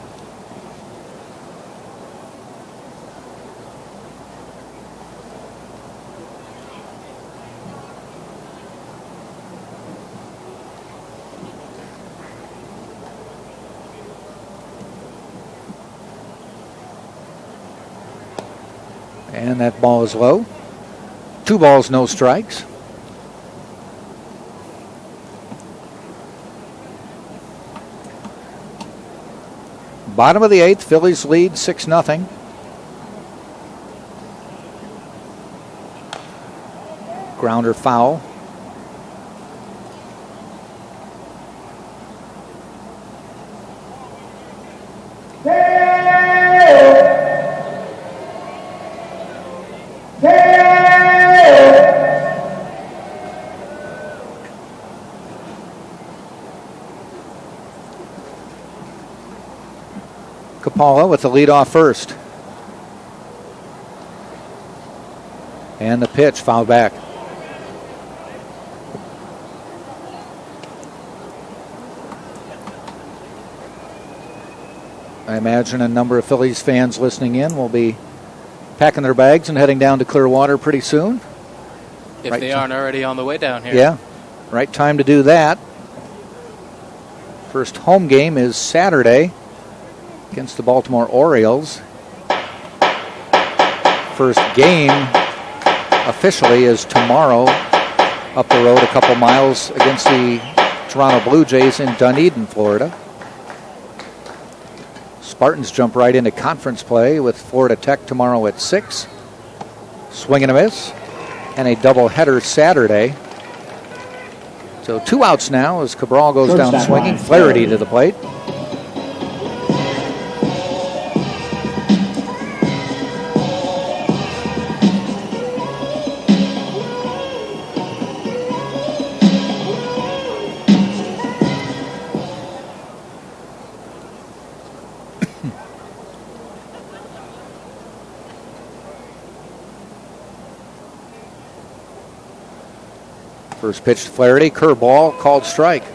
And that ball is low. 2 balls, no strikes. Bottom of the 8th, Phillies lead 6-0. Grounder foul. Coppola with the lead off first. And the pitch fouled back. I imagine a number of Phillies fans listening in will be packing their bags and heading down to Clearwater pretty soon. If they aren't already on the way down here. Yeah, right time to do that. First home game is Saturday against the Baltimore Orioles. First game officially is tomorrow up the road a couple miles against the Toronto Blue Jays in Dunedin, Florida. Spartans jump right into conference play with Florida Tech tomorrow at 6. Swing and a miss. And a doubleheader Saturday. So 2 outs now as Cabral goes down swinging. Flaherty to the plate. First pitch to Flaherty, curveball, called strike.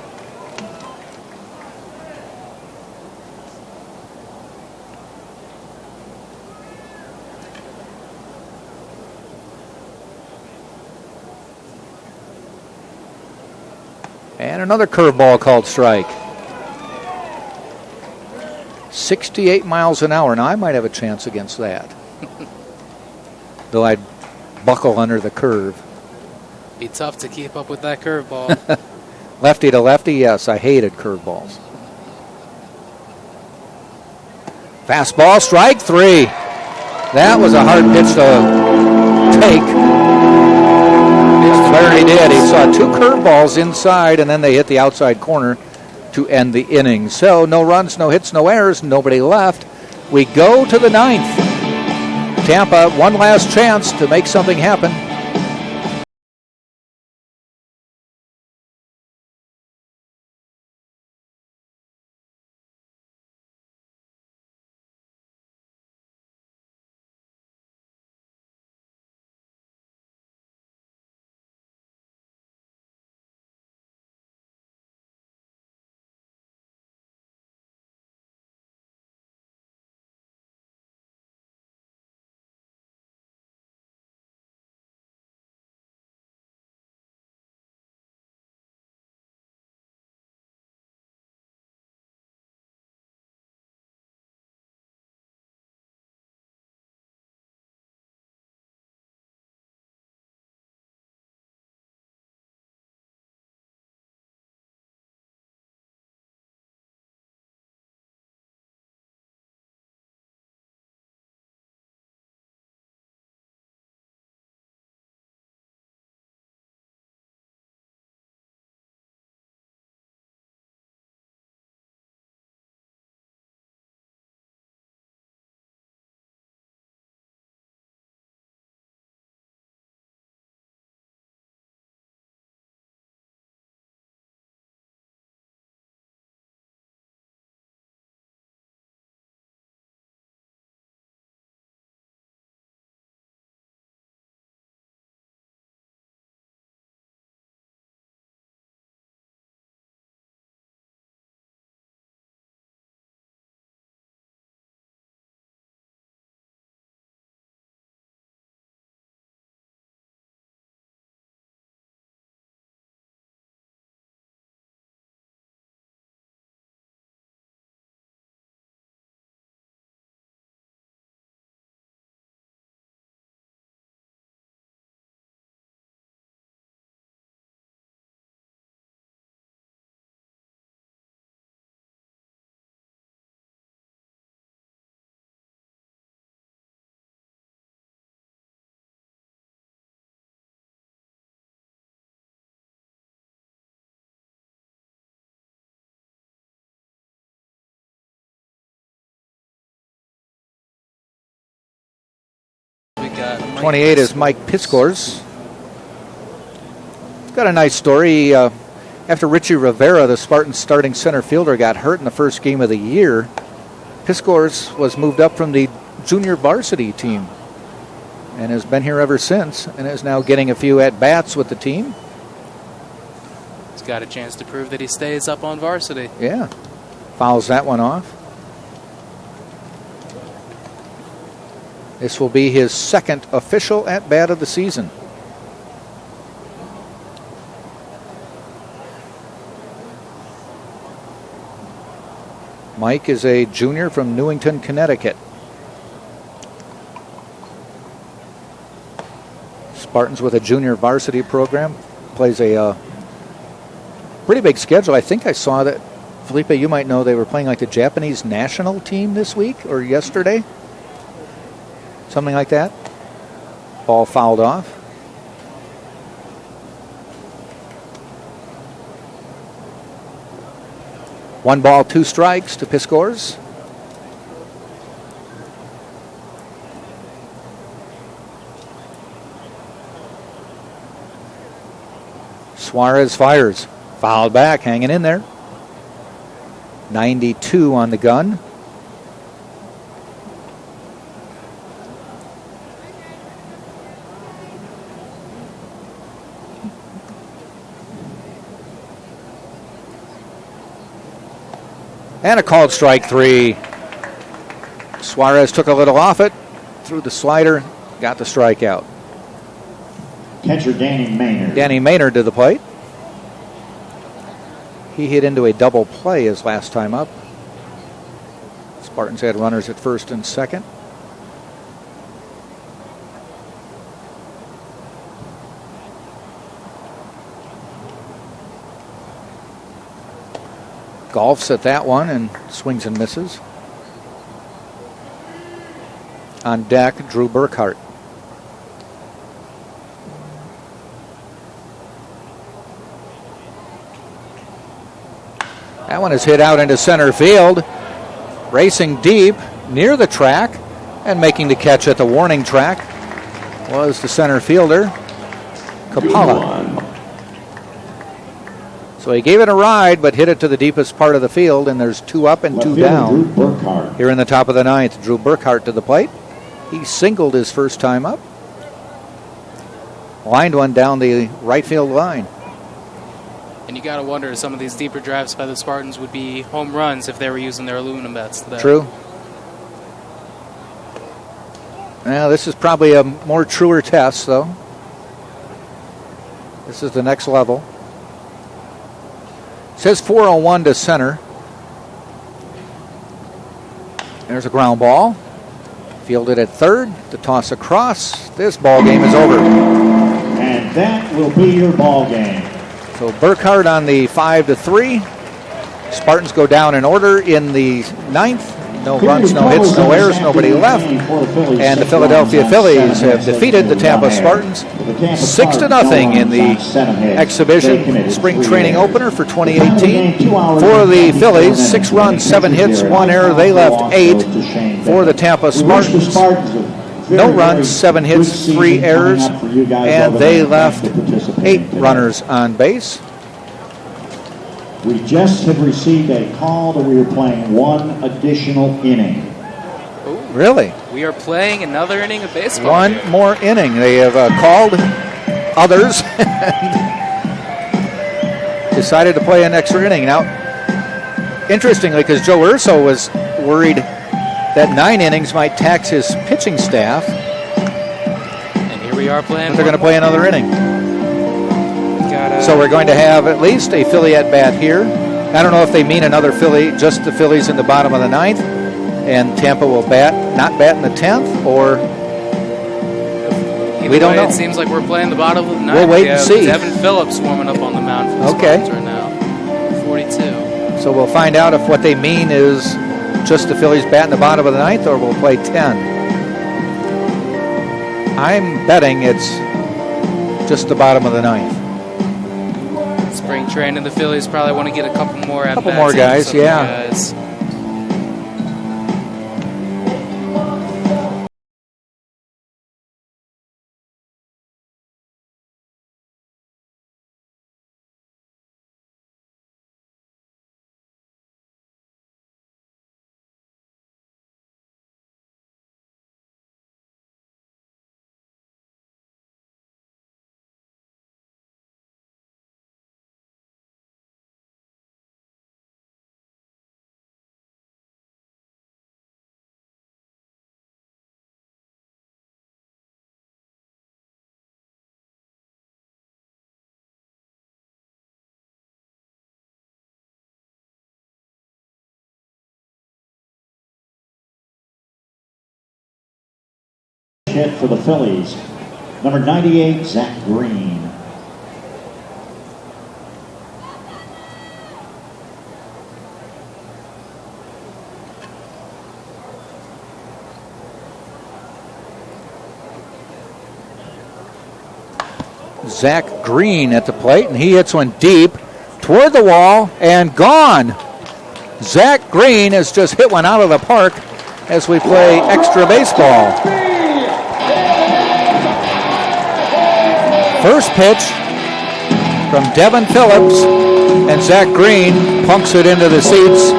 And another curveball called strike. 68 miles an hour. Now, I might have a chance against that. Though I'd buckle under the curve. Be tough to keep up with that curveball. Lefty to lefty, yes, I hated curveballs. Fastball, strike 3. That was a hard pitch to take. Flaherty did. He saw 2 curveballs inside, and then they hit the outside corner to end the inning. So no runs, no hits, no errors, nobody left. We go to the 9th. Tampa, one last chance to make something happen. got Mike 28 is Mike Piscors. Got a nice story. After Richie Rivera, the Spartans starting center fielder, got hurt in the first game of the year, Piscors was moved up from the junior varsity team and has been here ever since and is now getting a few at-bats with the team. He's got a chance to prove that he stays up on varsity. Yeah. Fouls that one off. This will be his second official at-bat of the season. Mike is a junior from Newington, Connecticut. Spartans with a junior varsity program. Plays a pretty big schedule. I think I saw that, Felipe, you might know they were playing like the Japanese national team this week or yesterday. Something like that. Ball fouled off. One ball, two strikes to Piscors. Suarez fires. Fouled back, hanging in there. 92 on the gun. And a called strike three. Suarez took a little off it, threw the slider, got the strikeout. Catcher Danny Maynard. Danny Maynard to the plate. He hit into a double play his last time up. Spartans had runners at first and second. Golfs at that one and swings and misses. On deck, Drew Burkhart. That one is hit out into center field. Racing deep near the track and making the catch at the warning track was the center fielder, Kapala. So he gave it a ride, but hit it to the deepest part of the field, and there's two up and two down. Here in the top of the ninth, Drew Burkhart to the plate. He singled his first time up. Lined one down the right field line. And you got to wonder if some of these deeper drives by the Spartans would be home runs if they were using their aluminum bats today. True. Now, this is probably a more truer test, though. This is the next level. Says 401 to center. There's a ground ball. Fielded at third. The toss across. This ball game is over. And that will be your ball game. So Burkhart on the 5-3. Spartans go down in order in the ninth. No runs, no hits, no errors, nobody left. And the Philadelphia Phillies have defeated the Tampa Spartans 6-0 in the exhibition spring training opener for 2018. For the Phillies, 6 runs, 7 hits, 1 error. They left 8. For the Tampa Spartans, no runs, 7 hits, 3 errors, and they left 8 runners on base. We just have received a call that we are playing one additional inning. Really? We are playing another inning of baseball. One more inning. They have called others decided to play an extra inning. Now, interestingly, because Joe Urso was worried that 9 innings might tax his pitching staff. And here we are playing. But they're going to play another inning. So we're going to have at least a Philly at bat here. I don't know if they mean another Philly, just the Phillies in the bottom of the ninth, and Tampa will not bat in the 10th, or we don't know. It seems like we're playing the bottom of the ninth. We'll wait and see. Devin Phillips warming up on the mound for the Spartans right now. 42. So we'll find out if what they mean is just the Phillies bat in the bottom of the ninth, or we'll play 10. I'm betting it's just the bottom of the ninth. Spring training, the Phillies probably want to get a couple more at-bats. Couple more guys, yeah. Guys. hit for the Phillies. Number 98, Zach Green. Zach Green at the plate, and he hits one deep toward the wall and gone. Zach Green has just hit one out of the park as we play extra baseball. First pitch from Devin Phillips, and Zach Green punks it into the seats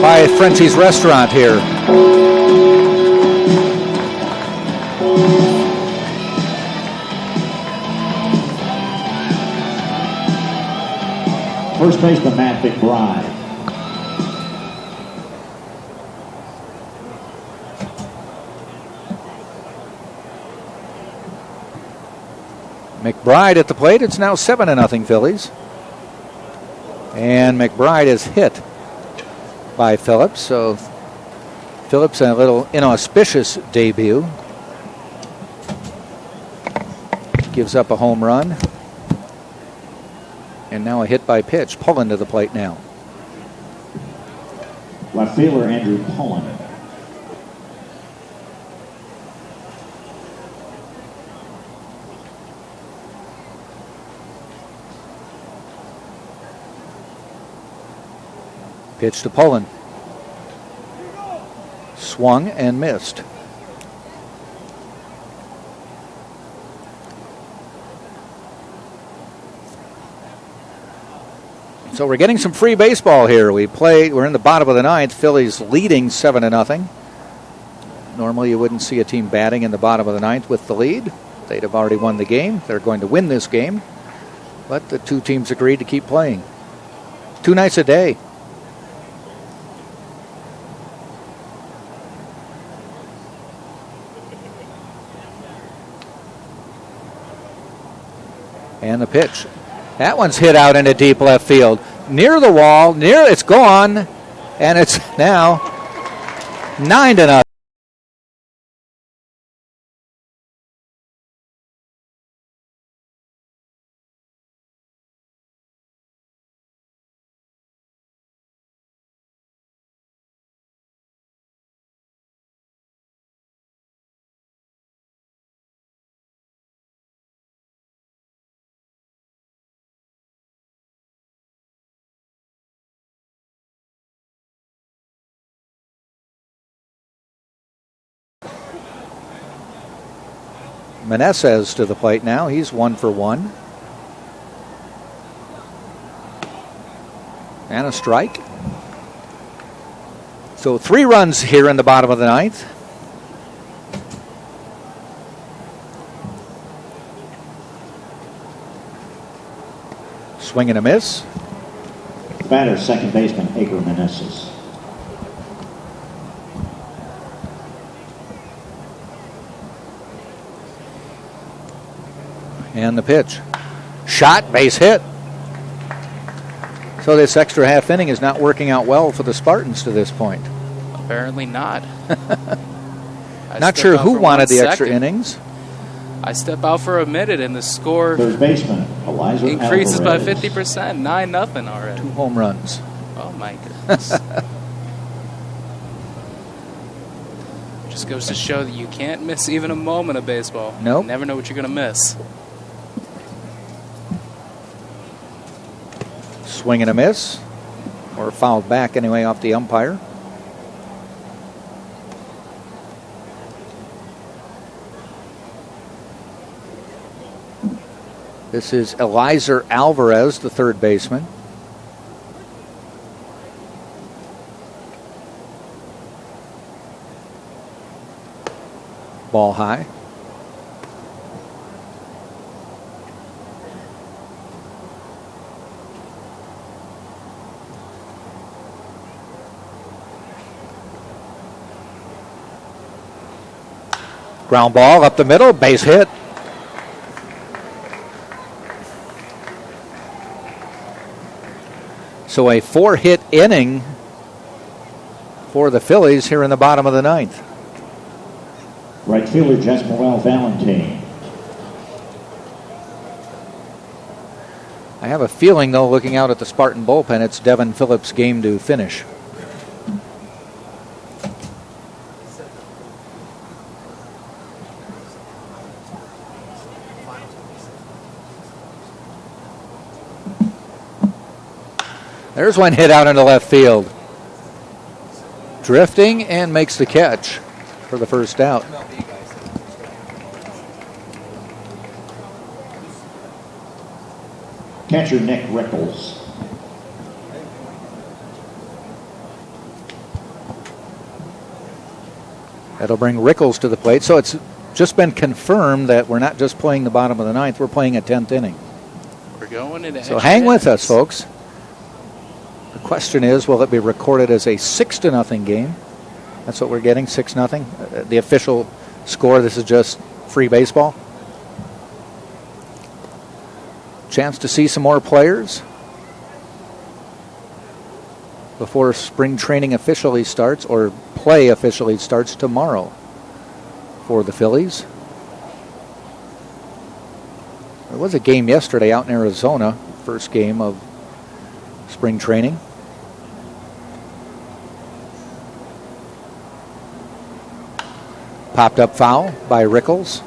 by Frenchie's Restaurant here. First baseman Matt McBride. McBride at the plate. It's now 7-0 Phillies. And McBride is hit by Phillips. So Phillips a little inauspicious debut. Gives up a home run. And now a hit by pitch. Pullen to the plate now. Left fielder Andrew Pullen. Pitch to Pullen. Swung and missed. So we're getting some free baseball here. We're in the bottom of the ninth. Phillies leading 7-0. Normally you wouldn't see a team batting in the bottom of the ninth with the lead. They'd have already won the game. They're going to win this game. But the two teams agreed to keep playing. 2 nights a day. And the pitch. That one's hit out into deep left field. Near the wall, it's gone. And it's now 9-0. Meneses to the plate now. He's 1 for 1. And a strike. So 3 runs here in the bottom of the ninth. Swing and a miss. Batter, second baseman Edgar Meneses. And the pitch. Shot, base hit. So this extra half inning is not working out well for the Spartans to this point. Apparently not. Not sure who wanted the extra innings. I step out for a minute and the score third baseman Eliza increases Alvarez. by 50%, 9-0 already. 2 home runs. Oh my goodness. Just goes to show that you can't miss even a moment of baseball. Nope. You never know what you're going to miss. Swing and a miss. Or fouled back anyway off the umpire. This is Eliza Alvarez, the third baseman. Ball high. Ground ball up the middle, base hit. So a 4-hit inning for the Phillies here in the bottom of the ninth. Right fielder Jasmine Valentine. I have a feeling, though, looking out at the Spartan bullpen, it's Devin Phillips' game to finish. There's one hit out into left field. Drifting and makes the catch for the first out. Catcher Nick Rickles. That'll bring Rickles to the plate. So it's just been confirmed that we're not just playing the bottom of the ninth, we're playing a 10th inning. We're going into So hang with us, folks. The question is, will it be recorded as a 6-0 game? That's what we're getting, 6-0. The official score, this is just free baseball. Chance to see some more players before spring training officially starts, or play officially starts tomorrow for the Phillies. There was a game yesterday out in Arizona, first game of spring training. Popped up foul by Rickles.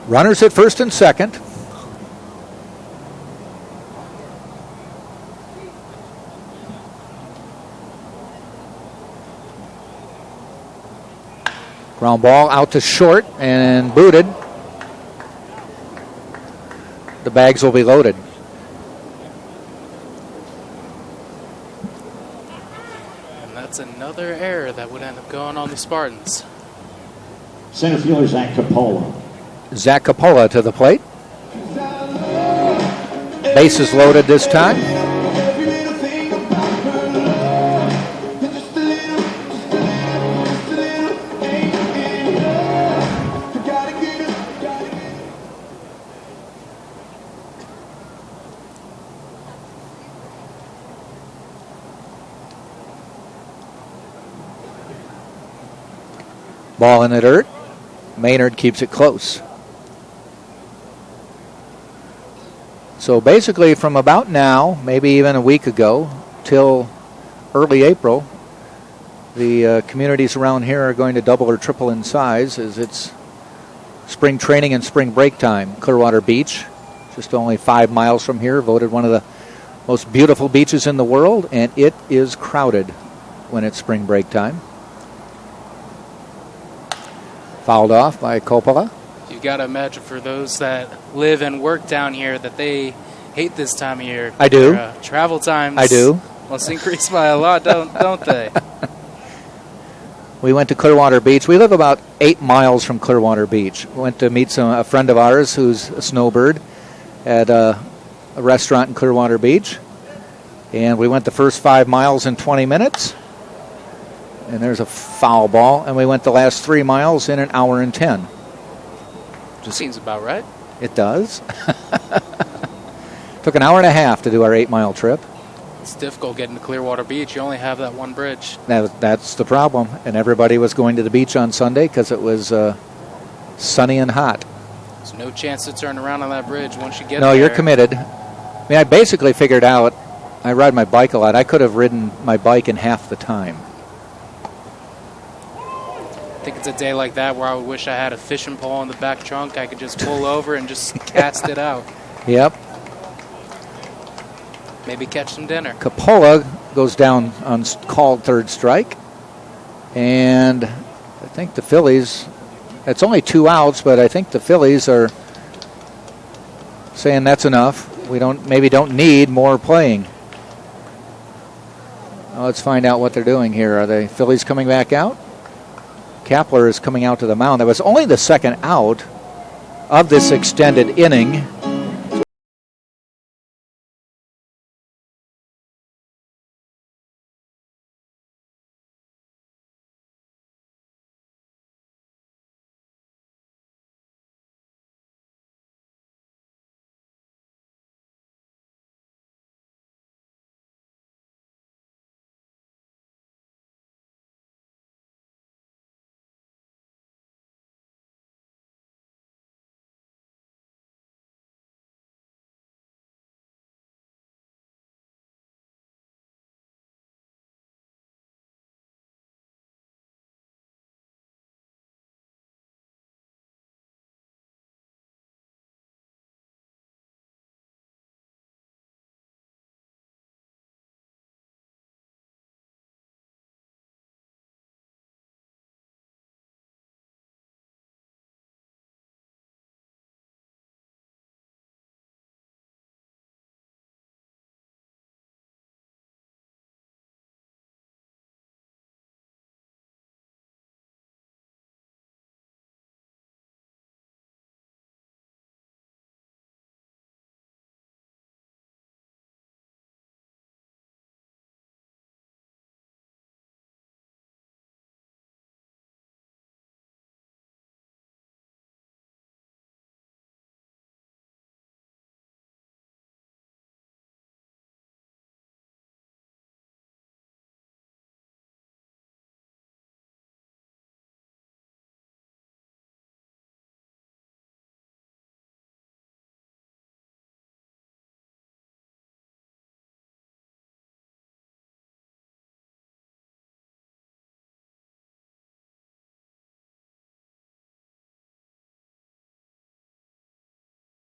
Runners at first and second. Ground ball out to short and booted. The bags will be loaded. And that's another error that would end up going on the Spartans. Center fielder Zach Coppola. Zach Coppola to the plate. Bases loaded this time. Ball in the dirt. Maynard keeps it close. So basically from about now, maybe even a week ago, till early April, the communities around here are going to double or triple in size as it's spring training and spring break time. Clearwater Beach, just only 5 miles from here, voted one of the most beautiful beaches in the world, and it is crowded when it's spring break time. Fouled off by Coppola. You got to imagine for those that live and work down here that they hate this time of year. I do. Their, travel times. I do. Must increase by a lot, don't they? We went to Clearwater Beach. We live about 8 miles from Clearwater Beach. We went to meet a friend of ours who's a snowbird at a restaurant in Clearwater Beach. And we went the first 5 miles in 20 minutes. And there's a foul ball. And we went the last 3 miles in an hour and 10. Just seems about right. It does. Took an hour and a half to do our 8-mile trip. It's difficult getting to Clearwater Beach. You only have that one bridge. That's the problem. And everybody was going to the beach on Sunday because it was sunny and hot. There's no chance to turn around on that bridge once you get there. No, you're committed. I mean, I basically figured out, I ride my bike a lot. I could have ridden my bike in half the time. I think it's a day like that where I would wish I had a fishing pole in the back trunk. I could just pull over and just cast it out. Yep. Maybe catch some dinner. Coppola goes down on called third strike. And I think the Phillies, it's only 2 outs, but I think the Phillies are saying that's enough. We maybe don't need more playing. Well, let's find out what they're doing here. Are the Phillies coming back out? Kapler is coming out to the mound. That was only the second out of this extended inning.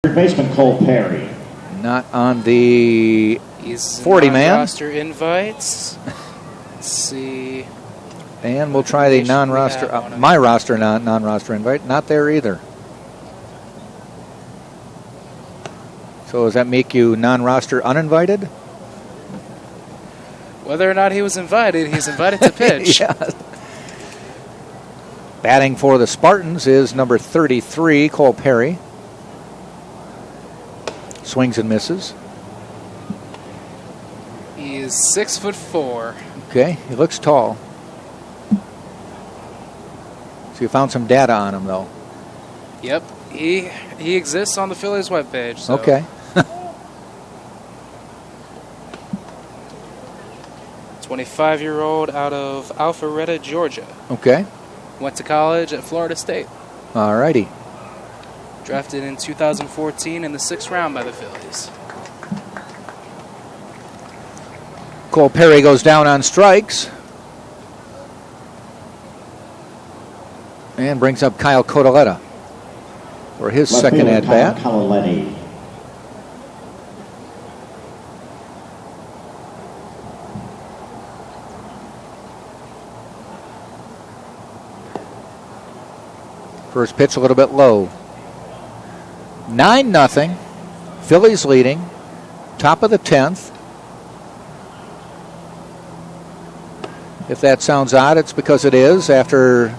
Third baseman Cole Perry. Not on the 40-man. Roster invites. Let's see. And we'll try the non-roster, my roster non-roster invite. Not there either. So does that make you non-roster uninvited? Whether or not he was invited, he's invited to pitch. Yeah. Batting for the Spartans is number 33, Cole Perry. Swings and misses. He is 6'4". Okay, he looks tall. So you found some data on him, though. Yep, he exists on the Phillies webpage. So. Okay. 25-year-old out of Alpharetta, Georgia. Okay. Went to college at Florida State. All righty. Drafted in 2014 in the 6th round by the Phillies. Cole Perry goes down on strikes. And brings up Kyle Codoletta for his second at-bat. First pitch a little bit low. 9-0. Phillies leading. Top of the 10th. If that sounds odd, it's because it is. After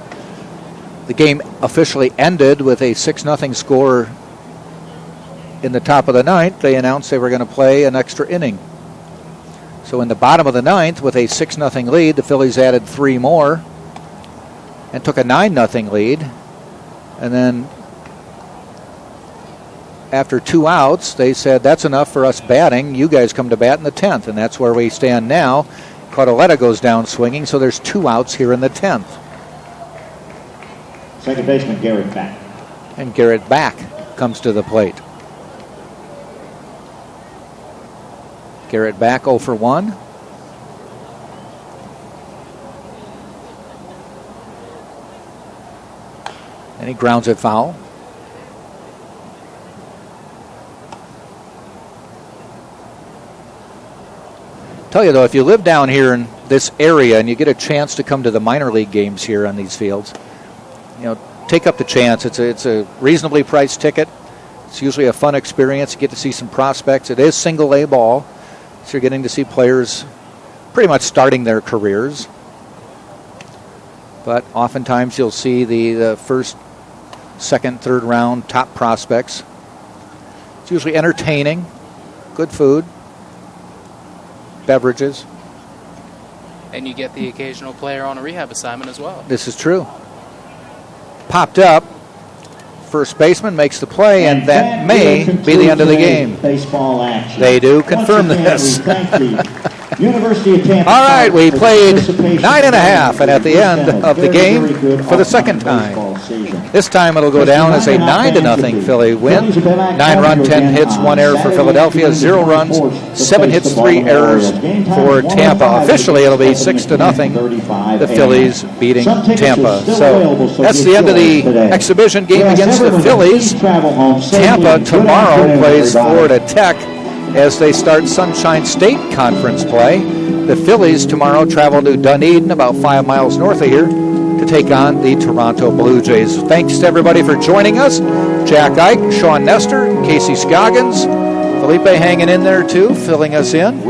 the game officially ended with a 6-0 score in the top of the 9th, they announced they were going to play an extra inning. So in the bottom of the 9th, with a 6-0 lead, the Phillies added 3 more and took a 9-0 lead. And then after 2 outs, they said, that's enough for us batting. You guys come to bat in the 10th. And that's where we stand now. Codoletta goes down swinging, so there's 2 outs here in the 10th. Second baseman Garrett Back. And Garrett Back comes to the plate. Garrett Back 0 for 1. And he grounds it foul. Tell you though, if you live down here in this area and you get a chance to come to the minor league games here on these fields, take up the chance. It's a reasonably priced ticket. It's usually a fun experience. You get to see some prospects. It is single A ball, so you're getting to see players pretty much starting their careers. But oftentimes you'll see the first, second, third round top prospects. It's usually entertaining, good food, beverages. And you get the occasional player on a rehab assignment as well. This is true. Popped up. First baseman makes the play, and that may be the end of the game. Baseball action. They do confirm this. University of Tampa. All right, we played 9.5, and at the end of the game, for the second time, this time it'll go down as a 9-0 Philly win. 9 runs, 10 hits, 1 error for Philadelphia, 0 runs, 7 hits, 3 errors for Tampa. Officially, it'll be 6-0. The Phillies beating Tampa. So that's the end of the exhibition game against the Phillies. Tampa tomorrow plays Florida Tech as they start Sunshine State Conference play. The Phillies tomorrow travel to Dunedin, about 5 miles north of here, to take on the Toronto Blue Jays. Thanks to everybody for joining us. Jack Ike, Sean Nestor, Casey Scoggins, Felipe hanging in there too, filling us in.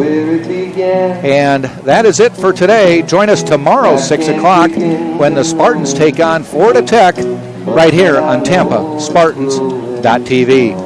And that is it for today. Join us tomorrow, 6 o'clock, when the Spartans take on Florida Tech right here on TampaSpartans.tv.